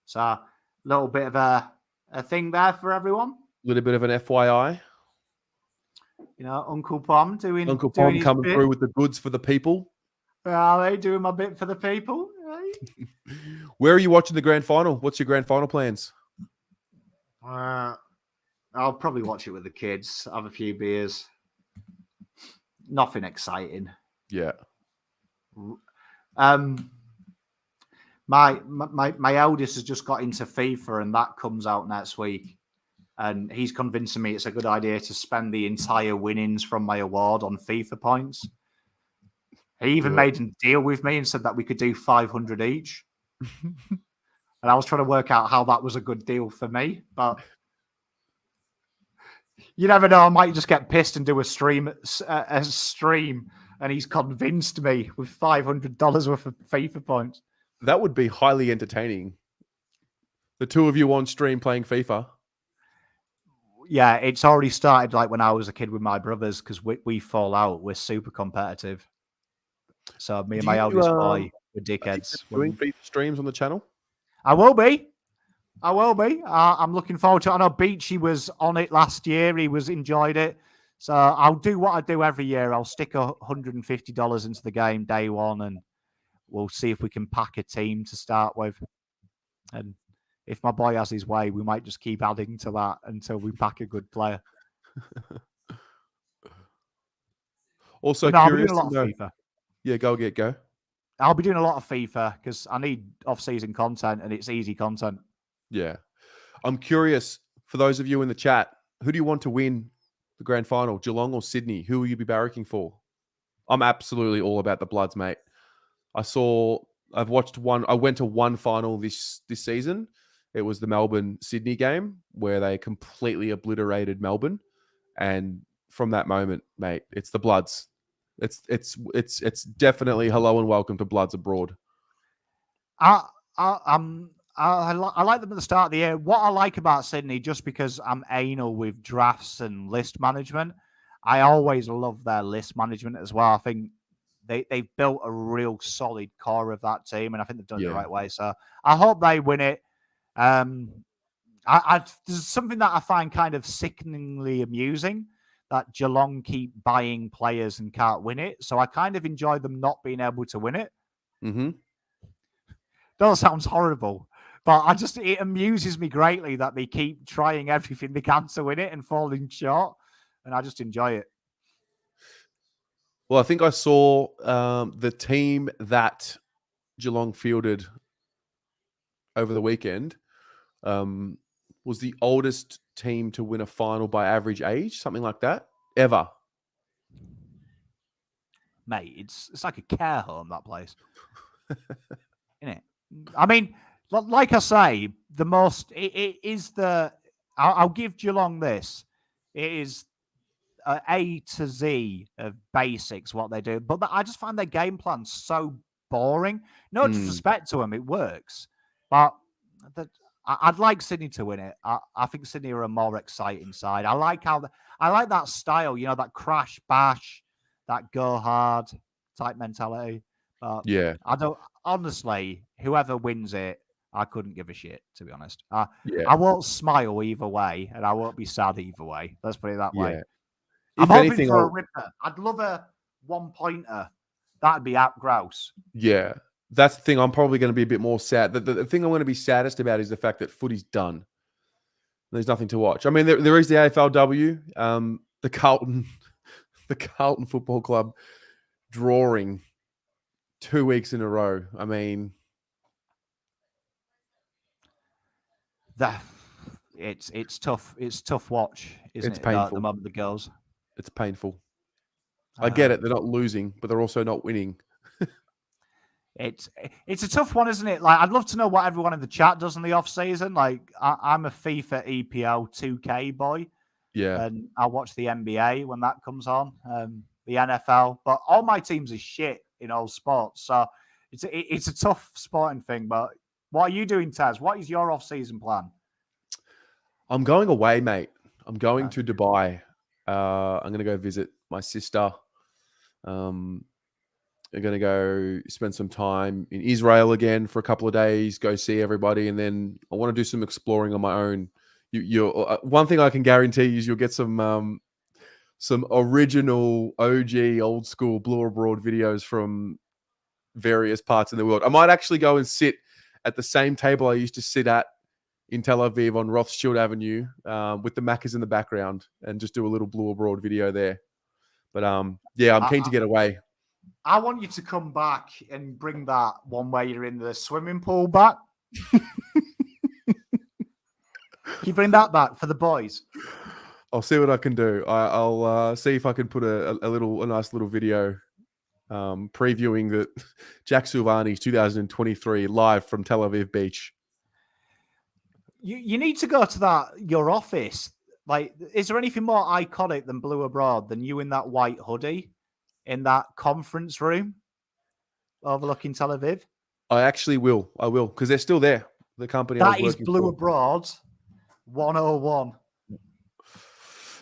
So a little bit of a thing there for everyone. A little bit of an FYI. You know, Uncle Pom doing Uncle doing Pom his coming bit. through with the goods for the people. Are they doing my bit for the people? Right? Where are you watching the grand final? What's your grand final plans? I'll probably watch it with the kids, have a few beers. Nothing exciting. Yeah. My eldest has just got into FIFA, and that comes out next week. And he's convincing me it's a good idea to spend the entire winnings from my award on FIFA points. He even made a deal with me and said that we could do 500 each. And I was trying to work out how that was a good deal for me, but you never know. I might just get pissed and do a stream, and he's convinced me with $500 worth of FIFA points. That would be highly entertaining. The two of you on stream playing FIFA. Yeah, it's already started like when I was a kid with my brothers, because we fall out. We're super competitive. So me and my eldest boy were dickheads. Doing FIFA streams on the channel? I will be. I'm looking forward to it. I know Beachy was on it last year. He enjoyed it. So I'll do what I do every year. I'll stick $150 into the game day one, and we'll see if we can pack a team to start with. And if my boy has his way, we might just keep adding to that until we pack a good player. Also, I'll be curious doing a lot to know. of FIFA. Yeah, go. I'll be doing a lot of FIFA because I need off-season content, and it's easy content. Yeah. I'm curious, for those of you in the chat, who do you want to win the grand final, Geelong or Sydney? Who will you be barracking for? I'm absolutely all about the Bloods, mate. I went to one final this season. It was the Melbourne-Sydney game where they completely obliterated Melbourne. And from that moment, mate, it's the Bloods. It's definitely hello and welcome to Bloods abroad. I like them at the start of the year. What I like about Sydney, just because I'm anal with drafts and list management, I always love their list management as well. I think they've built a real solid core of that team, and I think they've done it the right way. So I hope they win it. There's something that I find kind of sickeningly amusing, that Geelong keep buying players and can't win it. So I kind of enjoy them not being able to win it. Mm-hmm. That sounds horrible, but it amuses me greatly that they keep trying everything they can to win it and falling short, and I just enjoy it. Well, I think I saw the team that Geelong fielded over the weekend was the oldest team to win a final by average age, something like that, ever. Mate, it's like a care home, that place. Isn't it? I mean, like I say, I'll give Geelong this. It is A to Z of basics, what they do. But I just find their game plan so boring. No disrespect to them, it works. But I'd like Sydney to win it. I think Sydney are a more exciting side. I like that style, that crash, bash, that go hard type mentality. But I don't, honestly, whoever wins it, I couldn't give a shit, to be honest. I won't smile either way, and I won't be sad either way. Let's put it that way. I'm hoping for a ripper. I'd love a 1-pointer. That'd be out grouse. Yeah. That's the thing. I'm probably going to be a bit more sad. The thing I'm going to be saddest about is the fact that footy's done. There's nothing to watch. I mean, there is the AFLW, the Carlton Football Club drawing 2 weeks in a row. I mean, it's tough. It's tough watch, isn't it? Painful. At the moment, the girls. It's painful. I get it. They're not losing, but they're also not winning. It's a tough one, isn't it? Like, I'd love to know what everyone in the chat does in the off season. Like, I'm a FIFA EPL 2K boy. Yeah. And I watch the NBA when that comes on. the NFL, but all my teams are shit in all sports. So it's a tough sporting thing. But what are you doing, Taz? What is your off-season plan? I'm going away, mate. I'm going to Dubai. I'm going to go visit my sister. I'm going to go spend some time in Israel again for a couple of days, go see everybody, and then I want to do some exploring on my own. One thing I can guarantee is you'll get some original OG old school Blue Abroad videos from various parts of the world. I might actually go and sit at the same table I used to sit at in Tel Aviv on Rothschild Avenue with the Maccas in the background and just do a little Blue Abroad video there. But yeah, I'm keen to get away. I want you to come back and bring that one where you're in the swimming pool back. Can you bring that back for the boys? I'll see what I can do. I'll see if I can put a nice little video previewing the Jack Silvani's 2023 live from Tel Aviv Beach. You need to go to your office. Like, is there anything more iconic than Blue Abroad than you in that white hoodie in that conference room overlooking Tel Aviv? I actually will. I will, because they're still there. The company that is Blue Abroad 101.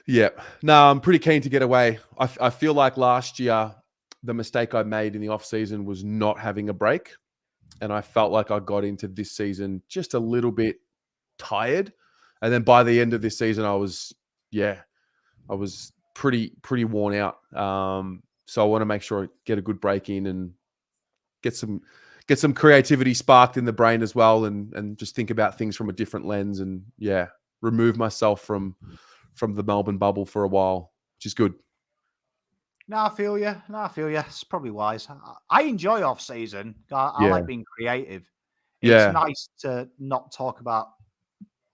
Yeah. No, I'm pretty keen to get away. I feel like last year, the mistake I made in the off-season was not having a break. And I felt like I got into this season just a little bit tired. And then by the end of this season, I was pretty worn out. So I want to make sure I get a good break in and get some creativity sparked in the brain as well, and just think about things from a different lens, and remove myself from the Melbourne bubble for a while, which is good. No, I feel you. It's probably wise. I enjoy off season. I like being creative. It's nice to not talk about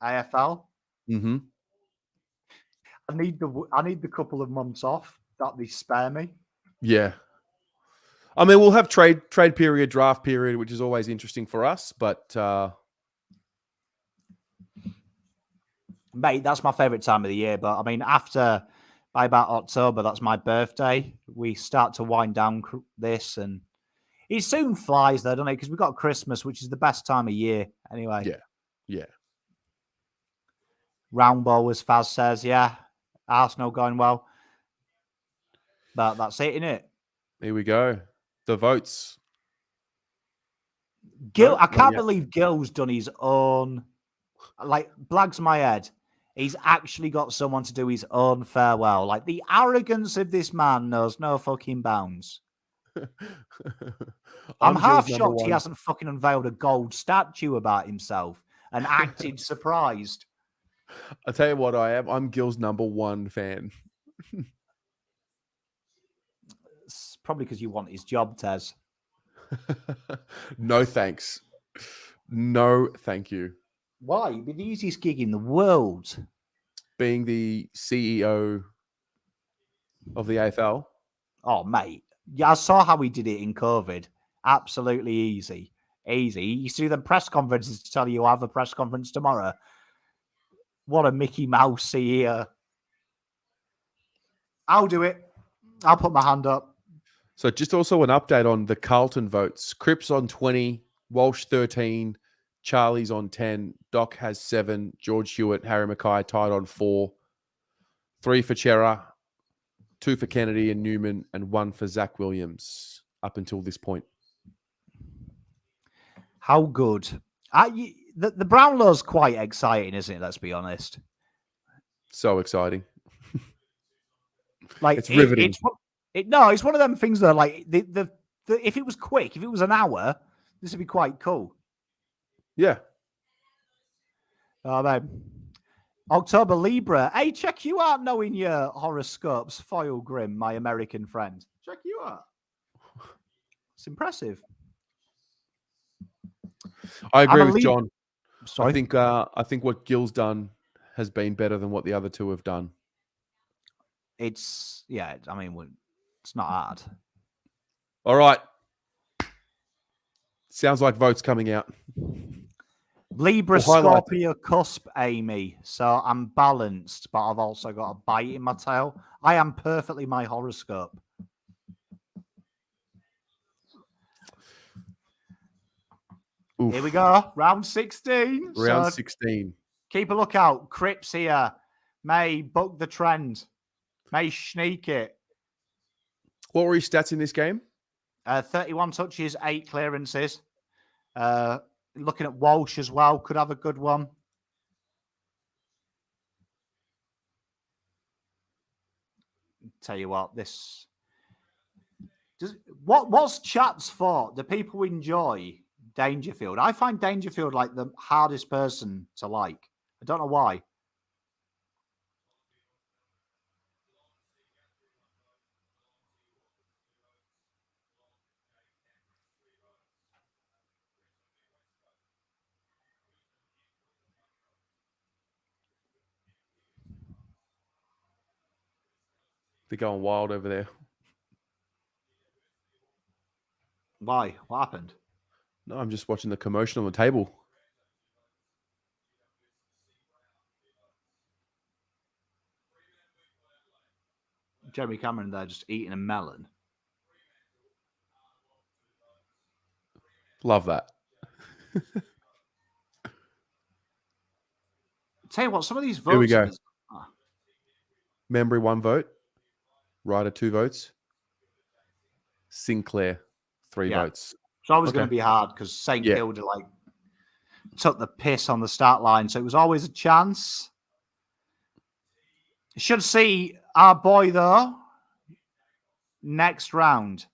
AFL. Mm-hmm. I need the couple of months off that they spare me. Yeah. I mean, we'll have trade period, draft period, which is always interesting for us, but mate, that's my favorite time of the year. But I mean, by about October, that's my birthday. We start to wind down this, and it soon flies, though, doesn't it? Because we've got Christmas, which is the best time of year, anyway. Yeah. Round ball, as Faz says, Arsenal going well. But that's it, isn't it? Here we go. The votes. Gil, I can't believe Gil's done his own. Like, blags my head. He's actually got someone to do his own farewell. Like, the arrogance of this man knows no fucking bounds. I'm half shocked he hasn't fucking unveiled a gold statue about himself and acted surprised. I'll tell you what I am. I'm Gil's #1 fan. It's probably because you want his job, Tez. No thanks. No thank you. Why? It'd be the easiest gig in the world. Being the CEO of the AFL. Oh, mate. Yeah, I saw how he did it in COVID. Absolutely easy. Easy. You see them press conferences to tell you I have a press conference tomorrow. What a Mickey Mouse CEO. I'll do it. I'll put my hand up. So just also an update on the Carlton votes. Cripps on 20, Walsh 13, Charlie's on 10, Doc has 7, George Hewitt, Harry Mackay tied on 4, 3 for Chera, 2 for Kennedy and Newman, and 1 for Zach Williams up until this point. How good. The Brownlow's quite exciting, isn't it? Let's be honest. So exciting. Like, it's riveting. It's one of them things that, like, if it was quick, if it was an hour, this would be quite cool. Yeah. Oh, man. October Libra. Hey, check you out knowing your horoscopes. Foil Grim, my American friend. Check you out. It's impressive. I agree with John. Sorry? I think what Gil's done has been better than what the other two have done. It's not hard. All right. Sounds like votes coming out. Libra Scorpio cusp, Amy. So I'm balanced, but I've also got a bite in my tail. I am perfectly my horoscope. Oof. Here we go. Round 16. Round So 16. keep a lookout. Cripps here may buck the trend, may sneak it. What were his stats in this game? 31 touches, 8 clearances. Looking at Walsh as well, could have a good one. Tell you what, what's chat's for? Do people enjoy Dangerfield? I find Dangerfield like the hardest person to like. I don't know why. They're going wild over there. Why? What happened? No, I'm just watching the commotion on the table. Jeremy Cameron there just eating a melon. Love that. Tell you what, some of these votes. Here we go. Membry 1 vote. Ryder 2 votes. Sinclair 3 votes. It's always going to be hard because St Kilda took the piss on the start line, so it was always a chance. Should see our boy though next round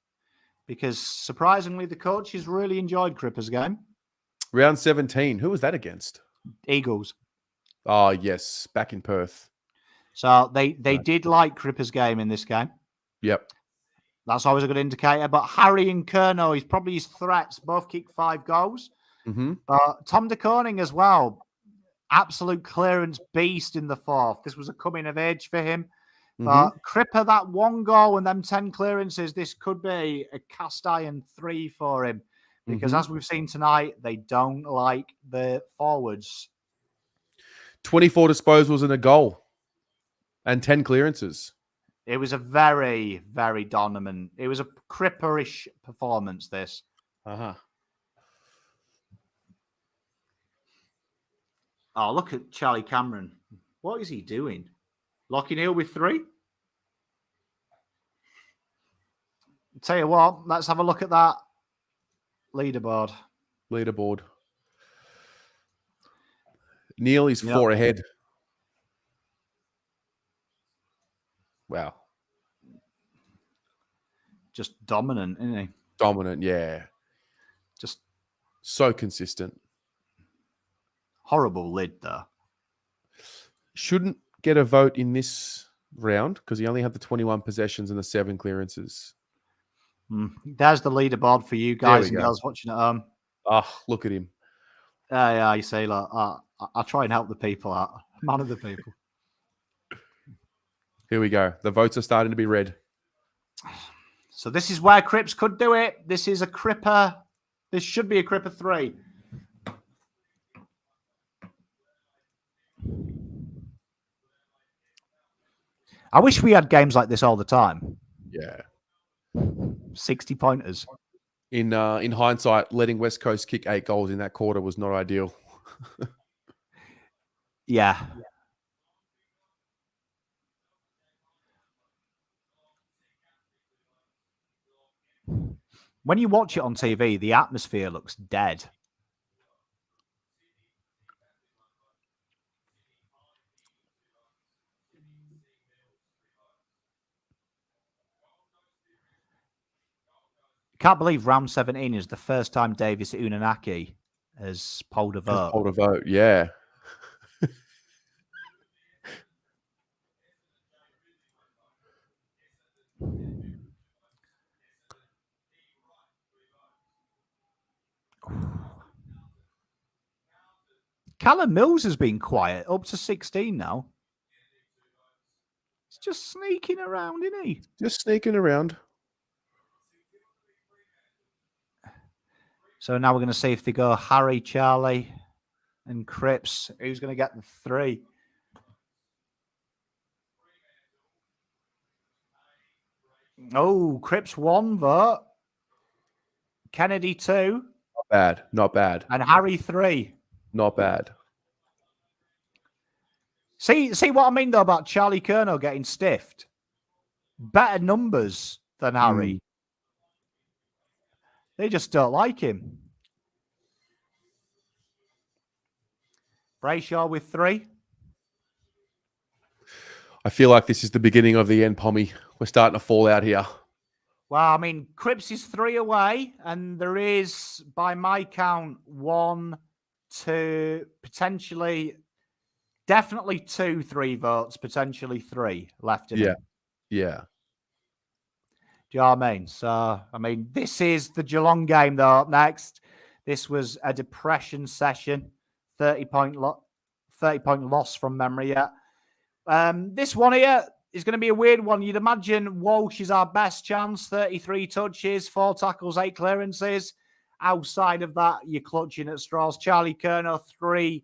because surprisingly the coaches really enjoyed Cripps' game. Round 17. Who was that against? Eagles. Oh yes, back in Perth. So they did like Cripps' game in this game. Yep. That's always a good indicator. But Harry and Kerno, he's probably his threats. Both kicked 5 goals. Mm-hmm. Tom de Koning as well. Absolute clearance beast in the 4th. This was a coming of age for him. But Cripps, that 1 goal and them 10 clearances, this could be a cast iron 3 for him. Because as we've seen tonight, they don't like the forwards. 24 disposals and a goal. And 10 clearances. It was a very, very dominant. It was a Cripperish performance, this. Uh-huh. Oh, look at Charlie Cameron. What is he doing? Locking Hill with 3? Tell you what, let's have a look at that leaderboard. Neil is 4 ahead. Wow. Just dominant, isn't he? Dominant, yeah. Just so consistent. Horrible lid, though. Shouldn't get a vote in this round because he only had the 21 possessions and the 7 clearances. There's the leaderboard for you guys and girls watching at home. Oh, look at him. Yeah, you say, like, I try and help the people out. Man of the people. Here we go. The votes are starting to be read. So this is where Cripps could do it. This is a Cripper. This should be a Cripper 3. I wish we had games like this all the time. Yeah. 60 pointers. In hindsight, letting West Coast kick 8 goals in that quarter was not ideal. Yeah. When you watch it on TV, the atmosphere looks dead. Can't believe round 17 is the first time Davis Unanaki has polled a vote. Polled a vote, yeah. Callum Mills has been quiet, up to 16 now. He's just sneaking around, isn't he? Just sneaking around. So now we're going to see if they go Harry, Charlie, and Cripps. Who's going to get the 3? Oh, Cripps 1 vote. Kennedy 2. bad. Not bad. And Harry 3. Not bad. See what I mean, though, about Charlie Curnow getting stiffed? Better numbers than Harry. They just don't like him. Brayshaw with 3. I feel like this is the beginning of the end, Pommy. We're starting to fall out here. Well, I mean, Cripps is 3 away, and there is, by my count, 1, 2, potentially, definitely 2 3 votes, potentially 3 left in it. Yeah. Do you know what I mean? So, I mean, this is the Geelong game, though, up next. This was a depression session, 30-point loss from memory yet. This one here is going to be a weird one. You'd imagine Walsh is our best chance, 33 touches, 4 tackles, 8 clearances. Outside of that, you're clutching at straws. Charlie Curnow, 3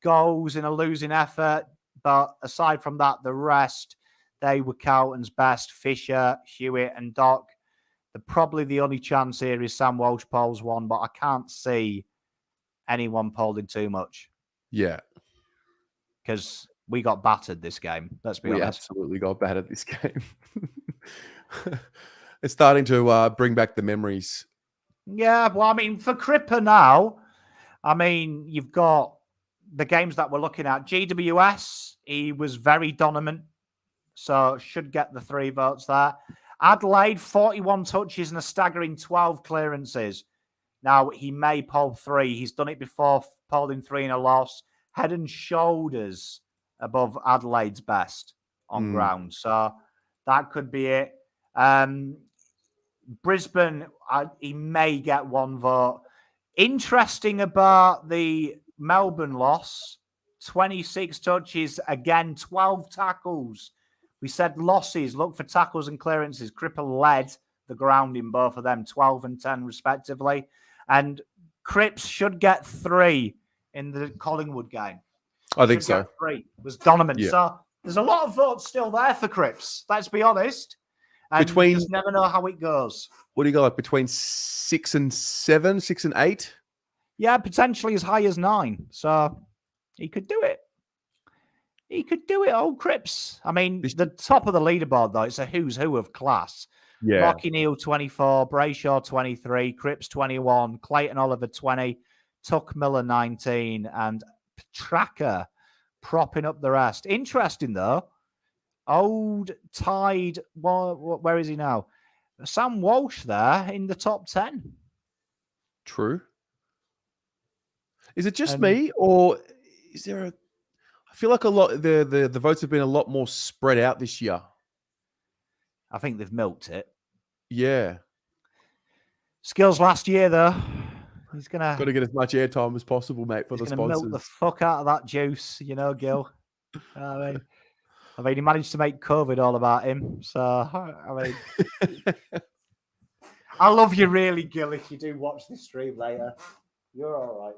goals in a losing effort. But aside from that, the rest, they were Carlton's best. Fisher, Hewitt and Doc. Probably the only chance here is Sam Walsh polls one, but I can't see anyone polling in too much. Yeah. Because we got battered this game. Let's be honest. We absolutely got battered this game. It's starting to bring back the memories. Yeah, well, I mean, for Cripper now, I mean, you've got the games that we're looking at. GWS, he was very dominant, so should get the 3 votes there. Adelaide, 41 touches and a staggering 12 clearances. Now, he may poll 3. He's done it before, polling 3 in a loss. Head and shoulders above Adelaide's best on ground. So that could be it. Brisbane, he may get 1 vote. Interesting about the Melbourne loss, 26 touches, again, 12 tackles. We said losses, look for tackles and clearances. Cripple led the ground in both of them, 12 and 10 respectively. And Cripps should get 3 in the Collingwood game. I think so. 3 was dominant. Yeah. So there's a lot of votes still there for Cripps. Let's be honest. And you just never know how it goes. What do you got, like between 6 and 7, 6 and 8? Yeah, potentially as high as 9. So he could do it. He could do it, old Cripps. I mean, the top of the leaderboard, though, it's a who's who of class. Yeah. Rocky Neal, 24. Brayshaw, 23. Cripps, 21. Clayton Oliver, 20. Tuck Miller, 19. And Tracker propping up the rest. Interesting, though. Old Tide, where is he now? Sam Walsh there in the top 10. True. Is it just me, or is there I feel like a lot the votes have been a lot more spread out this year. I think they've milked it. Yeah. Skills last year, though. He's got to get as much airtime as possible, mate, for the sponsors. Milk the fuck out of that juice, you know, Gil. I mean, he managed to make COVID all about him. So, I mean, I love you really, Gil, if you do watch this stream later. You're all right.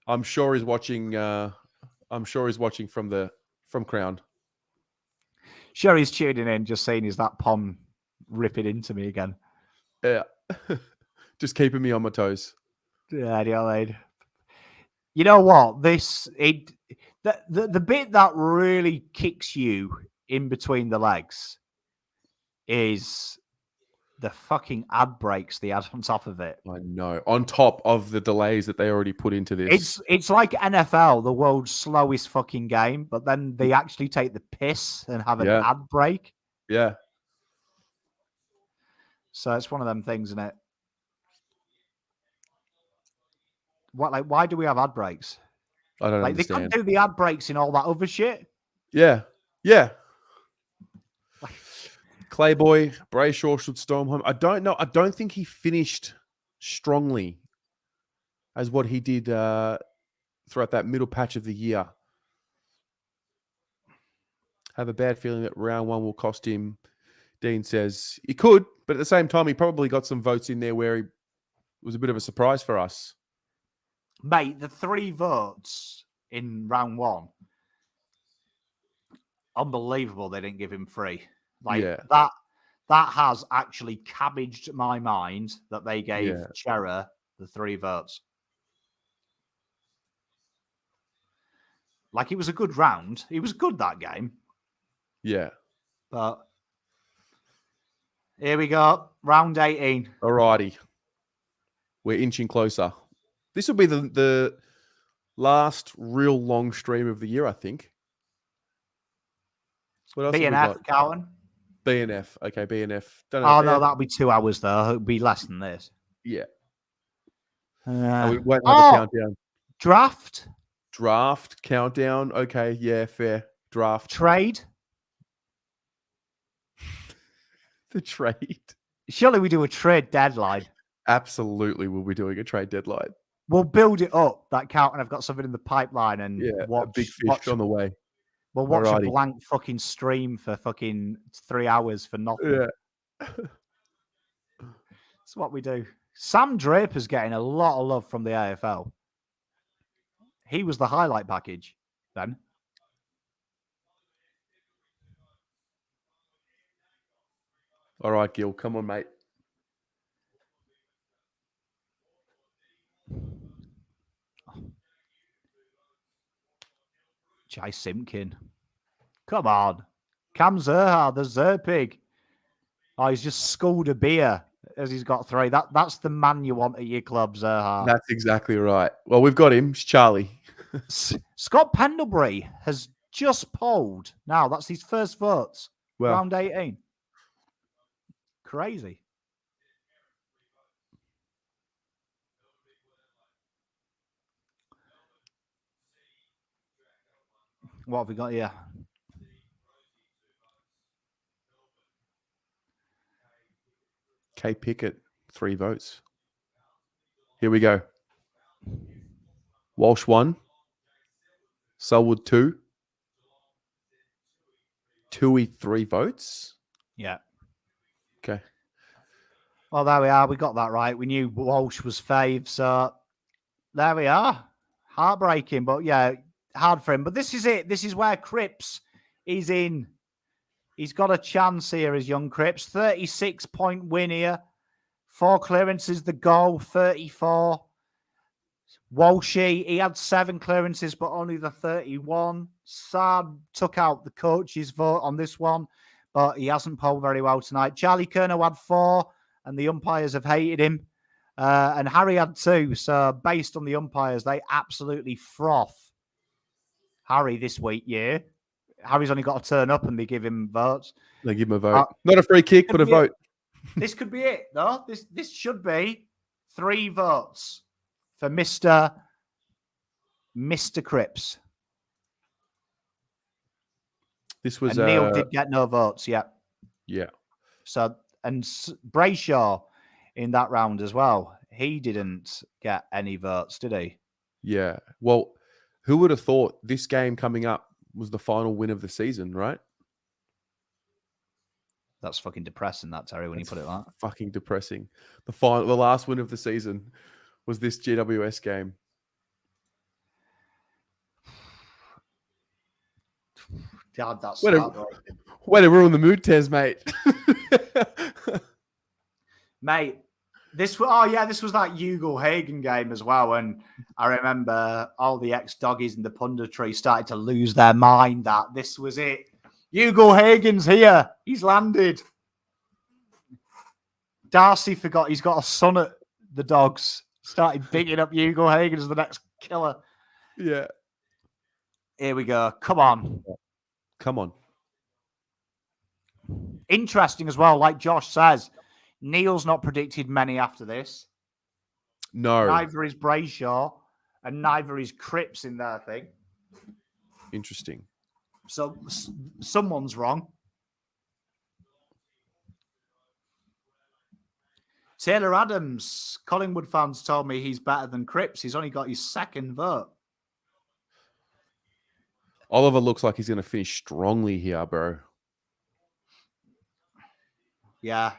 I'm sure he's watching from Crown. Sure, he's tuning in, just saying, is that Pom ripping into me again? Yeah. Just keeping me on my toes. Yeah, you know what? The bit that really kicks you in between the legs is the fucking ad breaks they had on top of it. I know. On top of the delays that they already put into this. It's like NFL, the world's slowest fucking game, but then they actually take the piss and have an ad break. Yeah. So it's one of them things, isn't it? Why do we have ad breaks? I don't understand. They can't do the ad breaks in all that other shit. Yeah. Yeah. Clayboy, Brayshaw should storm home. I don't know. I don't think he finished strongly as what he did throughout that middle patch of the year. Have a bad feeling that round 1 will cost him. Dean says he could, but at the same time, he probably got some votes in there where he was a bit of a surprise for us. Mate, the 3 votes in round 1, unbelievable they didn't give him 3. That has actually cabbaged my mind that they gave Chera the 3 votes. Like, it was a good round. It was good, that game. Yeah. But here we go. Round 18. Alrighty. We're inching closer. This will be the last real long stream of the year, I think. What else have we BNF, got? Cowan. BNF. Okay, BNF. Don't know. Oh, no, that'll be 2 hours, though. It'll be less than this. Yeah. And we won't have a countdown. Draft. Draft countdown. Okay, yeah, fair. Draft. Trade. The trade. Surely we do a trade deadline. Absolutely, we'll be doing a trade deadline. We'll build it up, that count, and I've got something in the pipeline. And a big fish on the way. We'll watch Alrighty. a blank fucking stream for fucking 3 hours for nothing. Yeah. That's what we do. Sam Draper's getting a lot of love from the AFL. He was the highlight package then. All right, Gil, come on, mate. Jai Simpkin. Come on. Cam Zerha, the Zerpig. Oh, he's just schooled a beer as he's got 3. That's the man you want at your club, Zerha. That's exactly right. Well, we've got him. It's Charlie. Scott Pendlebury has just polled. Now, that's his first votes. Well, Round 18. Crazy. What have we got here? Kay Pickett, 3 votes. Here we go. Walsh 1. Selwood 2. Tui 3 votes. Yeah. Okay. Well, there we are. We got that right. We knew Walsh was fave, so there we are. Heartbreaking, but yeah, hard for him. But this is it. This is where Cripps is in. He's got a chance here as young Cripps. 36-point win here. 4 clearances, the goal, 34. Walshy, he had 7 clearances, but only the 31. Saad took out the coach's vote on this one, but he hasn't polled very well tonight. Charlie Kerno had 4, and the umpires have hated him. And Harry had 2. So based on the umpires, they absolutely froth Harry this week, yeah. Harry's only got to turn up and they give him votes. They give him a vote. Not a free kick, but a vote. This could be it, though. This should be 3 votes for Mr. Cripps. This was and Neil did get no votes, yeah. Yeah. So, and Brayshaw in that round as well. He didn't get any votes, did he? Yeah. Well, who would have thought this game coming up was the final win of the season, right? That's fucking depressing, that, Terry, when you put it like that. Fucking depressing. The last win of the season was this GWS game. God, that's way to ruin the mood, Tez, mate. Mate, this was that Hugo Hagen game as well. And I remember all the ex-doggies in the punditry started to lose their mind that this was it. Hugo Hagen's here. He's landed. Darcy forgot he's got a son at the Dogs. Started bigging up Hugo Hagen as the next killer. Yeah. Here we go. Come on. Come on. Interesting as well, like Josh says, Neil's not predicted many after this. No. Neither is Brayshaw, and neither is Cripps in their thing. Interesting. So someone's wrong. Taylor Adams, Collingwood fans told me he's better than Cripps. He's only got his 2nd vote. Oliver looks like he's going to finish strongly here, bro. Yeah.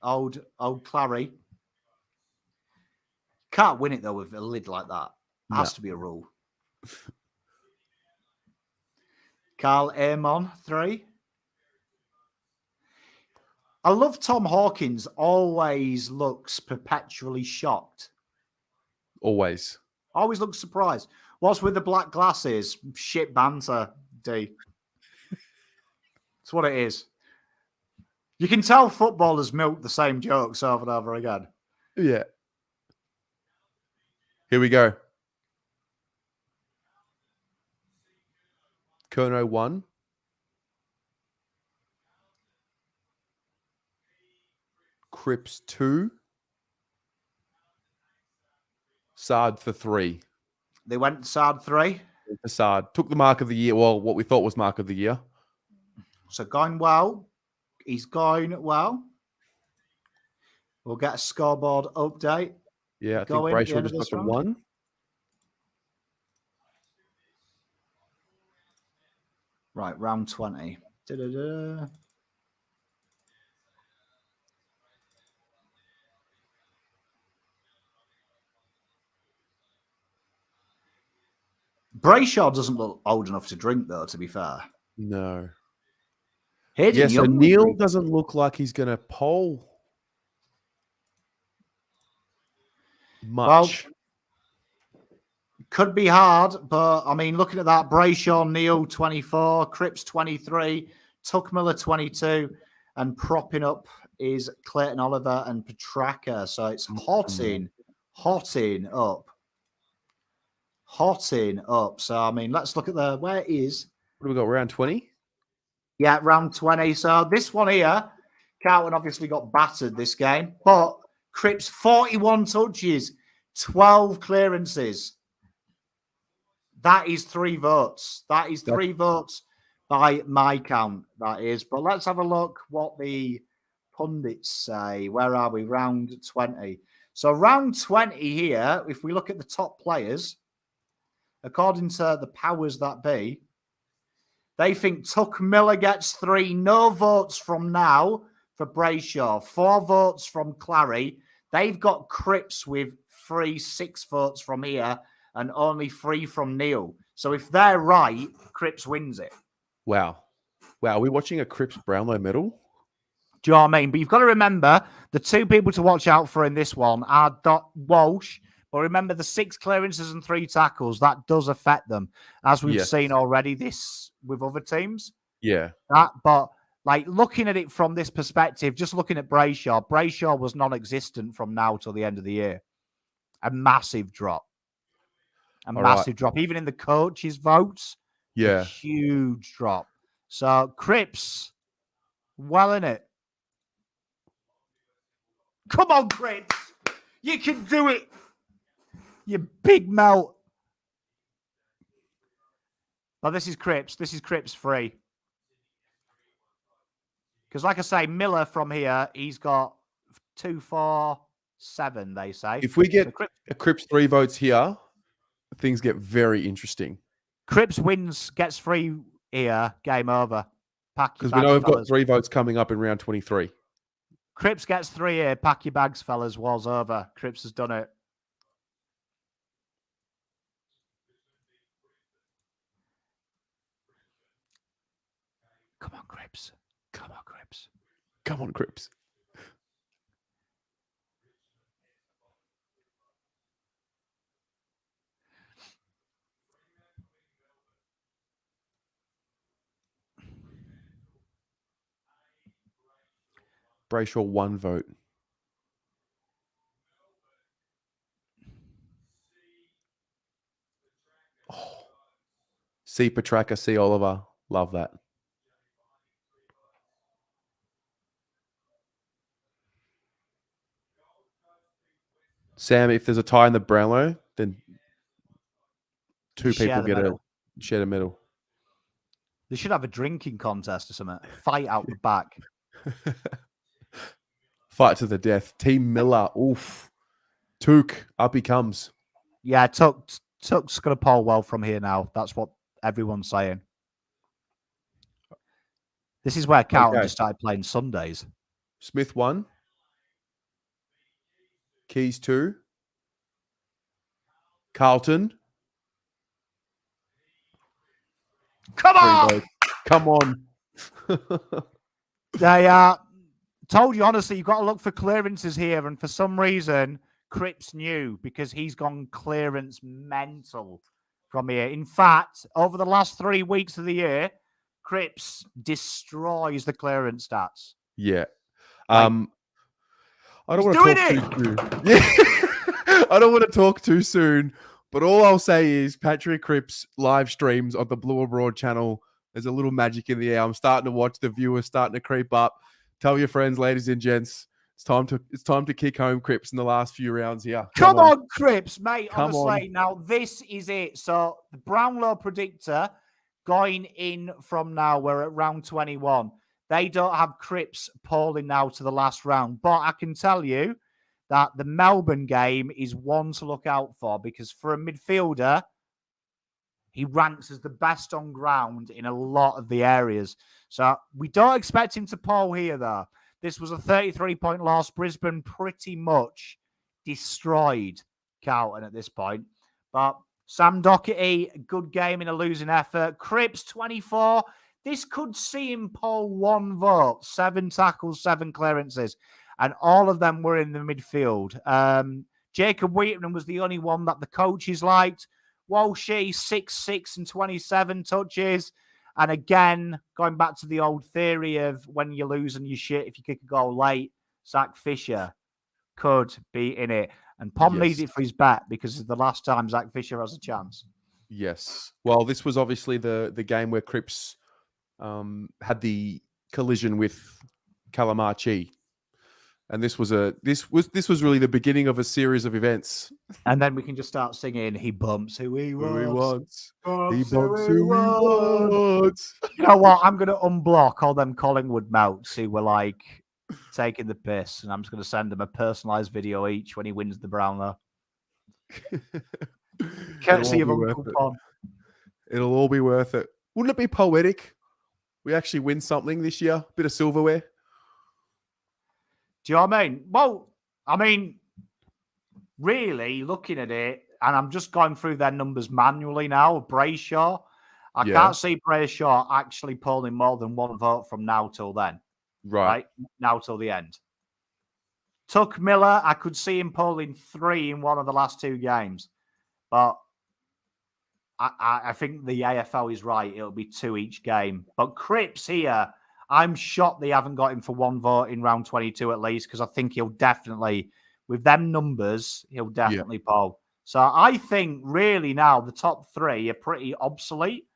Old Clary. Can't win it, though, with a lid like that. Has to be a rule. Carl Amon, 3. I love Tom Hawkins. Always looks perpetually shocked. Always. Always looks surprised. What's with the black glasses? Shit banter, D. That's what it is. You can tell footballers milk the same jokes over and over again. Yeah. Here we go. Kerno 1. Cripps 2. Sard for 3. They went Sard 3. Sard took the mark of the year. Well, what we thought was mark of the year. So going well. He's going well. We'll get a scoreboard update. Yeah, I think Brayshaw just got the 1. Right, round 20. Da-da-da. Brayshaw doesn't look old enough to drink, though, to be fair. No. Hayden So Young Neil doesn't look like he's going to poll much. Well, could be hard, but I mean, looking at that, Brayshaw, Neil, 24, Cripps, 23, Tuckmiller, 22, and propping up is Clayton Oliver and Petraka. So it's hotting up. So, I mean, let's look at where is. What do we got, round 20? Yeah, round 20. So this one here, Carlton obviously got battered this game, but Cripps, 41 touches, 12 clearances. That is 3 votes. That is 3 votes by my count, that is. But let's have a look what the pundits say. Where are we? Round 20. So round 20 here, if we look at the top players, according to the powers that be, they think Tuck Miller gets 3. No votes from now for Brayshaw. 4 votes from Clary. They've got Cripps with 6 votes from here, and only 3 from Neil. So if they're right, Cripps wins it. Wow. Are we watching a Cripps Brownlow medal? Do you know what I mean? But you've got to remember, the 2 people to watch out for in this one are Walsh. But remember, the 6 clearances and 3 tackles, that does affect them, as we've seen already this with other teams. Yeah. But like looking at it from this perspective, just looking at Brayshaw was non-existent from now till the end of the year. A massive drop. Drop. Even in the coaches' votes, a huge drop. So Cripps, well in it. Come on, Cripps. You can do it. You big melt. Oh, this is Cripps. This is Cripps free. Because like I say, Miller from here, he's got 2, 4, 7, they say. If we get a Cripps 3 votes here, things get very interesting. Cripps wins, gets 3 here, game over. Because we know we've got 3 votes coming up in round 23. Cripps gets 3 here. Pack your bags, fellas. War's over. Cripps has done it. Come on, Cripps. Come on, Cripps. Come on, Cripps. Brayshaw 1 vote. Oh. C. Petraka, C. Oliver. Love that. Sam, if there's a tie in the Brownlow, then 2 people share a medal. They should have a drinking contest or something. Fight out the back. Fight to the death. Team Miller. Oof. Took. Up he comes. Yeah, Tuck's going to poll well from here now. That's what everyone's saying. This is where Carlton just started playing Sundays. Smith 1. Keys 2. Carlton. Come on! Come on. They told you, honestly, you've got to look for clearances here. And for some reason, Cripps knew because he's gone clearance mental from here. In fact, over the last 3 weeks of the year, Cripps destroys the clearance stats. Yeah. Like, I don't he's want to doing talk too soon. Yeah. I don't want to talk too soon, but all I'll say is Patrick Cripps live streams on the Blue Abroad channel. There's a little magic in the air. I'm starting to watch the viewers starting to creep up. Tell your friends, ladies and gents, it's time to kick home Cripps in the last few rounds here. Come on, Cripps, mate. Come Honestly, on. now this is it. So the Brownlow predictor going in from now, we're at round 21. They don't have Cripps polling now to the last round, but I can tell you that the Melbourne game is one to look out for because for a midfielder, he ranks as the best on ground in a lot of the areas. So we don't expect him to poll here, though. This was a 33-point loss. Brisbane pretty much destroyed Carlton at this point. But Sam Docherty, good game in a losing effort. Cripps, 24. This could see him poll 1 vote. 7 tackles, 7 clearances. And all of them were in the midfield. Jacob Wheaton was the only one that the coaches liked. Walshy, 6'6" and 27 touches. And again, going back to the old theory of when you lose and you shit, if you kick a goal late, Zach Fisher could be in it. And Pom needs it for his bet because it's the last time Zach Fisher has a chance. Yes. Well, this was obviously the game where Cripps had the collision with Calamachi. And this was really the beginning of a series of events. And then we can just start singing, he bumps who he wants. He bumps who he wants. You know what? I'm going to unblock all them Collingwood mouts who were like taking the piss. And I'm just going to send them a personalised video each when he wins the Brownlow. Courtesy of Uncle Pom. It'll all be worth it. Wouldn't it be poetic? We actually win something this year. Bit of silverware. Do you know what I mean? Well, I mean, really looking at it, and I'm just going through their numbers manually now. Brayshaw, I can't see Brayshaw actually polling more than 1 vote from now till then. Right? Now till the end. Tuck Miller, I could see him polling 3 in one of the last 2 games. But I think the AFL is right. It'll be 2 each game. But Cripps here, I'm shocked they haven't got him for 1 vote in round 22 at least, because I think he'll definitely, with them numbers, he'll definitely poll. So I think really now the top 3 are pretty obsolete.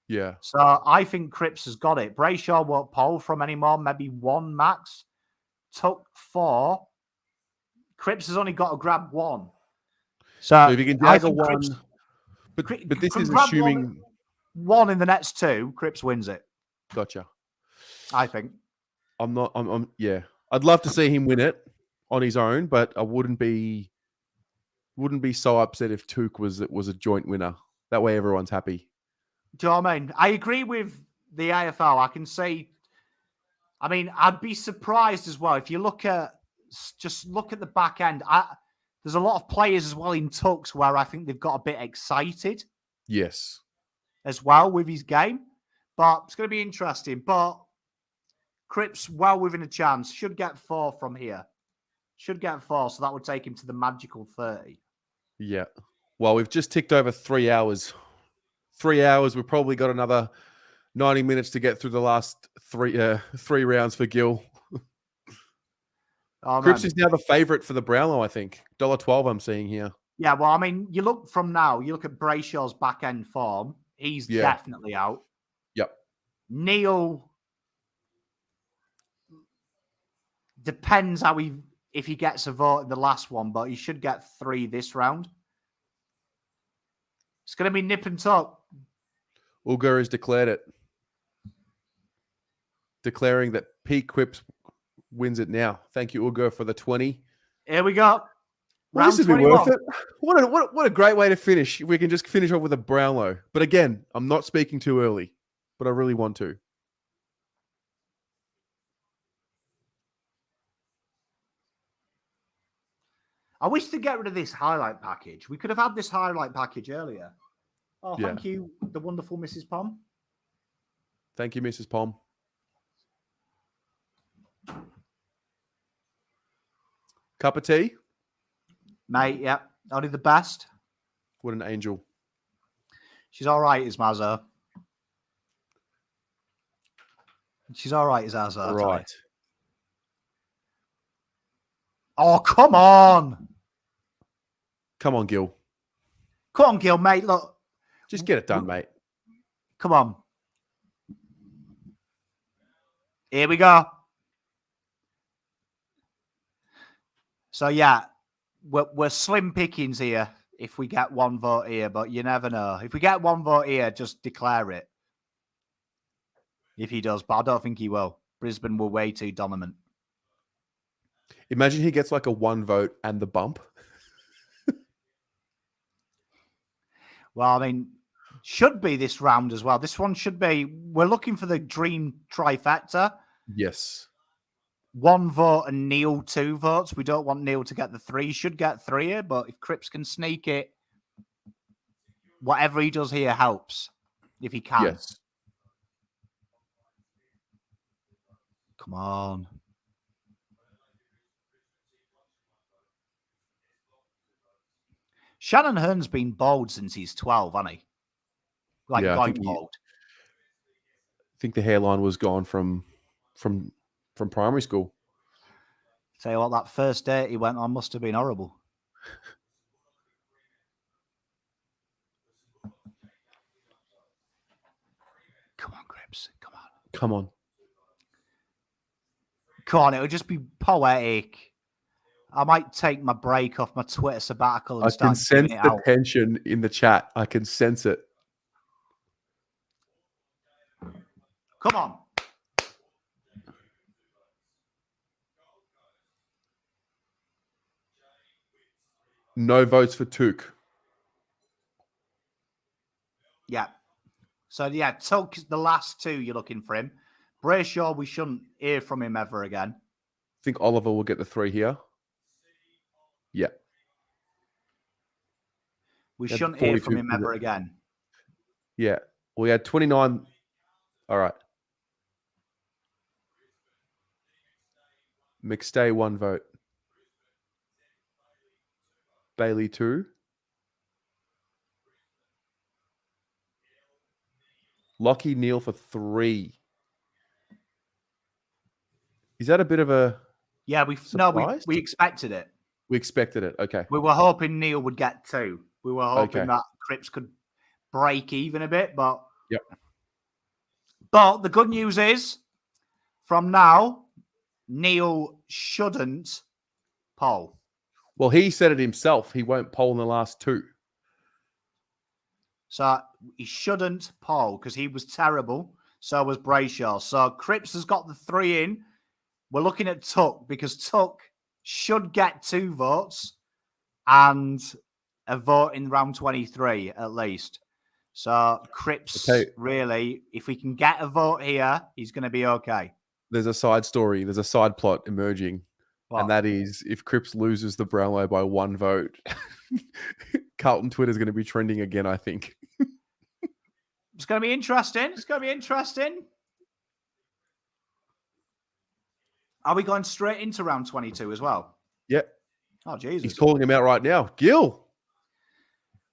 Yeah. So I think Cripps has got it. Brayshaw won't poll from anymore, maybe 1 max. Tuck 4. Cripps has only got to grab 1. So if you can drag a 1, but this is grab assuming 1 in the next 2, Cripps wins it. Gotcha. I think. Yeah. I'd love to see him win it on his own, but I wouldn't be so upset if Took was a joint winner. That way everyone's happy. Do you know what I mean? I agree with the AFL. I can say, I mean, I'd be surprised as well if you look at the back end. There's a lot of players as well in Tucks where I think they've got a bit excited. Yes. As well with his game. But it's going to be interesting. But Cripps, well within a chance. Should get 4 from here. Should get 4. So that would take him to the magical 30. Yeah. Well, we've just ticked over 3 hours. 3 hours. We've probably got another 90 minutes to get through the last 3 rounds for Gil. Cripps is now the favourite for the Brownlow, I think. $1.12 I'm seeing here. Yeah, well, I mean, you look at Brayshaw's back end form. He's definitely out. Yep. Neil depends if he gets a vote in the last one, but he should get 3 this round. It's going to be nip and tuck. Uger has declared it. Declaring that Pete Cripps wins it now. Thank you, Uger, for the 20. Here we go. Well, this would be worth it. What a great way to finish. If we can just finish off with a Brownlow. But again, I'm not speaking too early, but I really want to. I wish to get rid of this highlight package. We could have had this highlight package earlier. Oh, thank you, the wonderful Mrs. Pom. Thank you, Mrs. Pom. Cup of tea? Mate, yeah. Only the best. What an angel. She's all right, is Mazza. She's all right, is Azza. Right. Oh, come on. Come on, Gil. Come on, Gil, mate. Look. Just get it done, mate. Come on. Here we go. So, yeah, we're slim pickings here if we get one vote here, but you never know. If we get one vote here, just declare it. If he does, but I don't think he will. Brisbane were way too dominant. Imagine he gets like a 1 vote and the bump. Well, I mean, should be this round as well. This one should be, we're looking for the dream trifecta. Yes. 1 vote and Neil 2 votes. We don't want Neil to get the 3. He should get 3 here, but if Cripps can sneak it, whatever he does here helps, if he can. Yes. Come on. Shannon Hearn's been bald since he's 12, hasn't he? Like, Yeah, going bald. I think the hairline was gone from primary school. Tell you what, that first date he went on must have been horrible. Come on, Cripps. Come on. Come on. Come on, it would just be poetic. I might take my break off my Twitter sabbatical and I start can sense giving it the out. tension in the chat. I can sense it. Come on. No votes for Took. Yeah. So, yeah, Tuck is the last 2 you're looking for him. Brayshaw, we shouldn't hear from him ever again. I think Oliver will get the 3 here. Yeah. We He had shouldn't hear 42 from him for ever the- again. Yeah. We had 29. All right. McStay 1 vote. Bailey 2. Lockie Neal for 3. Is that a bit of a Yeah, surprise? we expected it. We expected it. Okay. We were hoping Neil would get 2. We were hoping Okay. that Cripps could break even a bit, but Yep. But the good news is, from now, Neil shouldn't poll. Well, he said it himself. He won't poll in the last 2. So he shouldn't poll because he was terrible. So was Brayshaw. So Cripps has got the 3 in. We're looking at Tuck because Tuck should get 2 votes and a vote in round 23 at least. So Cripps, really, if we can get a vote here, he's going to be okay. There's a side story. There's a side plot emerging. What? And that is if Cripps loses the Brownlow by 1 vote, Carlton Twitter is going to be trending again, I think. It's going to be interesting. It's going to be interesting. Are we going straight into round 22 as well? Yep. Oh, Jesus. He's calling him out right now. Gil.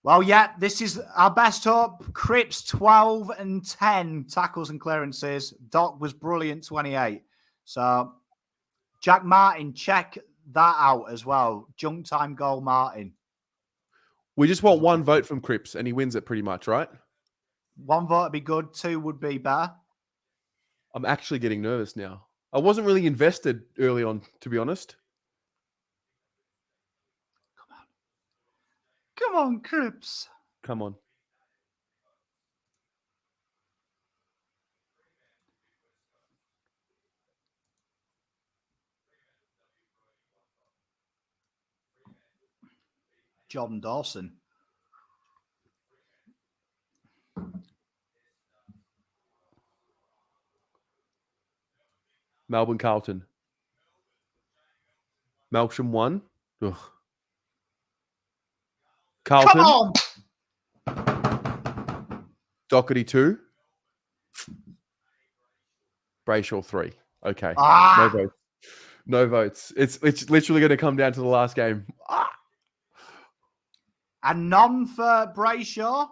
Well, yeah, this is our best hope. Cripps, 12 and 10 tackles and clearances. Doc was brilliant, 28. So, Jack Martin, check that out as well. Junk time goal, Martin. We just want 1 vote from Cripps and he wins it pretty much, right? 1 vote would be good. 2 would be better. I'm actually getting nervous now. I wasn't really invested early on, to be honest. Come on, Cripps. Come on. Jordan Dawson. Melbourne Carlton. Melksham 1. Ugh. Carlton. Come on. Doherty 2. Brayshaw 3. Okay. Ah. No votes. No votes. It's literally going to come down to the last game. Ah. And none for Brayshaw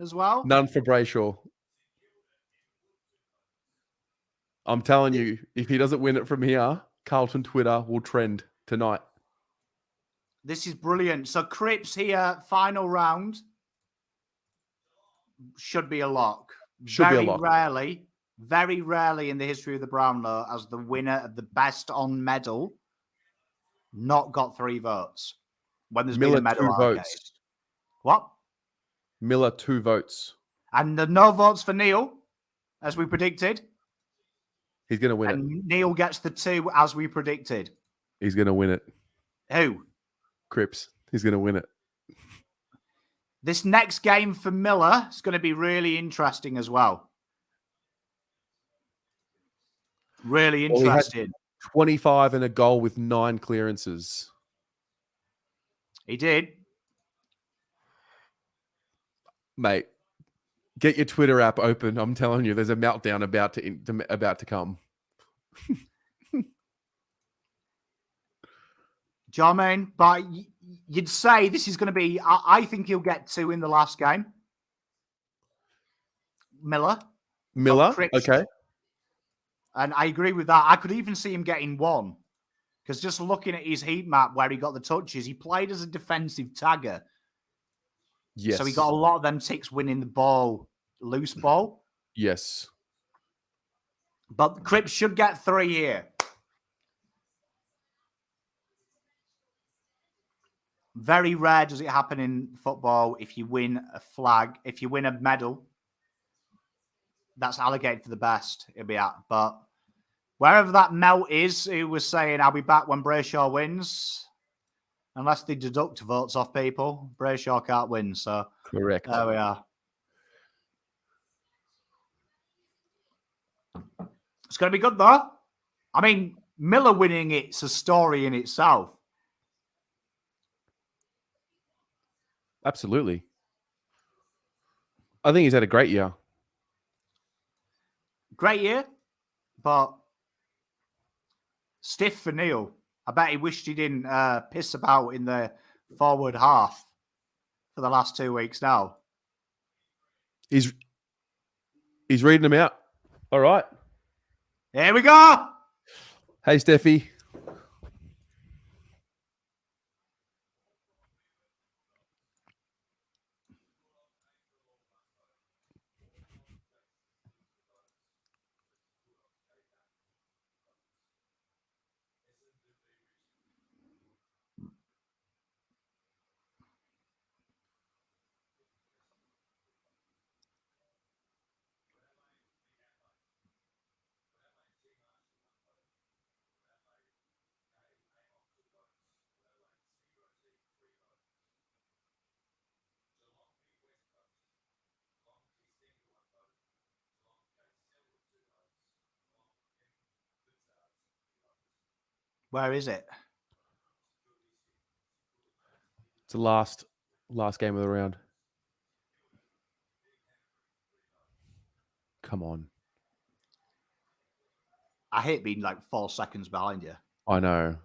as well. None for Brayshaw. I'm telling you, if he doesn't win it from here, Carlton Twitter will trend tonight. This is brilliant. So Cripps here, final round. Should be a lock. Should be a lock. Very rarely in the history of the Brownlow as the winner of the best on medal not got 3 votes. When there's Miller, been a medal 2 votes. What? Miller, 2 votes. And the no votes for Neil, as we predicted. He's going to win and Neil gets the 2 as we predicted. He's going to win it. Who? Cripps. He's going to win it. This next game for Miller is going to be really interesting as well. Really interesting. 25 and a goal with 9 clearances. He did. Mate, get your Twitter app open. I'm telling you, there's a meltdown about to come. Do you know what I mean? But you'd say this is going to be... I think he'll get 2 in the last game. Miller, okay. And I agree with that. I could even see him getting 1. Because just looking at his heat map where he got the touches, he played as a defensive tagger. Yes. So he got a lot of them ticks winning the ball, loose ball. Yes. But Cripps should get 3 here. Very rare does it happen in football if you win a flag, if you win a medal. That's allocated for the best it'll be at. But wherever that melt is, who was saying, I'll be back when Brayshaw wins. Unless they deduct votes off people, Brayshaw can't win. So correct. There we are. It's going to be good, though. I mean, Miller winning it's a story in itself. Absolutely. I think he's had a great year. Great year, but stiff for Neil. I bet he wished he didn't piss about in the forward half for the last 2 weeks now. He's reading them out. All right. Here we go. Hey, Steffi. Where is it? It's the last game of the round. Come on. I hate being like 4 seconds behind you. I know.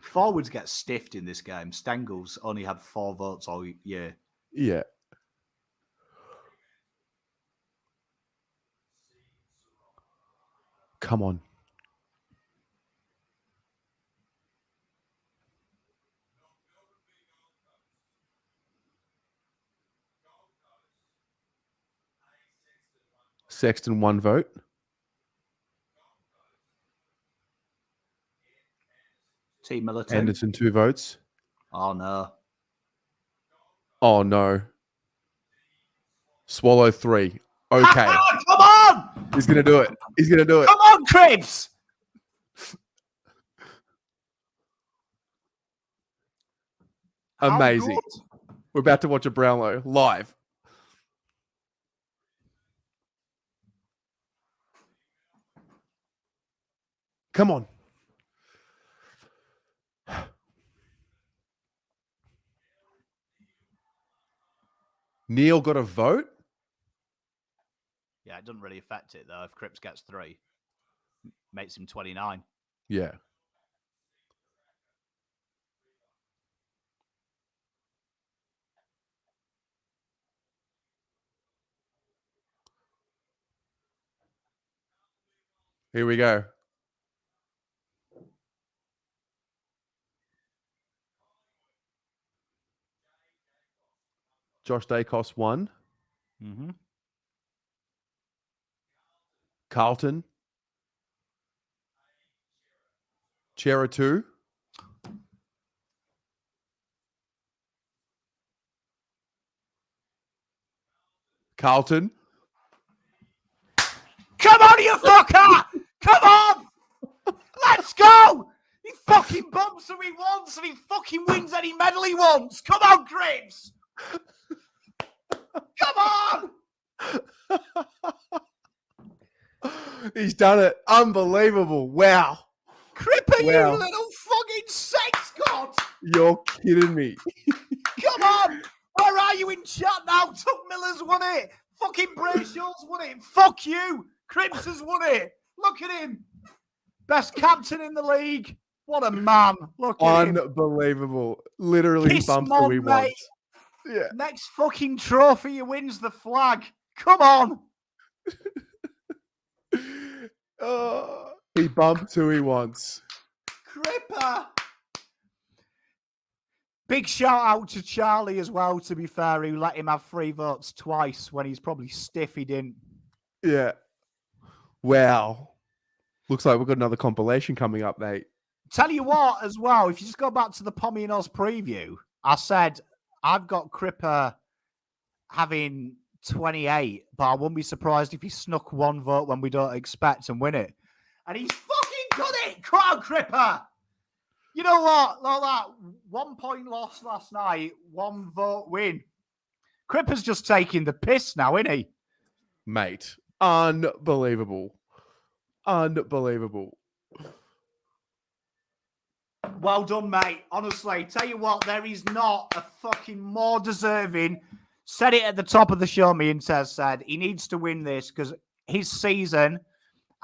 Forwards get stiffed in this game. Stengel's only had 4 votes all year. Yeah. Come on. Sexton 1 vote. T. Miller 2. Anderson 2 votes. Oh, no. Oh, no. Swallow 3. Okay. Come on! He's going to do it. He's going to do it. Come on, Cripps! Amazing. We're about to watch a Brownlow live. Come on. Neil got a vote? Yeah, it doesn't really affect it, though, if Cripps gets 3. makes him 29. Yeah. Here we go. Josh Dacos 1. Mm-hmm. Carlton. Chera 2. Carlton. Come on, you fucker! Come on! Let's go! He fucking bumps who he wants and he fucking wins any medal he wants. Come on, Cripps! Come on! He's done it. Unbelievable. Wow. Cripper, Wow. you little fucking sex god! You're kidding me. Come on! Where are you in chat now? Tuck Miller's won it. Fucking Brayshaw's won it. Fuck you. Cripps has won it. Look at him. Best captain in the league. What a man. Look at him. Unbelievable. Literally Kiss bumped mom, who he mate. wants. Yeah. Next fucking trophy, he wins the flag. Come on. He bumped who he wants. Cripper. Big shout out to Charlie as well, to be fair, who let him have 3 votes twice when he's probably stiff he didn't. Yeah. Wow. Looks like we've got another compilation coming up, mate. Tell you what, as well, if you just go back to the Pommy and Oz preview, I said I've got Cripper having 28, but I wouldn't be surprised if he snuck 1 vote when we don't expect and win it. And he's fucking done it! Come on, Cripper! You know what? Like that 1 point loss last night, 1 vote win. Cripper's just taking the piss now, isn't he? Mate. Unbelievable. Unbelievable. Well done, mate. Honestly, tell you what, there is not a fucking more deserving. Said it at the top of the show, me and Tez said he needs to win this because his season,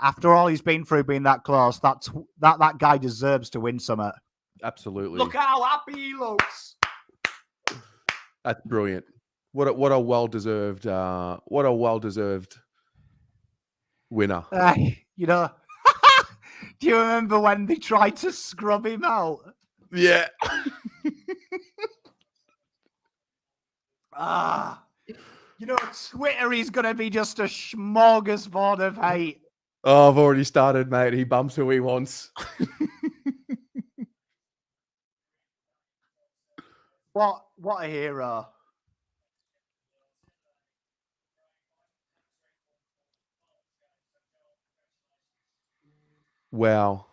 after all he's been through being that close, that guy deserves to win something. Absolutely. Look how happy he looks. That's brilliant. What a well-deserved winner. You know, do you remember when they tried to scrub him out? Yeah. You know, Twitter is going to be just a smorgasbord of hate. Oh, I've already started, mate. He bumps who he wants. What a hero. Wow.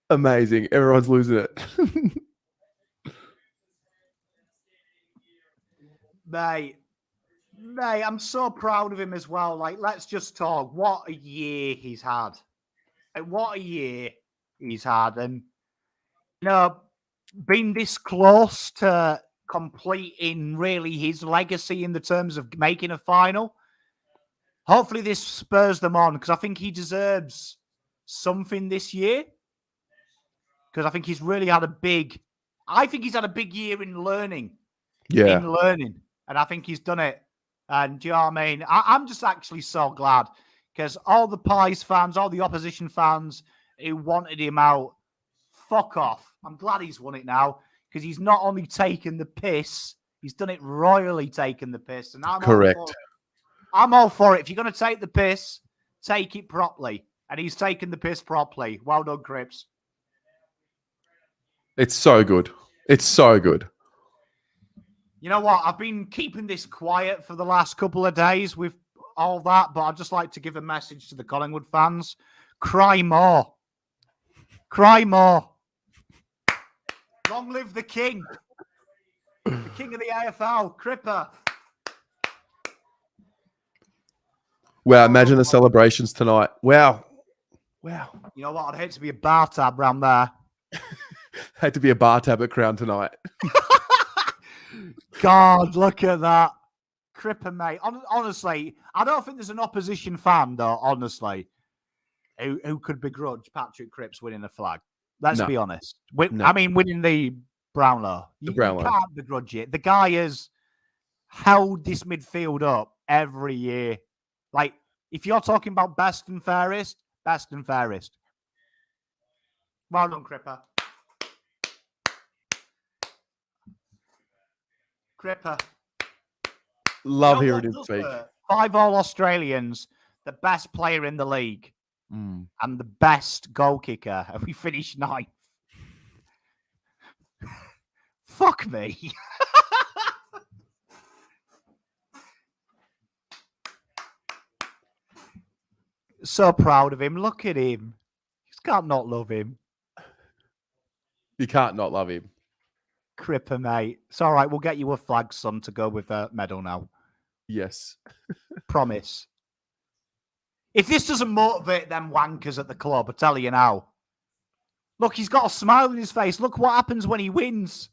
Amazing. Everyone's losing it. Mate, I'm so proud of him as well. Like, let's just talk. What a year he's had. Like, what a year he's had. And, you know, being this close to completing really his legacy in the terms of making a final. Hopefully this spurs them on because I think he deserves something this year. Because I think he's really had a big year in learning. Yeah. In learning. And I think he's done it. And do you know what I mean? I'm just actually so glad because all the Pies fans, all the opposition fans who wanted him out, fuck off. I'm glad he's won it now because he's not only taken the piss, he's done it royally taking the piss. And I'm all for it. If you're going to take the piss, take it properly. And he's taken the piss properly. Well done, Cripps. It's so good. It's so good. You know what? I've been keeping this quiet for the last couple of days with all that, but I'd just like to give a message to the Collingwood fans. Cry more. Cry more. Long live the king. The king of the AFL, Cripper. Wow, imagine the celebrations tonight. Wow. Wow. You know what? I'd hate to be a bar tab round there. Had to be a bar tab at Crown tonight. God, look at that. Cripper, mate. Honestly, I don't think there's an opposition fan, though, honestly, who could begrudge Patrick Cripps winning a flag. Let's be honest. No. I mean, winning the Brownlow. You Brownlow. can't begrudge it. The guy has held this midfield up every year. Like, if you're talking about best and fairest, best and fairest. Well done, Cripper. Cripper. Love hearing him speak. 5 All-Australians, the best player in the league, and the best goal kicker, and we finished 9th. Fuck me. So proud of him. Look at him. You just can't not love him. You can't not love him. Cripper, mate. It's all right. We'll get you a flag, son, to go with the medal now. Yes. Promise. If this doesn't motivate them wankers at the club, I tell you now. Look, he's got a smile on his face. Look what happens when he wins.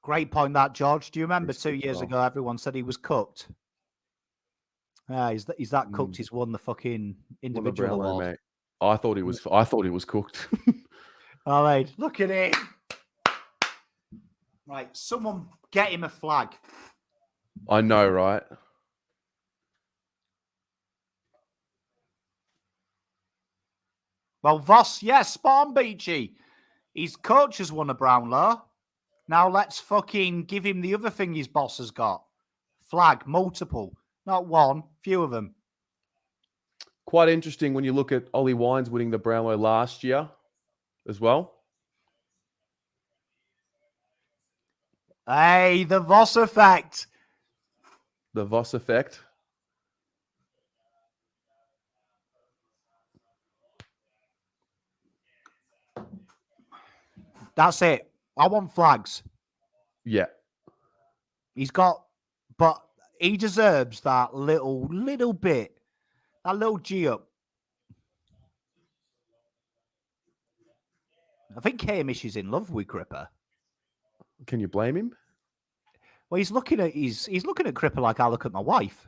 Great point, that, George. Do you remember 2 years ago, everyone said he was cooked? He's that cooked. He's won the fucking individual award. Mate. I thought he was cooked. All right, look at it. Right, someone get him a flag. I know, right? Well, Voss, yes, spot on, Beachy. His coach has won a Brownlow. Now let's fucking give him the other thing his boss has got. Flag, multiple. Not one, few of them. Quite interesting when you look at Ollie Wines winning the Brownlow last year as well. Hey, the Voss effect. The Voss effect. That's it. I want flags. Yeah. He's got, but he deserves that little bit, that little G up. I think Hamish is in love with Cripper. Can you blame him? Well, he's looking at Cripper like I look at my wife.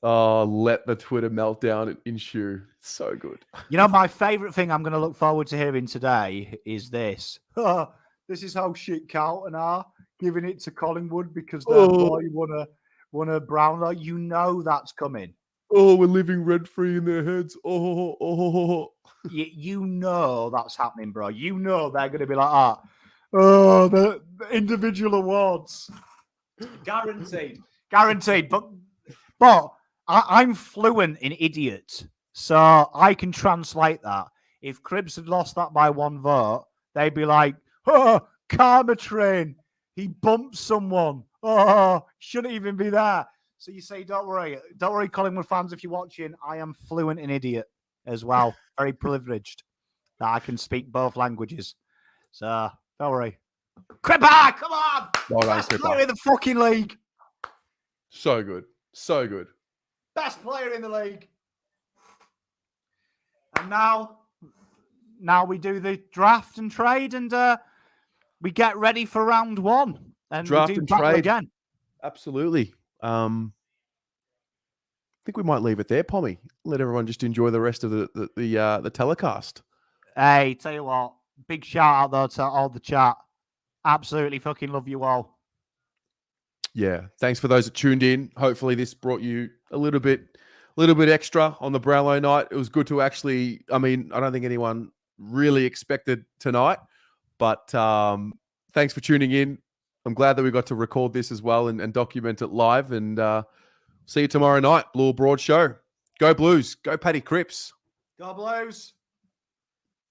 Oh, let the Twitter meltdown ensue. So good. You know, my favourite thing I'm going to look forward to hearing today is this. This is how shit Carlton are, giving it to Collingwood because their boy won a Brownlow. You know that's coming. Oh, we're living rent-free in their heads. Oh. You know that's happening, bro. You know they're going to be like, oh, the individual awards. Guaranteed. But I'm fluent in idiot, so I can translate that. If Cripps had lost that by 1 vote, they'd be like, oh, karma train. He bumped someone. Oh, shouldn't even be there. So you say, don't worry, Collingwood fans, if you're watching, I am fluent in idiot as well. Very privileged that I can speak both languages. So don't worry. Cripper, come on! Well done, Best Cripper. player in the fucking league. So good. So good. Best player in the league. And now we do the draft and trade, and we get ready for round 1. And Draft we do and battle trade. again. Absolutely. I think we might leave it there, Pommy. Let everyone just enjoy the rest of the telecast. Hey, tell you what, big shout out though to all the chat. Absolutely fucking love you all. Yeah, thanks for those that tuned in. Hopefully this brought you a little bit extra on the Brownlow night. It was good to actually, I don't think anyone really expected tonight, but thanks for tuning in. I'm glad that we got to record this as well and document it live, and see you tomorrow night, Blue Broad Show. Go Blues. Go Paddy Cripps. Go Blues.